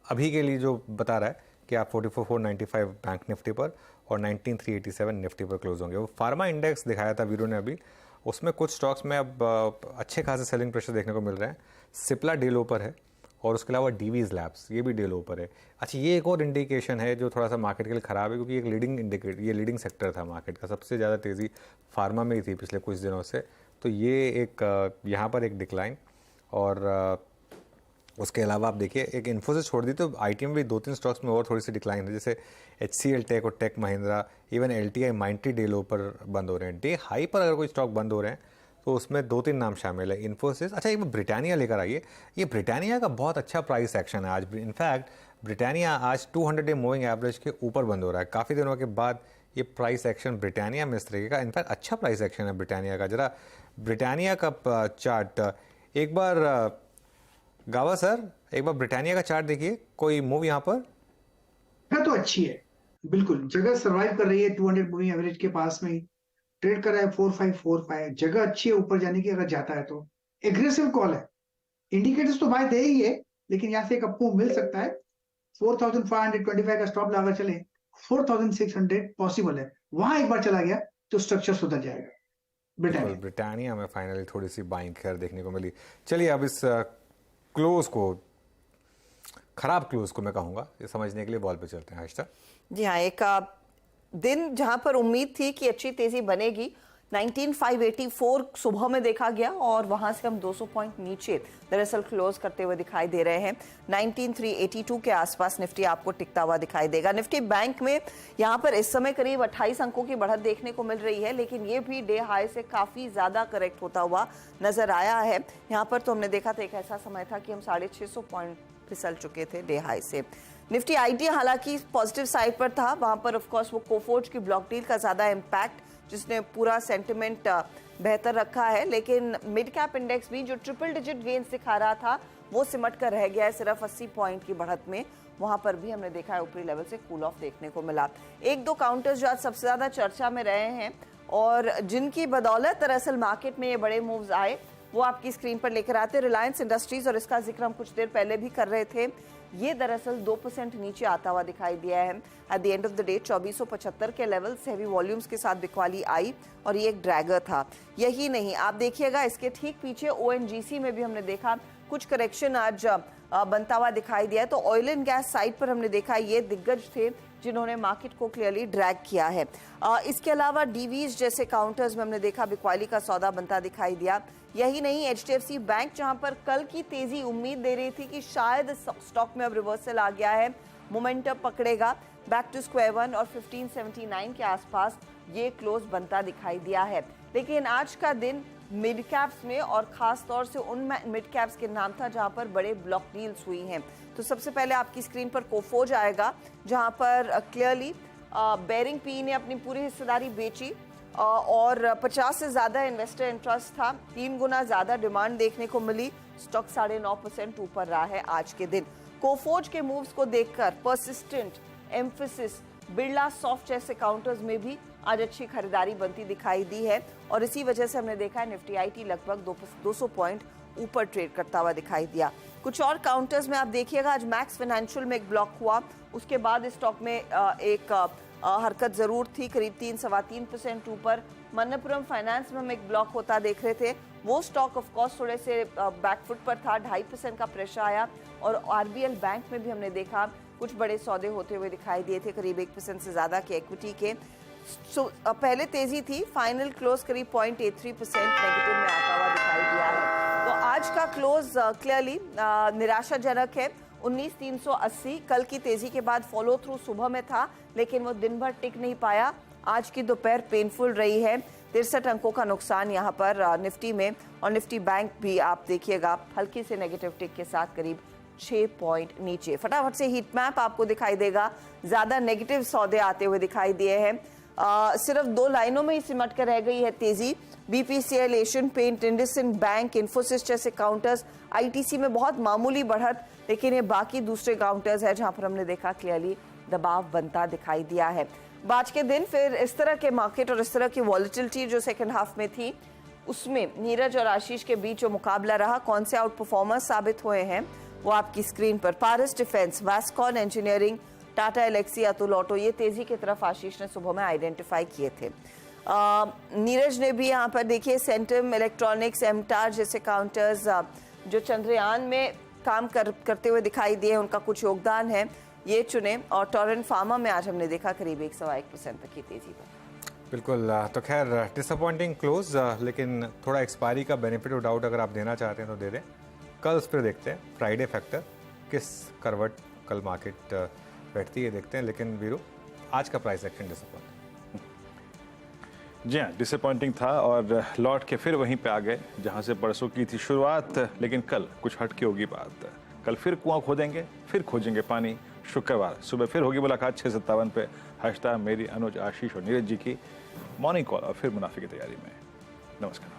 अभी के लिए जो बता रहा है कि आप 44,495 बैंक निफ्टी पर और 19,387 निफ्टी पर क्लोज होंगे। वो फार्मा इंडेक्स दिखाया था वीरू ने अभी, उसमें कुछ स्टॉक्स में अब अच्छे खासे सेलिंग प्रेशर देखने को मिल रहे हैं। सिप्ला डे लो पर है, और उसके अलावा डीवीज लैब्स ये भी डे लो पर है। अच्छा, ये एक और इंडिकेशन है जो थोड़ा सा मार्केट के लिए ख़राब है, क्योंकि एक लीडिंग सेक्टर था मार्केट का, सबसे ज़्यादा तेज़ी फार्मा में ही थी पिछले कुछ दिनों से। तो ये एक यहाँ पर एक डिक्लाइन, और उसके अलावा आप देखिए एक इन्फोसिस छोड़ दी तो आईटी में भी 2-3 स्टॉक्स में और थोड़ी सी डिक्लाइन है, जैसे HCL टेक और tech Mahindra, even LTI Mindtree day low पर बंद हो रहे हैं। डे हाई पर अगर कोई स्टॉक बंद हो रहे हैं तो उसमें 2-3 नाम शामिल है, इन्फोसिस। अच्छा, एक ब्रिटानिया लेकर आइए, ये ब्रिटानिया का बहुत अच्छा प्राइस एक्शन है आज। इनफैक्ट ब्रिटानिया आज 200 डे मूविंग एवरेज के ऊपर बंद हो रहा है। काफ़ी दिनों के बाद ये प्राइस एक्शन ब्रिटानिया में इस तरीके का, इनफैक्ट अच्छा प्राइस एक्शन है ब्रिटानिया का। जरा ब्रिटानिया का चार्ट एक बार गावा सर, एक बार ब्रिटानिया का चार्ट देखिए, कोई मूव यहाँ पर है तो अच्छी है, बिल्कुल जगह सर्वाइव कर रही है 200 मूविंग एवरेज के पास में ही ट्रेड कर रहा है। 4545 जगह अच्छी है ऊपर जाने की, अगर जाता है तो एग्रेसिव कॉल है। इंडिकेटर्स तो बाय दे ही है, लेकिन यहाँ से एक अप मिल सकता है। 4525 का स्टॉप लगा चले, 4600 पॉसिबल है, वहां एक बार चला गया तो स्ट्रक्चर सुधर जाएगा। ब्रिटानिया में फाइनली थोड़ी सी बाइंग खैर देखने को मिली। चलिए अब इस क्लोज को, खराब क्लोज को मैं कहूंगा, ये समझने के लिए बॉल पे चलते हैं। आशिता जी हाँ, एक दिन जहां पर उम्मीद थी कि अच्छी तेजी बनेगी, 19,584 सुबह में देखा गया, और वहां से हम 200 पॉइंट नीचे दरअसल क्लोज करते हुए दिखाई दे रहे हैं। 19,382 के आसपास निफ्टी आपको टिकता हुआ दिखाई देगा। निफ्टी बैंक में यहां पर इस समय करीब 28 अंकों की बढ़त देखने को मिल रही है, लेकिन ये भी डे हाई से काफी ज्यादा करेक्ट होता हुआ नजर आया है। यहाँ पर तो हमने देखा था एक ऐसा समय था कि हम 650 पॉइंट फिसल चुके थे डे हाई से। निफ्टी आईटी हालांकि पॉजिटिव साइड पर था, वहां पर ऑफ कोर्स वो कोफोर्ज की ब्लॉक डील का ज्यादा इंपैक्ट जिसने पूरा सेंटिमेंट बेहतर रखा है, लेकिन मिड कैप इंडेक्स भी जो ट्रिपल डिजिट गेन्स दिखा रहा था वो सिमट कर रह गया है सिर्फ 80 पॉइंट की बढ़त में। वहां पर भी हमने देखा है ऊपरी लेवल से कूल ऑफ देखने को मिला। एक दो काउंटर्स जो आज सबसे ज्यादा चर्चा में रहे हैं और जिनकी बदौलत दरअसल मार्केट में ये बड़े मूव्स आए, वो आपकी स्क्रीन पर लेकर आते। रिलायंस इंडस्ट्रीज, और इसका जिक्र हम कुछ देर पहले भी कर रहे थे, ये दरअसल 2% नीचे आता हुआ दिखाई दिया है। At the end of the day 2475 के लेवल से हेवी वॉल्यूम्स के साथ बिकवाली आई, और ये एक ड्रैगर था। यही नहीं, आप देखिएगा इसके ठीक पीछे ONGC में भी हमने देखा कुछ करेक्शन आज बनता हुआ दिखाई दिया है। तो ऑयल एंड गैस साइड पर हमने देखा ये दिग्गज थे जिन्होंने मार्केट को क्लियरली ड्रैग किया है। इसके अलावा डीवीज जैसे काउंटर्स में हमने देखा बिकवाली का सौदा बनता दिखाई दिया। यही नहीं, HDFC बैंक जहां पर कल की तेजी उम्मीद दे रही थी कि शायद स्टॉक में अब रिवर्सल आ गया है, मोमेंटम पकड़ेगा, बैक टू स्क्वायर वन और 1579 के आसपास ये क्लोज बनता दिखाई दिया है। लेकिन आज का दिन मिड कैप्स में और खास तौर से उन मिड कैप्स के नाम था जहां पर बड़े ब्लॉक डील्स हुई हैं। तो सबसे पहले आपकी स्क्रीन पर कोफोर्ज आएगा, जहां पर क्लियरली बेरिंग पी ने अपनी पूरी हिस्सेदारी बेची और 50 से ज़्यादा इन्वेस्टर इंटरेस्ट था, 3 गुना ज़्यादा डिमांड देखने को मिली। स्टॉक 9.5% ऊपर रहा है आज के दिन। कोफोर्ज के मूव्स को देखकर परसिस्टेंट, एम्फेसिस, बिरला सॉफ्ट जैसे काउंटर्स में भी आज अच्छी खरीदारी बनती दिखाई दी है और इसी वजह से हमने देखा है निफ्टी आईटी लगभग 200 पॉइंट ऊपर ट्रेड करता हुआ दिखाई दिया। कुछ और काउंटर्स में आप देखिएगा, आज मैक्स फाइनेंशियल में एक ब्लॉक हुआ, उसके बाद इस स्टॉक में एक हरकत जरूर थी, करीब 3-3.25% ऊपर। मन्नपुरम फाइनेंस में हम एक ब्लॉक होता देख रहे थे, वो स्टॉक ऑफ कोर्स थोड़े से बैकफुट पर था, 2.5% का प्रेशर आया। और आरबीएल बैंक में भी हमने देखा कुछ बड़े सौदे होते हुए दिखाई दिए थे, करीब 1% से ज्यादा के इक्विटी के। पहले तेजी थी, फाइनल क्लोज करीब 0.83% नेगेटिव में आता हुआ दिखाई दिया है। तो आज का क्लोज क्लियरली निराशाजनक है, 19,380। कल की तेजी के बाद फॉलो थ्रू सुबह में था, लेकिन वो दिन भर टिक नहीं पाया। आज की दोपहर पेनफुल रही है, 63 अंकों का नुकसान यहाँ पर निफ्टी में। और निफ्टी बैंक भी आप देखिएगा हल्की से नेगेटिव टिक के साथ करीब 6 पॉइंट नीचे। फटाफट से हीट मैप आपको दिखाई देगा, ज्यादा नेगेटिव सौदे आते हुए दिखाई दिए हैं। सिर्फ 2 लाइनों में ही सिमट कर रह गई है तेजी। BPCL, Asian paint, IndusInd bank, Infosys जैसे काउंटर्स, आईटीसी में बहुत मामूली बढ़त, लेकिन ये बाकी दूसरे काउंटर्स है जहां पर हमने देखा क्लियरली दबाव बनता दिखाई दिया है। आज के दिन फिर इस तरह के मार्केट और इस तरह की वॉलेटिलिटी जो सेकंड हाफ में थी, उसमें नीरज और आशीष के बीच जो मुकाबला रहा, कौन से आउट परफॉर्मर्स साबित हुए हैं वो आपकी स्क्रीन पर। Paras defence, Vascon engineering, Tata Elxsi, Atul auto, ये तेजी की तरफ आशीष ने सुबह में आइडेंटिफाई किए थे। नीरज ने भी यहाँ पर देखिए सेंटम इलेक्ट्रॉनिक्स, एमटार जैसे काउंटर्स जो चंद्रयान में काम करते हुए दिखाई दिए, उनका कुछ योगदान है, ये चुने। और टोरेंट फार्मा में आज हमने देखा करीब 1.1% तक की तेजी पर। बिल्कुल, तो खैर डिसअपॉइंटिंग क्लोज, लेकिन थोड़ा एक्सपायरी का बेनिफिट ऑफ डाउट अगर आप देना चाहते हैं तो दे दें। कल उस पर देखते हैं फ्राइडे फैक्टर किस करवट कल मार्केट बैठती है, देखते हैं। लेकिन वीरू, आज का प्राइस एक्शन डिसअपॉइंटिंग। जी हाँ, डिसअपॉइंटिंग था और लौट के फिर वहीं पे आ गए जहां से परसों की थी शुरुआत। लेकिन कल कुछ हटके होगी बात, कल फिर कुआं खोदेंगे, फिर खोजेंगे पानी। शुक्रवार सुबह फिर होगी मुलाकात 6:57 पे। मेरी, अनुज, आशीष और नीरज जी की मॉर्निंग कॉल और फिर मुनाफे की तैयारी में। नमस्कार।